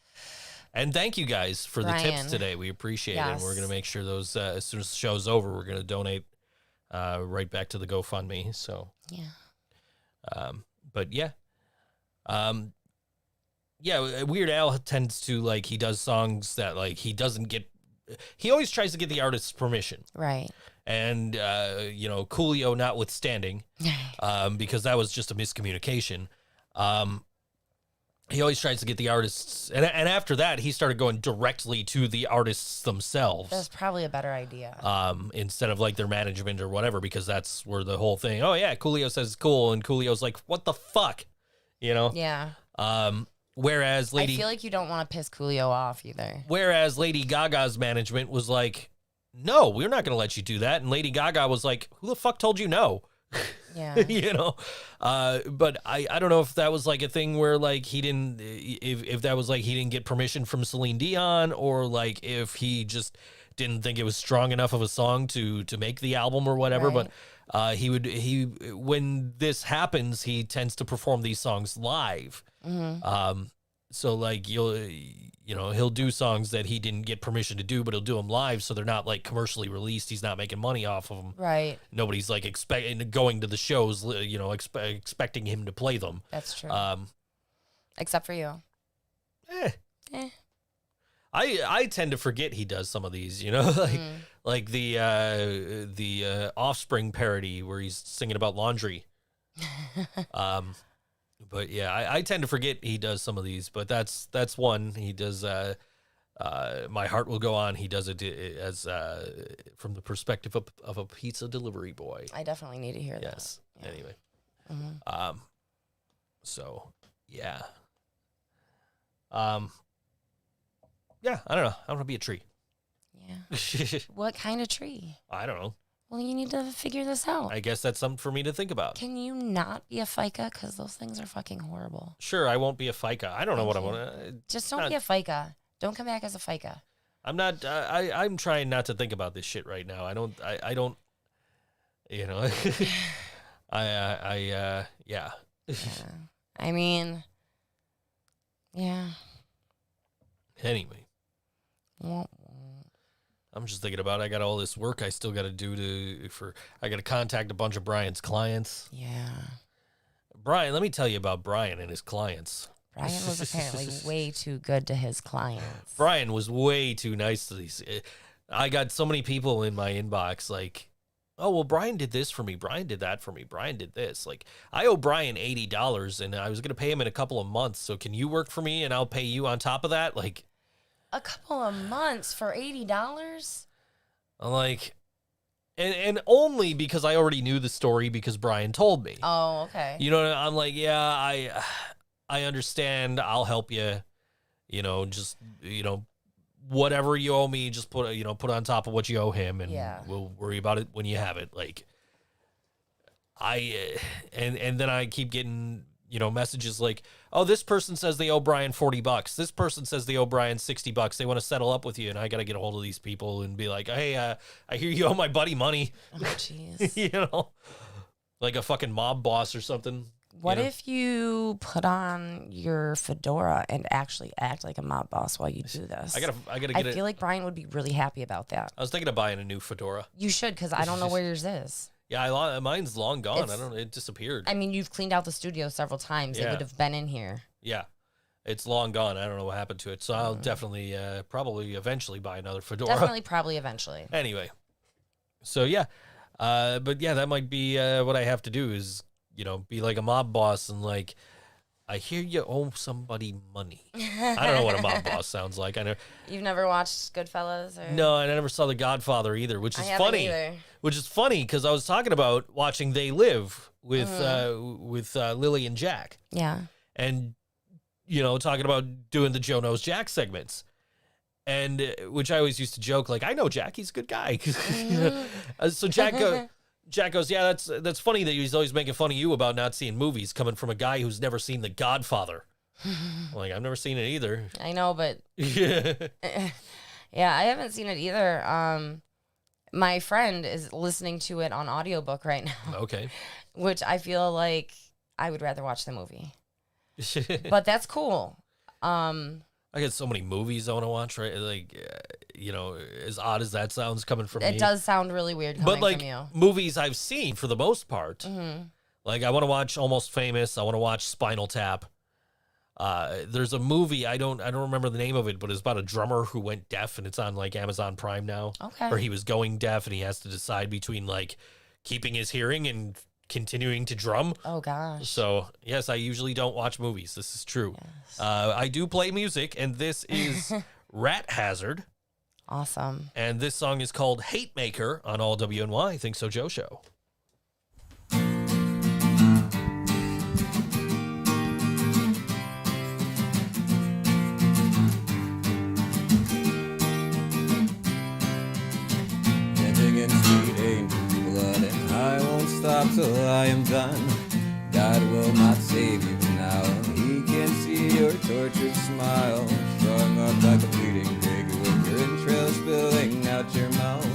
[SPEAKER 3] And thank you guys for the tips today. We appreciate it. And we're going to make sure those, as soon as the show's over, we're going to donate right back to the GoFundMe. So,
[SPEAKER 4] yeah.
[SPEAKER 3] But yeah. Yeah, Weird Al tends to, like, he does songs that, like, he doesn't get... He always tries to get the artist's permission.
[SPEAKER 4] Right.
[SPEAKER 3] And, you know, Coolio notwithstanding, because that was just a miscommunication. He always tries to get the artists, and after that, he started going directly to the artists themselves.
[SPEAKER 4] That's probably a better idea.
[SPEAKER 3] Instead of like their management or whatever, because that's where the whole thing. Oh yeah, Coolio says it's cool, and Coolio's like, "What the fuck," you know?
[SPEAKER 4] Yeah.
[SPEAKER 3] Whereas
[SPEAKER 4] I feel like you don't want to piss Coolio off either.
[SPEAKER 3] Whereas Lady Gaga's management was like, "No, we're not going to let you do that," and Lady Gaga was like, "Who the fuck told you no?"
[SPEAKER 4] Yeah.
[SPEAKER 3] You know, but I don't know if that was like a thing where like he didn't, if that was like he didn't get permission from Celine Dion, or like if he just didn't think it was strong enough of a song to make the album or whatever.
[SPEAKER 4] Right.
[SPEAKER 3] But when this happens, he tends to perform these songs live.
[SPEAKER 4] Mm-hmm.
[SPEAKER 3] So like he'll do songs that he didn't get permission to do, but he'll do them live, so they're not like commercially released. He's not making money off of them.
[SPEAKER 4] Right.
[SPEAKER 3] Nobody's like going to the shows, expecting him to play them.
[SPEAKER 4] That's true. Except for you.
[SPEAKER 3] I tend to forget he does some of these, like the Offspring parody where he's singing about laundry. But yeah, I tend to forget he does some of these, but that's one. He does My Heart Will Go On. He does it as from the perspective of a pizza delivery boy.
[SPEAKER 4] I definitely need to hear that.
[SPEAKER 3] Yes. Yeah. Anyway.
[SPEAKER 4] Mm-hmm.
[SPEAKER 3] So yeah. Yeah, I don't know. I want to be a tree.
[SPEAKER 4] Yeah. What kind of tree?
[SPEAKER 3] I don't know.
[SPEAKER 4] Well, you need to figure this out.
[SPEAKER 3] I guess that's something for me to think about.
[SPEAKER 4] Can you not be a FICA? Because those things are fucking horrible.
[SPEAKER 3] Sure, I won't be a FICA. I don't know what I want to...
[SPEAKER 4] Just don't be a FICA. Don't come back as a FICA.
[SPEAKER 3] I'm not... I'm trying not to think about this shit right now. I don't... Yeah.
[SPEAKER 4] Yeah. I mean... Yeah.
[SPEAKER 3] Anyway.
[SPEAKER 4] Well,
[SPEAKER 3] I'm just thinking about I got all this work I still got to do I got to contact a bunch of Brian's clients.
[SPEAKER 4] Yeah.
[SPEAKER 3] Brian, let me tell you about Brian and his clients.
[SPEAKER 4] Brian was apparently way too good to his clients.
[SPEAKER 3] Brian was way too nice to these. I got so many people in my inbox like, "Oh, well, Brian did this for me. Brian did that for me. Brian did this." Like, I owe Brian $80 and I was going to pay him in a couple of months. So can you work for me and I'll pay you on top of that? Like,
[SPEAKER 4] a couple of months for $80?
[SPEAKER 3] I'm like, and only because I already knew the story because Brian told me.
[SPEAKER 4] Oh, okay.
[SPEAKER 3] You know, I'm like, yeah, I understand. I'll help you. Just, whatever you owe me, just put on top of what you owe him, and we'll worry about it when you have it. Like, and then I keep getting, messages like, "Oh, this person says they owe Brian $40. This person says they owe Brian $60. They want to settle up with you." And I got to get a hold of these people and be like, "Hey, I hear you owe my buddy money."
[SPEAKER 4] Oh, jeez.
[SPEAKER 3] Like a fucking mob boss or something.
[SPEAKER 4] What if you put on your fedora and actually act like a mob boss while you do this?
[SPEAKER 3] I gotta get it.
[SPEAKER 4] I feel like Brian would be really happy about that.
[SPEAKER 3] I was thinking of buying a new fedora.
[SPEAKER 4] You should, because I don't know where yours is.
[SPEAKER 3] Yeah, mine's long gone. It disappeared.
[SPEAKER 4] I mean, you've cleaned out the studio several times.
[SPEAKER 3] Yeah.
[SPEAKER 4] It would have been in here.
[SPEAKER 3] Yeah, it's long gone. I don't know what happened to it. So I'll definitely, probably eventually buy another fedora.
[SPEAKER 4] Definitely, probably, eventually.
[SPEAKER 3] Anyway, so yeah. But yeah, that might be what I have to do is, be like a mob boss and like, "I hear you owe somebody money." I don't know what a mob boss sounds like. I know
[SPEAKER 4] you've never watched Goodfellas, or
[SPEAKER 3] no, I never saw The Godfather either, which is funny.
[SPEAKER 4] Either.
[SPEAKER 3] Which is funny because I was talking about watching They Live with Lily and Jack.
[SPEAKER 4] Yeah,
[SPEAKER 3] and talking about doing the Joe Knows Jack segments. And which I always used to joke, like, "I know Jack, he's a good guy." So Jack goes, "Yeah, that's funny that he's always making fun of you about not seeing movies coming from a guy who's never seen The Godfather." I'm like, "I've never seen it either."
[SPEAKER 4] I know, but
[SPEAKER 3] Yeah.
[SPEAKER 4] yeah, I haven't seen it either. My friend is listening to it on audiobook right now,
[SPEAKER 3] Okay.
[SPEAKER 4] which I feel like I would rather watch the movie. But that's cool.
[SPEAKER 3] I got so many movies I want to watch, right? Like, as odd as that sounds coming from me.
[SPEAKER 4] It does sound really weird coming
[SPEAKER 3] But, like,
[SPEAKER 4] from you.
[SPEAKER 3] movies I've seen for the most part.
[SPEAKER 4] Mm-hmm.
[SPEAKER 3] Like, I want to watch Almost Famous. I want to watch Spinal Tap. There's a movie, I don't remember the name of it, but it's about a drummer who went deaf, and it's on, like, Amazon Prime now.
[SPEAKER 4] Okay.
[SPEAKER 3] Or he was going deaf, and he has to decide between, like, keeping his hearing and continuing to drum.
[SPEAKER 4] Oh, gosh.
[SPEAKER 3] So, yes, I usually don't watch movies. This is true.
[SPEAKER 4] Yes.
[SPEAKER 3] I do play music, and this is Rat Hazard.
[SPEAKER 4] Awesome.
[SPEAKER 3] And this song is called Hate Maker on All WNY Think So Joe Show.
[SPEAKER 7] Dancing in sweet angels' blood, and I won't stop till I am done. God will not save you now, He can see your tortured smile. Strung up like a bleeding pig with your entrails spilling out your mouth.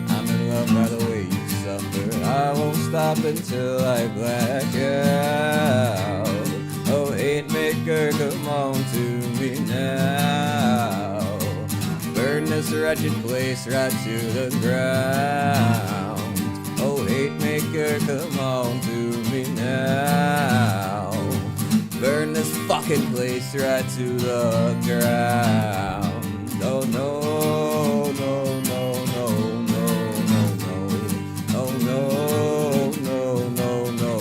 [SPEAKER 7] I'm in love by the way you suffer. I won't stop until I black out. Oh, hate maker, come on to me now. Burn this wretched place right to the ground. Oh, hate maker, come on to me now. Burn this fucking place right to the ground. Oh no, no, no, no, no, no, no. Oh no, no, no, no.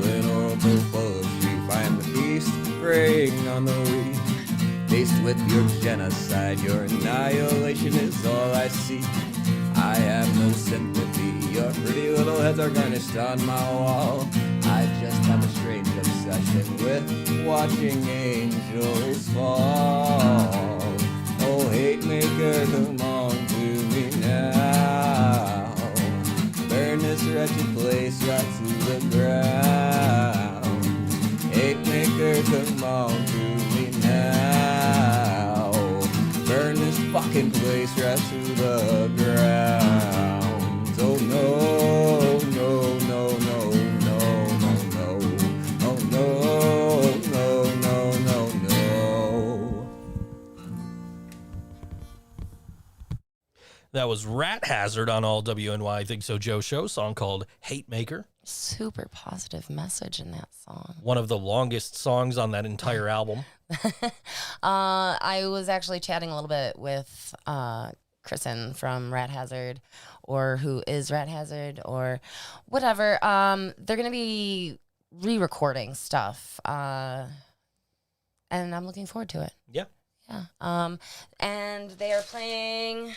[SPEAKER 7] In a world so full of sheep, I am the beast preying on the weak. Faced with your genocide, your annihilation is all I see. I have no sympathy, your pretty little heads are garnished on my wall. I just have a strange obsession with watching angels fall. Oh, hate maker, come on to me now. Burn this wretched place right to the ground. Hate maker, come on to me now. Burn this fucking place right to the ground. Oh no, no, no, no, no, no, no. Oh no, no, no, no, no.
[SPEAKER 3] That was Rat Hazard on All WNY Think So Joe Show, song called Hate Maker.
[SPEAKER 4] Super positive message in that song.
[SPEAKER 3] One of the longest songs on that entire album.
[SPEAKER 4] I was actually chatting a little bit with Kristen from Rat Hazard, or who is Rat Hazard, or whatever. They're going to be re-recording stuff, and I'm looking forward to it.
[SPEAKER 3] Yeah.
[SPEAKER 4] Yeah. And they are playing...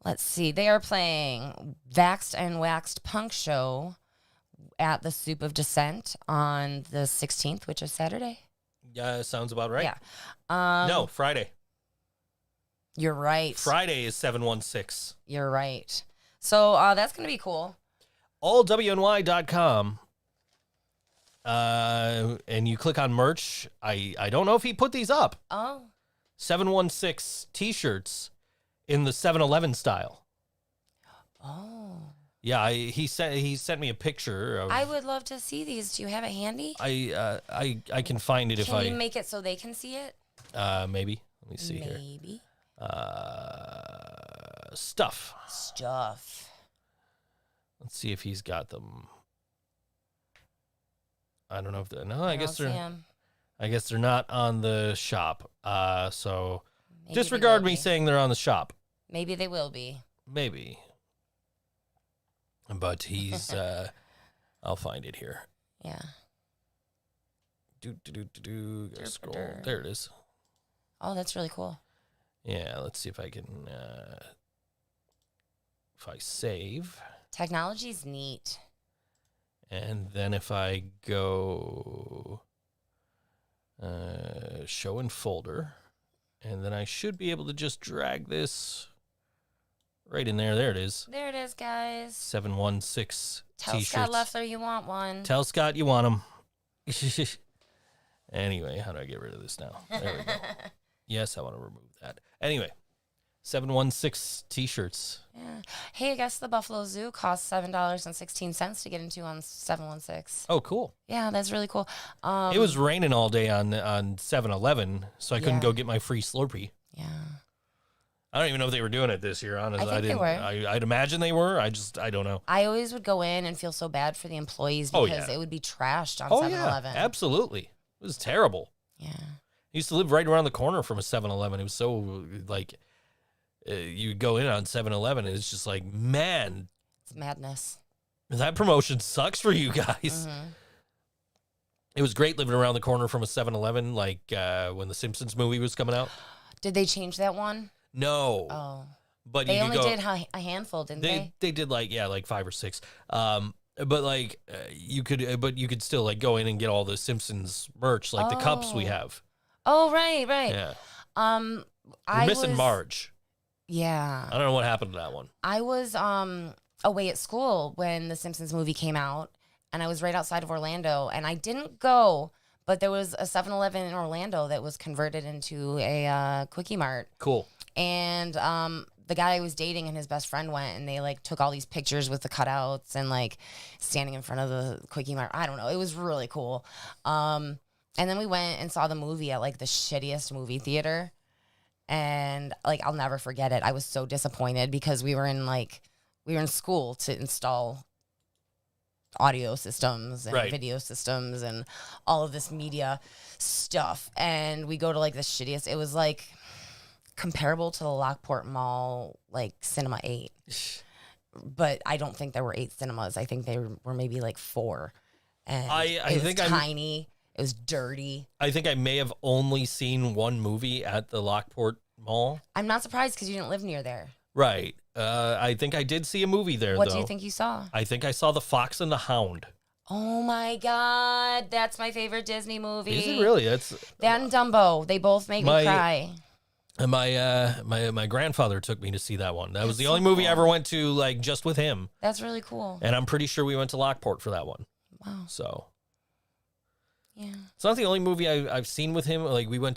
[SPEAKER 4] let's see. They are playing Vaxxed and Waxed Punk Show at the Soup of Dissent on the 16th, which is Saturday.
[SPEAKER 3] Yeah, sounds about right.
[SPEAKER 4] Yeah.
[SPEAKER 3] No, Friday.
[SPEAKER 4] You're right.
[SPEAKER 3] Friday is 7/16.
[SPEAKER 4] You're right. So that's going to be cool.
[SPEAKER 3] allwny.com. And you click on merch. I don't know if he put these up.
[SPEAKER 4] Oh.
[SPEAKER 3] 716 t-shirts in the 7-Eleven style.
[SPEAKER 4] Oh.
[SPEAKER 3] Yeah, he sent me a picture of,
[SPEAKER 4] I would love to see these. Do you have it handy?
[SPEAKER 3] I can find it if
[SPEAKER 4] Can you make it so they can see it?
[SPEAKER 3] maybe. Let me see here.
[SPEAKER 4] Maybe.
[SPEAKER 3] Stuff.
[SPEAKER 4] Stuff.
[SPEAKER 3] Let's see if he's got them. I don't know if they're, no, I
[SPEAKER 4] don't
[SPEAKER 3] guess
[SPEAKER 4] see
[SPEAKER 3] they're
[SPEAKER 4] 'em.
[SPEAKER 3] I guess they're not on the shop. So
[SPEAKER 4] Maybe
[SPEAKER 3] disregard
[SPEAKER 4] they will
[SPEAKER 3] me
[SPEAKER 4] be.
[SPEAKER 3] saying they're on the shop.
[SPEAKER 4] Maybe they will be.
[SPEAKER 3] Maybe. But he's I'll find it here.
[SPEAKER 4] Yeah.
[SPEAKER 3] Gotta scroll. There it is.
[SPEAKER 4] Oh, that's really cool.
[SPEAKER 3] Yeah, let's see if I can if I save.
[SPEAKER 4] Technology's neat.
[SPEAKER 3] And then if I go show in folder, and then I should be able to just drag this right in there. There it is.
[SPEAKER 4] There it is, guys.
[SPEAKER 3] 716
[SPEAKER 4] Tell
[SPEAKER 3] t-shirts.
[SPEAKER 4] Scott Leffler you want one.
[SPEAKER 3] Tell Scott you want them. Anyway, how do I get rid of this now? There we go. Yes, I want to remove that. Anyway, 716 t-shirts.
[SPEAKER 4] Yeah. Hey, I guess the Buffalo Zoo costs $7.16 to get into on 716.
[SPEAKER 3] Oh, cool.
[SPEAKER 4] Yeah, that's really cool.
[SPEAKER 3] It was raining all day on 7-Eleven, so I couldn't go get my free Slurpee.
[SPEAKER 4] Yeah.
[SPEAKER 3] I don't even know if they were doing it this year, honestly.
[SPEAKER 4] I think they were.
[SPEAKER 3] I'd imagine they were. I don't know.
[SPEAKER 4] I always would go in and feel so bad for the employees because it would be trashed on 7-Eleven.
[SPEAKER 3] Yeah, absolutely. It was terrible.
[SPEAKER 4] Yeah.
[SPEAKER 3] I used to live right around the corner from a 7-Eleven. It was so, like, you go in on 7-Eleven, and it's just like, man.
[SPEAKER 4] It's madness.
[SPEAKER 3] That promotion sucks for you guys.
[SPEAKER 4] Mm-hmm.
[SPEAKER 3] It was great living around the corner from a 7-Eleven, like when the Simpsons movie was coming out.
[SPEAKER 4] Did they change that one?
[SPEAKER 3] No.
[SPEAKER 4] Oh.
[SPEAKER 3] But
[SPEAKER 4] they
[SPEAKER 3] you
[SPEAKER 4] only
[SPEAKER 3] could go,
[SPEAKER 4] did a handful, didn't they?
[SPEAKER 3] They did like 5 or 6. But like you could still like go in and get all the Simpsons merch, like the cups we have.
[SPEAKER 4] Oh, right.
[SPEAKER 3] Yeah.
[SPEAKER 4] We're
[SPEAKER 3] missing Marge.
[SPEAKER 4] Yeah.
[SPEAKER 3] I don't know what happened to that one.
[SPEAKER 4] I was away at school when the Simpsons movie came out, and I was right outside of Orlando, and I didn't go, but there was a 7-Eleven in Orlando that was converted into a Quickie Mart.
[SPEAKER 3] Cool.
[SPEAKER 4] And the guy I was dating and his best friend went, and they like took all these pictures with the cutouts and like standing in front of the Quickie Mart. I don't know. It was really cool. And then we went and saw the movie at like the shittiest movie theater. And like, I'll never forget it. I was so disappointed because we were in school to install audio systems and video systems and all of this media stuff. And we go to like the shittiest. It was like comparable to the Lockport Mall, like Cinema 8. But I don't think there were 8 cinemas. I think they were maybe like 4. And it was tiny. It was dirty.
[SPEAKER 3] I think I may have only seen one movie at the Lockport Mall.
[SPEAKER 4] I'm not surprised because you didn't live near there.
[SPEAKER 3] Right. I think I did see a movie there,
[SPEAKER 4] What do you think you saw?
[SPEAKER 3] I think I saw The Fox and the Hound.
[SPEAKER 4] Oh, my God. That's my favorite Disney movie.
[SPEAKER 3] Is it really? That
[SPEAKER 4] and Dumbo. They both make me cry.
[SPEAKER 3] And my grandfather took me to see that one. That was the only movie I ever went to, like, just with him.
[SPEAKER 4] That's really cool.
[SPEAKER 3] And I'm pretty sure we went to Lockport for that one.
[SPEAKER 4] Wow.
[SPEAKER 3] So...
[SPEAKER 4] yeah.
[SPEAKER 3] It's not the only movie I've seen with him. Like we were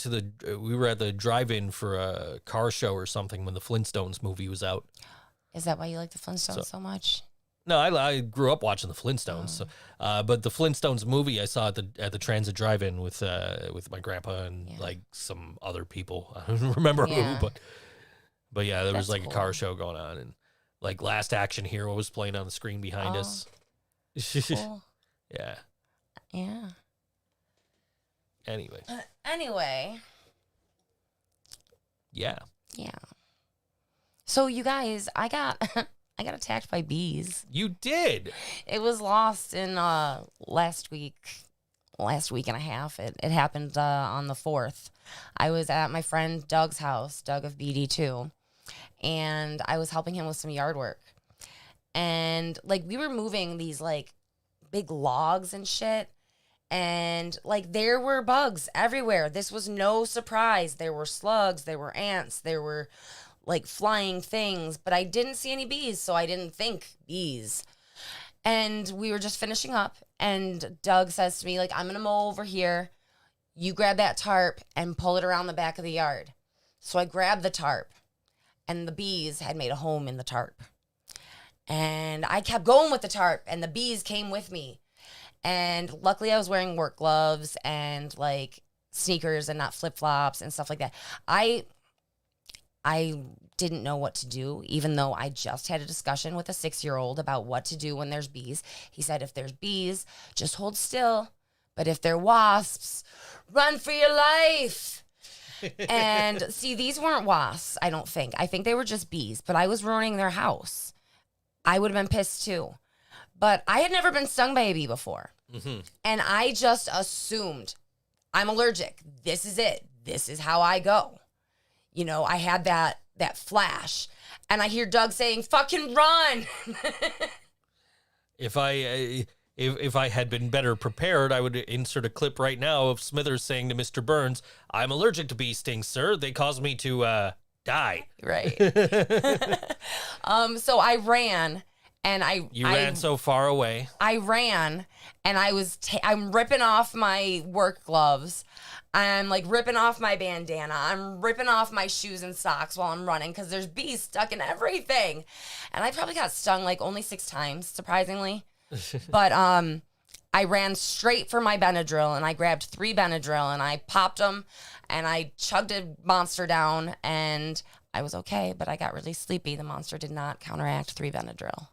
[SPEAKER 3] at the drive-in for a car show or something when the Flintstones movie was out.
[SPEAKER 4] Is that why you like the Flintstones so much?
[SPEAKER 3] No, I grew up watching the Flintstones. So, but the Flintstones movie I saw at the Transit Drive-in with my grandpa and like some other people. I don't remember who, but yeah, there was like a car show going on, and like Last Action Hero was playing on the screen behind us.
[SPEAKER 4] Cool.
[SPEAKER 3] Yeah.
[SPEAKER 4] Yeah.
[SPEAKER 3] Anyway. Yeah.
[SPEAKER 4] Yeah. So you guys, I got attacked by bees.
[SPEAKER 3] You did.
[SPEAKER 4] It was lost in last week and a half. It happened on the 4th. I was at my friend Doug's house, Doug of BD2, and I was helping him with some yard work. And like we were moving these like big logs and shit. And like there were bugs everywhere. This was no surprise. There were slugs, there were ants, there were like flying things, but I didn't see any bees, so I didn't think bees. And we were just finishing up, and Doug says to me, like, I'm gonna mow over here. You grab that tarp and pull it around the back of the yard. So I grabbed the tarp, and the bees had made a home in the tarp. And I kept going with the tarp, and the bees came with me. And luckily I was wearing work gloves and like sneakers and not flip-flops and stuff like that. I didn't know what to do, even though I just had a discussion with a 6-year-old about what to do when there's bees. He said, if there's bees, just hold still. But if they're wasps, run for your life. And see, these weren't wasps, I don't think. I think they were just bees, but I was ruining their house. I would have been pissed too. But I had never been stung by a bee before. Mm-hmm. And I just assumed I'm allergic. This is it. This is how I go. You know, I had that flash. And I hear Doug saying, fucking run.
[SPEAKER 3] If I had been better prepared, I would insert a clip right now of Smithers saying to Mr. Burns, I'm allergic to bee stings, sir. They cause me to die.
[SPEAKER 4] Right. So I ran. And I
[SPEAKER 3] ran so far away.
[SPEAKER 4] I ran, and I'm ripping off my work gloves. I'm like ripping off my bandana. I'm ripping off my shoes and socks while I'm running because there's bees stuck in everything. And I probably got stung like only 6 times, surprisingly. But I ran straight for my Benadryl, and I grabbed 3 Benadryl, and I popped them, and I chugged a monster down, and I was okay, but I got really sleepy. The monster did not counteract 3 Benadryl.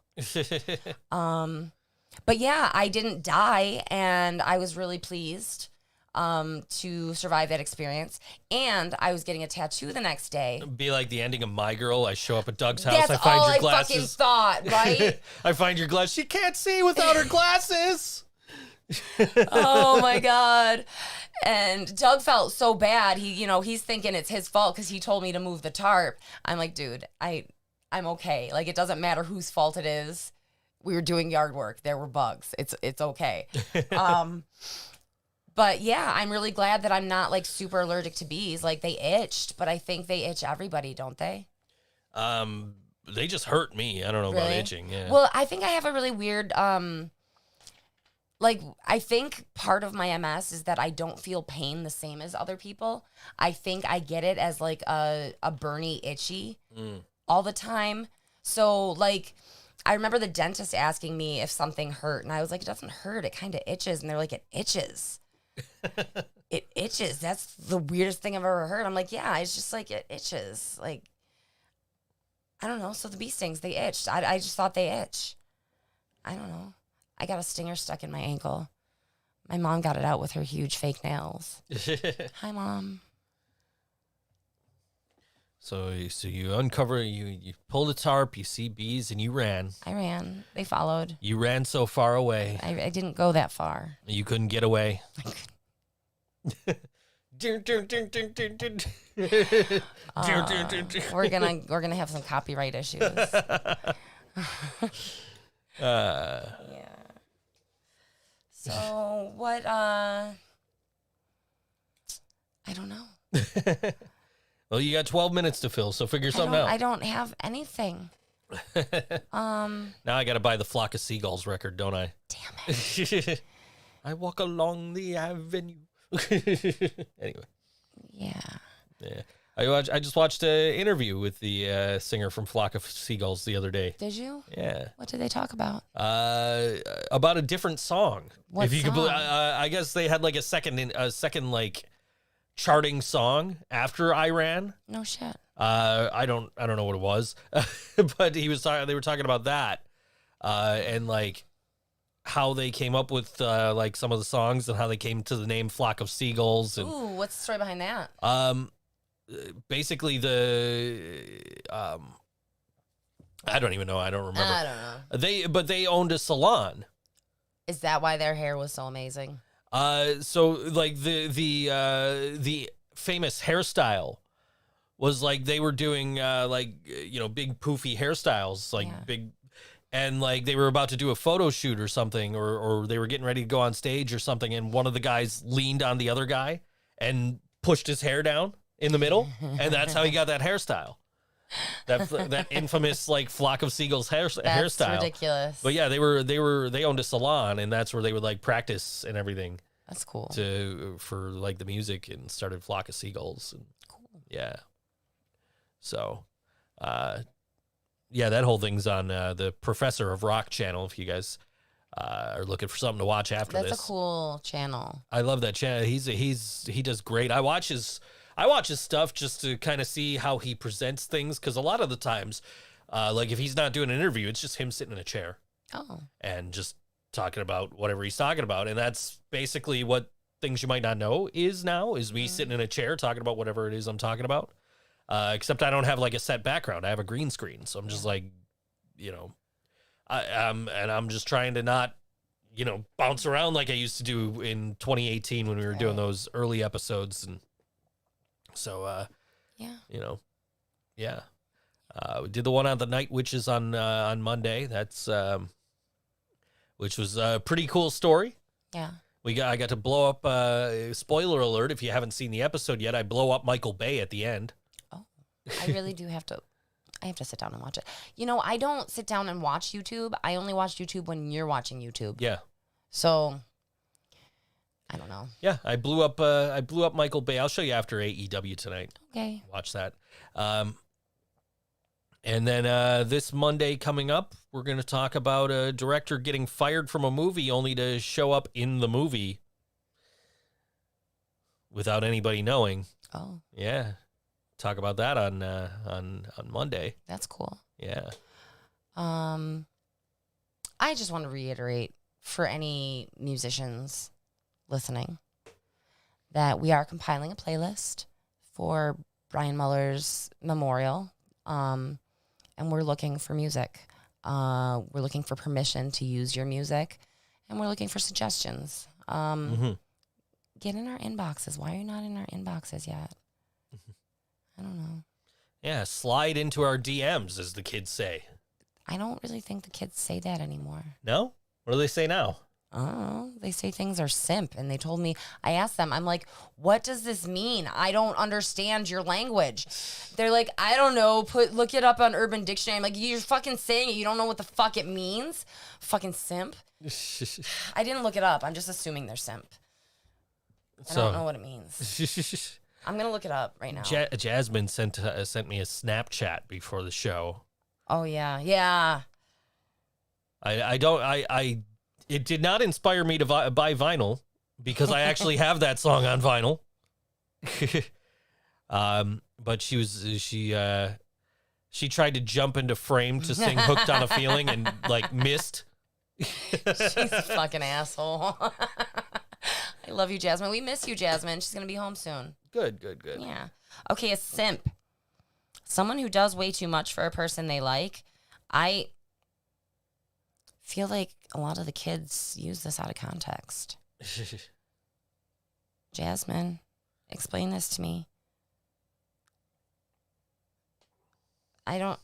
[SPEAKER 4] But yeah, I didn't die, and I was really pleased to survive that experience. And I was getting a tattoo the next day.
[SPEAKER 3] It'd be like the ending of My Girl. I show up at Doug's house.
[SPEAKER 4] That's
[SPEAKER 3] I find
[SPEAKER 4] all
[SPEAKER 3] your
[SPEAKER 4] I
[SPEAKER 3] glasses.
[SPEAKER 4] fucking thought, right?
[SPEAKER 3] I find your glasses. She can't see without her glasses.
[SPEAKER 4] Oh my God. And Doug felt so bad. He's thinking it's his fault because he told me to move the tarp. I'm like, dude, I'm okay. Like, it doesn't matter whose fault it is. We were doing yard work. There were bugs. It's okay. But yeah, I'm really glad that I'm not like super allergic to bees. Like, they itched, but I think they itch everybody, don't they?
[SPEAKER 3] They just hurt me. I don't know about itching. Yeah.
[SPEAKER 4] Well, I think I have a really weird I think part of my MS is that I don't feel pain the same as other people. I think I get it as like a burny itchy all the time. So like, I remember the dentist asking me if something hurt, and I was like, it doesn't hurt. It kind of itches. And they're like, it itches. It itches. That's the weirdest thing I've ever heard. I'm like, yeah, it's just like it itches. Like, I don't know. So the bee stings, they itched. I just thought they itch. I don't know. I got a stinger stuck in my ankle. My mom got it out with her huge fake nails. Hi, Mom.
[SPEAKER 3] So you uncover, you pull the tarp, you see bees, and you ran.
[SPEAKER 4] I ran. They followed.
[SPEAKER 3] You ran so far away.
[SPEAKER 4] I didn't go that far.
[SPEAKER 3] You couldn't get away.
[SPEAKER 4] We're gonna have some copyright issues. Yeah. So what? I don't know.
[SPEAKER 3] Well, you got 12 minutes to fill, so figure something out.
[SPEAKER 4] I don't have anything.
[SPEAKER 3] Now I got to buy the Flock of Seagulls record, don't I?
[SPEAKER 4] Damn it.
[SPEAKER 3] I walk along the avenue. Anyway.
[SPEAKER 4] Yeah.
[SPEAKER 3] I just watched an interview with the singer from Flock of Seagulls the other day.
[SPEAKER 4] Did you?
[SPEAKER 3] Yeah.
[SPEAKER 4] What did they talk about?
[SPEAKER 3] About a different song.
[SPEAKER 4] What
[SPEAKER 3] if you
[SPEAKER 4] song?
[SPEAKER 3] could, I guess they had like a second like charting song after I ran.
[SPEAKER 4] No shit.
[SPEAKER 3] I don't know what it was, but they were talking about that, and like how they came up with like some of the songs and how they came to the name Flock of Seagulls. And,
[SPEAKER 4] Ooh, what's the story behind that?
[SPEAKER 3] basically I don't even know. I don't remember.
[SPEAKER 4] I don't know.
[SPEAKER 3] They owned a salon.
[SPEAKER 4] Is that why their hair was so amazing?
[SPEAKER 3] So like the famous hairstyle was like they were doing big poofy hairstyles, like big, and like they were about to do a photo shoot or something, or they were getting ready to go on stage or something, and one of the guys leaned on the other guy and pushed his hair down in the middle, and that's how he got that hairstyle. That infamous like Flock of Seagulls hairstyle.
[SPEAKER 4] That's ridiculous.
[SPEAKER 3] But yeah, they owned a salon, and that's where they would like practice and everything.
[SPEAKER 4] That's cool.
[SPEAKER 3] For like the music, and started Flock of Seagulls. And,
[SPEAKER 4] cool.
[SPEAKER 3] Yeah. So, that whole thing's on the Professor of Rock channel. If you guys are looking for something to watch after this,
[SPEAKER 4] that's a cool channel.
[SPEAKER 3] I love that channel. He does great. I watch his stuff just to kind of see how he presents things, because a lot of the times, like if he's not doing an interview, it's just him sitting in a chair and just talking about whatever he's talking about, and that's basically what Things You Might Not Know is now, is me sitting in a chair talking about whatever it is I'm talking about. Except I don't have like a set background. I have a green screen, so I'm just like, I'm just trying to not, bounce around like I used to do in 2018 when we were doing those early episodes, and so we did the one on the Night Witches on Monday. That's which was a pretty cool story.
[SPEAKER 4] Yeah.
[SPEAKER 3] I got to blow up. Spoiler alert! If you haven't seen the episode yet, I blow up Michael Bay at the end.
[SPEAKER 4] Oh, I really do have to. I have to sit down and watch it. You know, I don't sit down and watch YouTube. I only watch YouTube when you're watching YouTube.
[SPEAKER 3] Yeah.
[SPEAKER 4] So I don't know.
[SPEAKER 3] Yeah, I blew up Michael Bay. I'll show you after AEW tonight.
[SPEAKER 4] Okay.
[SPEAKER 3] Watch that. And then this Monday coming up, we're going to talk about a director getting fired from a movie only to show up in the movie without anybody knowing.
[SPEAKER 4] Oh.
[SPEAKER 3] Yeah. Talk about that on Monday.
[SPEAKER 4] That's cool.
[SPEAKER 3] Yeah.
[SPEAKER 4] I just want to reiterate for any musicians listening that we are compiling a playlist for Brian Muller's memorial. And we're looking for music. We're looking for permission to use your music, and we're looking for suggestions. Get in our inboxes. Why are you not in our inboxes yet? I don't know.
[SPEAKER 3] Yeah, slide into our DMs, as the kids say.
[SPEAKER 4] I don't really think the kids say that anymore.
[SPEAKER 3] No? What do they say now?
[SPEAKER 4] Oh, they say things are simp, and they told me, I asked them, I'm like, what does this mean? I don't understand your language. They're like, I don't know, look it up on Urban Dictionary. I'm like, you're fucking saying it, you don't know what the fuck it means? Fucking simp. I didn't look it up, I'm just assuming they're simp. I don't know what it means. I'm gonna look it up right now.
[SPEAKER 3] Jasmine sent me a Snapchat before the show.
[SPEAKER 4] Oh yeah.
[SPEAKER 3] It did not inspire me to buy vinyl because I actually have that song on vinyl. But she tried to jump into frame to sing "Hooked on a Feeling" and missed.
[SPEAKER 4] She's a fucking asshole. I love you, Jasmine. We miss you, Jasmine. She's gonna be home soon. Good. Yeah. Okay, a simp. Someone who does way too much for a person they like. I feel like a lot of the kids use this out of context. Jasmine, explain this to me. A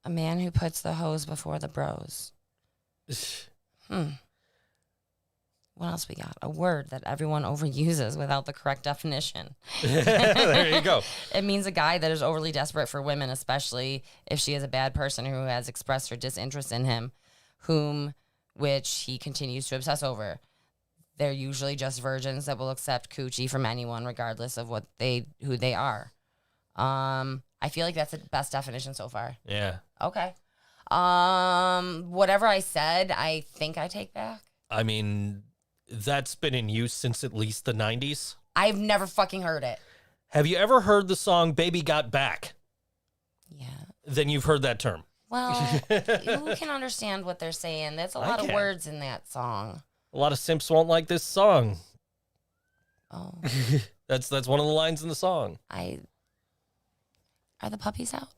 [SPEAKER 4] man who puts the hoes before the bros. What else we got? A word that everyone overuses without the correct definition.
[SPEAKER 3] There you go.
[SPEAKER 4] It means a guy that is overly desperate for women, especially if she is a bad person who has expressed her disinterest in him, which he continues to obsess over. They're usually just virgins that will accept coochie from anyone, regardless of who they are. I feel like that's the best definition so far.
[SPEAKER 3] Yeah.
[SPEAKER 4] Okay. Whatever I said, I think I take back.
[SPEAKER 3] I mean, that's been in use since at least the 90s.
[SPEAKER 4] I've never fucking heard it.
[SPEAKER 3] Have you ever heard the song "Baby Got Back"?
[SPEAKER 4] Yeah.
[SPEAKER 3] Then you've heard that term.
[SPEAKER 4] Well, who can understand what they're saying? There's a lot of words in that song.
[SPEAKER 3] A lot of simps won't like this song.
[SPEAKER 4] Oh.
[SPEAKER 3] That's one of the lines in the song.
[SPEAKER 4] Are the puppies out?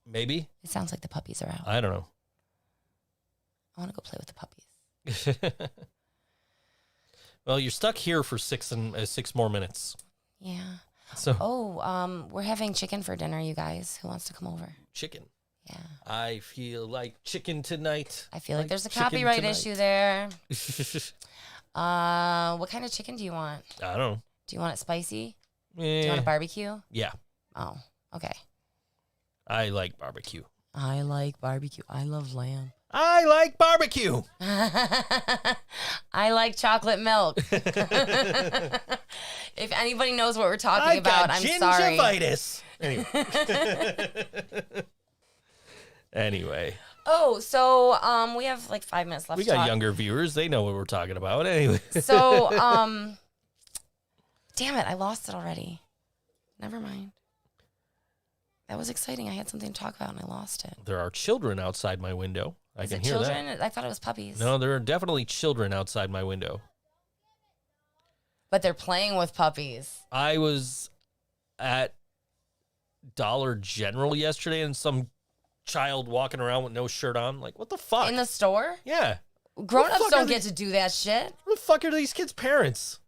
[SPEAKER 3] Maybe.
[SPEAKER 4] It sounds like the puppies are out.
[SPEAKER 3] I don't know.
[SPEAKER 4] I want to go play with the puppies.
[SPEAKER 3] Well, you're stuck here for 6 more minutes.
[SPEAKER 4] Yeah.
[SPEAKER 3] So.
[SPEAKER 4] We're having chicken for dinner, you guys. Who wants to come over?
[SPEAKER 3] Chicken.
[SPEAKER 4] Yeah.
[SPEAKER 3] I feel like chicken tonight.
[SPEAKER 4] I feel like there's a copyright issue there. What kind of chicken do you want?
[SPEAKER 3] I don't know.
[SPEAKER 4] Do you want it spicy? Do you want a barbecue?
[SPEAKER 3] Yeah.
[SPEAKER 4] Oh, okay.
[SPEAKER 3] I like barbecue.
[SPEAKER 4] I like barbecue. I love lamb.
[SPEAKER 3] I like barbecue.
[SPEAKER 4] I like chocolate milk. If anybody knows what we're talking about, I'm sorry.
[SPEAKER 3] Gingivitis. Anyway.
[SPEAKER 4] Oh, so we have like 5 minutes left.
[SPEAKER 3] We got younger viewers. They know what we're talking about. Anyway.
[SPEAKER 4] So, damn it, I lost it already. Never mind. That was exciting. I had something to talk about and I lost it.
[SPEAKER 3] There are children outside my window. I can hear
[SPEAKER 4] children?
[SPEAKER 3] that.
[SPEAKER 4] I thought it was puppies.
[SPEAKER 3] No, there are definitely children outside my window.
[SPEAKER 4] But they're playing with puppies.
[SPEAKER 3] I was at Dollar General yesterday and some child walking around with no shirt on. Like, what the fuck?
[SPEAKER 4] In the store?
[SPEAKER 3] Yeah.
[SPEAKER 4] Grown-ups don't get to do that shit.
[SPEAKER 3] Who the fuck are these kids' parents?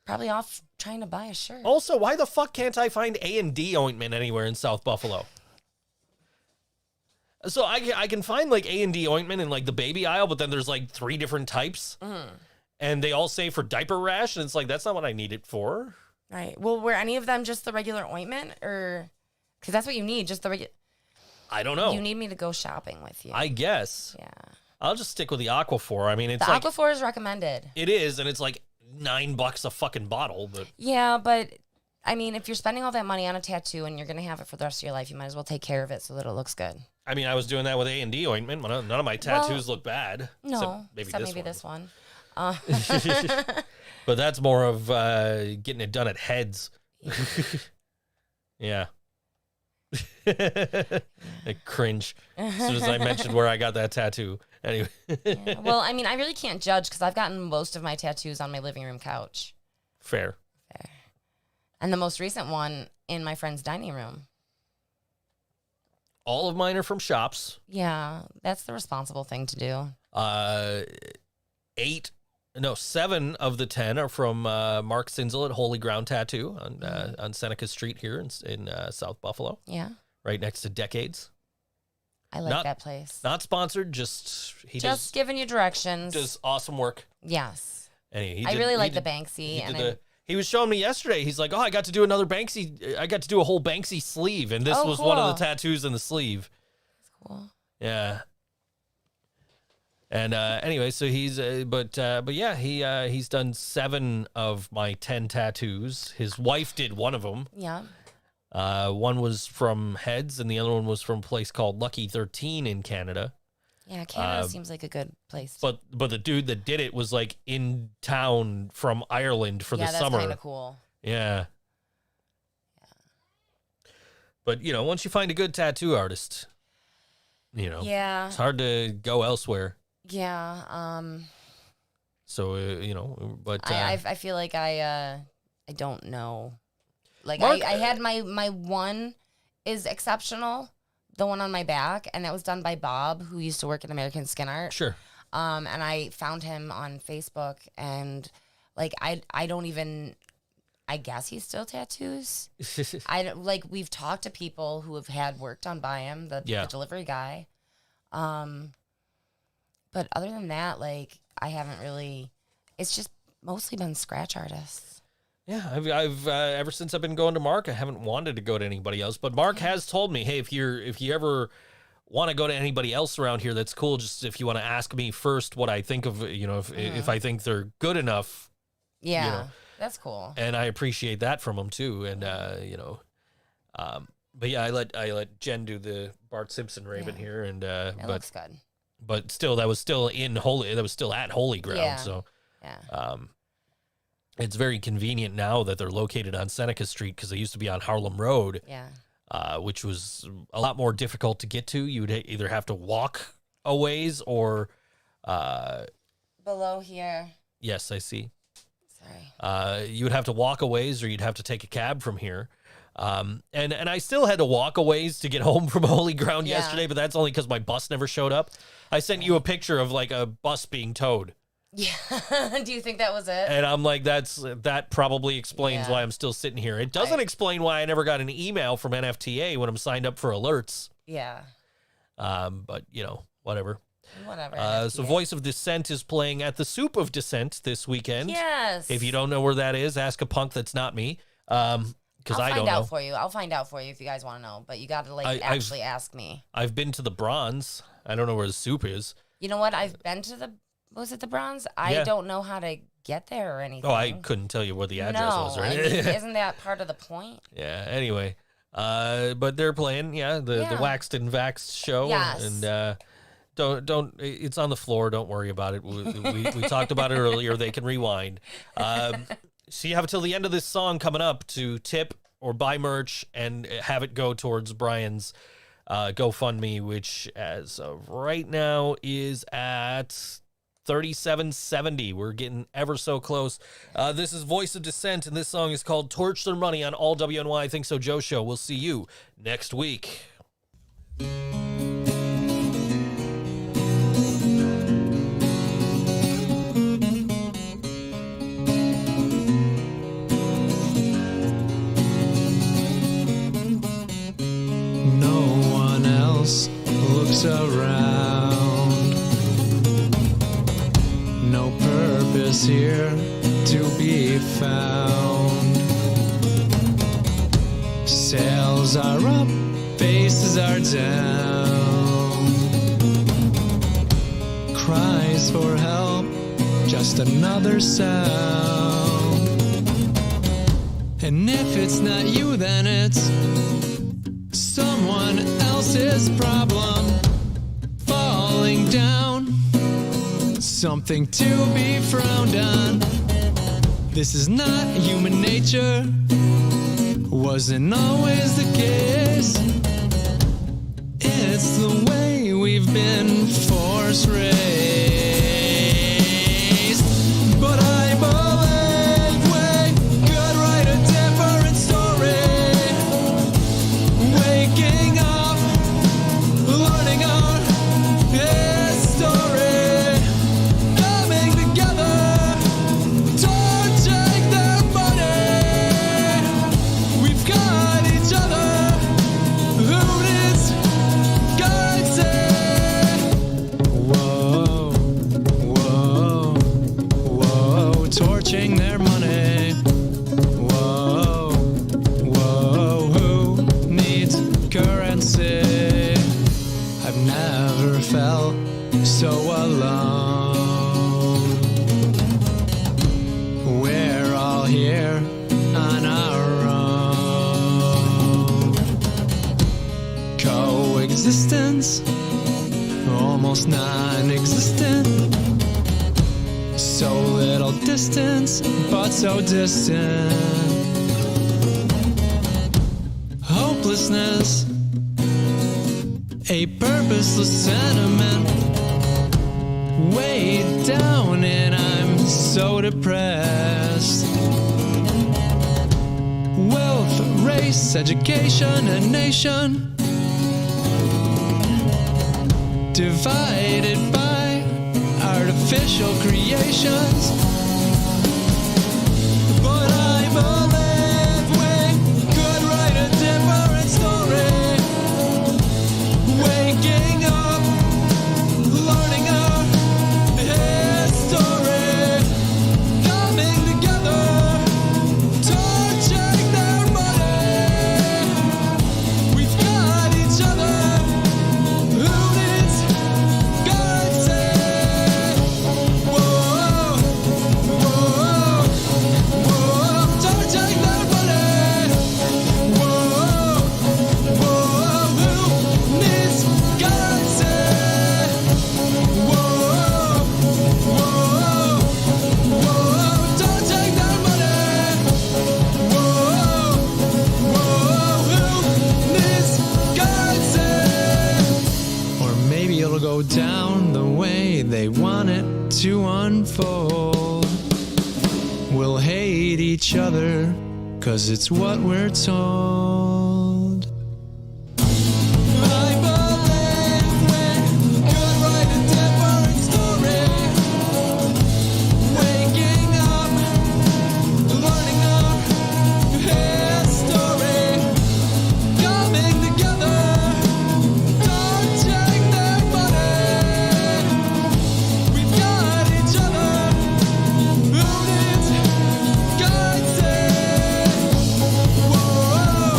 [SPEAKER 4] Probably off trying to buy a shirt.
[SPEAKER 3] Also, why the fuck can't I find A&D ointment anywhere in South Buffalo? So I can find like A&D ointment in like the baby aisle, but then there's like 3 different types. And they all say for diaper rash, and it's like, that's not what I need it for.
[SPEAKER 4] Right. Well, were any of them just the regular ointment, or Because that's what you need. Just the
[SPEAKER 3] I don't know.
[SPEAKER 4] You need me to go shopping with you.
[SPEAKER 3] I guess.
[SPEAKER 4] Yeah.
[SPEAKER 3] I'll just stick with the Aquaphor. I mean, it's
[SPEAKER 4] the
[SPEAKER 3] like
[SPEAKER 4] Aquaphor is recommended.
[SPEAKER 3] it is, and it's like $9 a fucking bottle. But
[SPEAKER 4] yeah, but I mean, if you're spending all that money on a tattoo and you're gonna have it for the rest of your life, you might as well take care of it so that it looks good.
[SPEAKER 3] I mean, I was doing that with A&D ointment. None of my tattoos look bad.
[SPEAKER 4] No,
[SPEAKER 3] except maybe
[SPEAKER 4] this one.
[SPEAKER 3] But that's more of getting it done at Heads. Yeah. I cringe as soon as I mentioned where I got that tattoo. Anyway.
[SPEAKER 4] Yeah. Well, I mean, I really can't judge because I've gotten most of my tattoos on my living room couch.
[SPEAKER 3] Fair.
[SPEAKER 4] And the most recent one in my friend's dining room.
[SPEAKER 3] All of mine are from shops.
[SPEAKER 4] Yeah, that's the responsible thing to do.
[SPEAKER 3] 7 of the 10 are from Mark Sinzel at Holy Ground Tattoo on Seneca Street here in South Buffalo.
[SPEAKER 4] Yeah.
[SPEAKER 3] Right next to Decades.
[SPEAKER 4] I like that place.
[SPEAKER 3] Not sponsored, just
[SPEAKER 4] giving you directions.
[SPEAKER 3] Does awesome work.
[SPEAKER 4] Yes.
[SPEAKER 3] Anyway,
[SPEAKER 4] I really like the Banksy.
[SPEAKER 3] He was showing me yesterday. He's like, "Oh, I got to do another Banksy. I got to do a whole Banksy sleeve, and this was one of the tattoos in the sleeve."
[SPEAKER 4] That's cool.
[SPEAKER 3] Yeah. And anyway, so he's but yeah, he's done 7 of my 10 tattoos. His wife did one of them.
[SPEAKER 4] Yeah.
[SPEAKER 3] One was from Heads, and the other one was from a place called Lucky 13 in Canada.
[SPEAKER 4] Yeah, Canada seems like a good place.
[SPEAKER 3] But the dude that did it was like in town from Ireland for the summer.
[SPEAKER 4] Yeah, that's kind of cool.
[SPEAKER 3] Yeah. But, once you find a good tattoo artist,
[SPEAKER 4] yeah,
[SPEAKER 3] it's hard to go elsewhere.
[SPEAKER 4] Yeah.
[SPEAKER 3] So, but
[SPEAKER 4] I feel like I don't know. Like
[SPEAKER 3] Mark,
[SPEAKER 4] I had my one is exceptional. The one on my back, and that was done by Bob, who used to work at American Skin Art.
[SPEAKER 3] Sure.
[SPEAKER 4] And I found him on Facebook, and like I guess he still tattoos. We've talked to people who have had work done by him, the delivery guy. But other than that, like I haven't really. It's just mostly been scratch artists.
[SPEAKER 3] Yeah, I've ever since I've been going to Mark, I haven't wanted to go to anybody else. But Mark has told me, hey, if you ever want to go to anybody else around here, that's cool. Just if you want to ask me first what I think of, if I think they're good enough.
[SPEAKER 4] Yeah, that's cool.
[SPEAKER 3] And I appreciate that from him too. And but yeah, I let Jen do the Bart Simpson Raven here, and
[SPEAKER 4] it looks good.
[SPEAKER 3] But still, that was still at Holy Ground.
[SPEAKER 4] Yeah.
[SPEAKER 3] So
[SPEAKER 4] yeah.
[SPEAKER 3] It's very convenient now that they're located on Seneca Street because they used to be on Harlem Road, which was a lot more difficult to get to. You would either have to walk a ways or...
[SPEAKER 4] below here.
[SPEAKER 3] Yes, I see.
[SPEAKER 4] Sorry.
[SPEAKER 3] You would have to walk a ways or you'd have to take a cab from here. And I still had to walk a ways to get home from Holy Ground yesterday, but that's only because my bus never showed up. I sent you a picture of like a bus being towed.
[SPEAKER 4] Yeah. Do you think that was it?
[SPEAKER 3] And I'm like, that probably explains why I'm still sitting here. It doesn't explain why I never got an email from NFTA when I'm signed up for alerts.
[SPEAKER 4] Yeah.
[SPEAKER 3] But whatever.
[SPEAKER 4] Whatever.
[SPEAKER 3] So Voice of Dissent is playing at the Soup of Dissent this weekend.
[SPEAKER 4] Yes.
[SPEAKER 3] If you don't know where that is, ask a punk that's not me. Because I don't know.
[SPEAKER 4] I'll find out for you if you guys want to know. But you got to actually ask me.
[SPEAKER 3] I've been to the Bronze. I don't know where the Soup is.
[SPEAKER 4] You know what? I've been to the... Was it the Bronze? I don't know how to get there or anything.
[SPEAKER 3] Oh, I couldn't tell you what the address was, right?
[SPEAKER 4] I mean, isn't that part of the point?
[SPEAKER 3] Yeah, anyway. But they're playing, the Waxed and Vaxxed show.
[SPEAKER 4] Yes.
[SPEAKER 3] And don't it's on the floor. Don't worry about it. We talked about it earlier. They can rewind. So you have until the end of this song coming up to tip or buy merch and have it go towards Brian's GoFundMe, which as of right now is at $37.70. We're getting ever so close. This is Voice of Dissent, and this song is called Torch Their Money on all WNY ThinkSoJoE show. We'll see you next week.
[SPEAKER 6] No one else looks around. No purpose here to be found. Sails
[SPEAKER 8] Shoulders are up, faces are down. Cries for help, just another sound. And if it's not you, then it's someone else's problem. Falling down, something to be frowned on. This is not human nature, wasn't always the case. It's the way we've been force raised. But I believe we could write a different story. Waking up, learning our history, coming together to take their money. We've got each other. Who needs guidance? Whoa, whoa, whoa, torching their money. Whoa, whoa, who needs currency? I've never felt so alone. We're all here on our own. Coexistence, almost non-existent. So little distance, but so distant. Hopelessness, a purposeless sentiment, weighed down and I'm so depressed. Wealth, race, education, a nation divided by artificial creations. But I believe we could write a different story. Waking up, learning our history, coming together to take their money. We've got each other. Who needs guidance? Whoa, whoa, whoa, to take their money. Whoa, whoa, who needs guidance? Whoa, whoa, whoa, to take their money. Whoa, whoa, who needs guidance? Or maybe it'll go down the way they want it to unfold. We'll hate each other, 'cause it's what we're told. I believe we could write a different story. Waking up, learning our history, coming together, don't take their money. We've got each other. Who needs guidance? Whoa,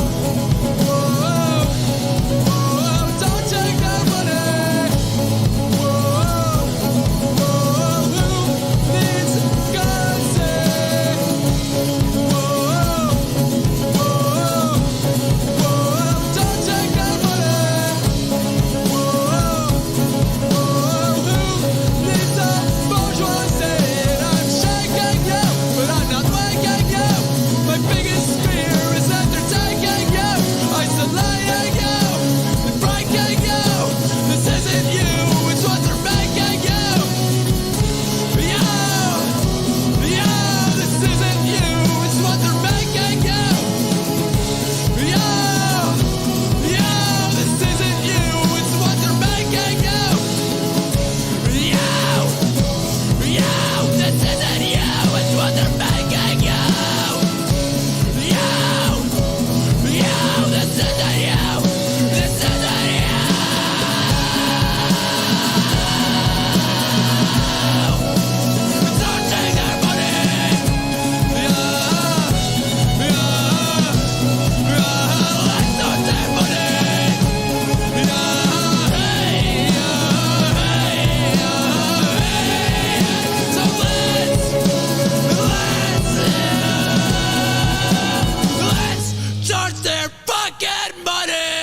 [SPEAKER 6] fucking money.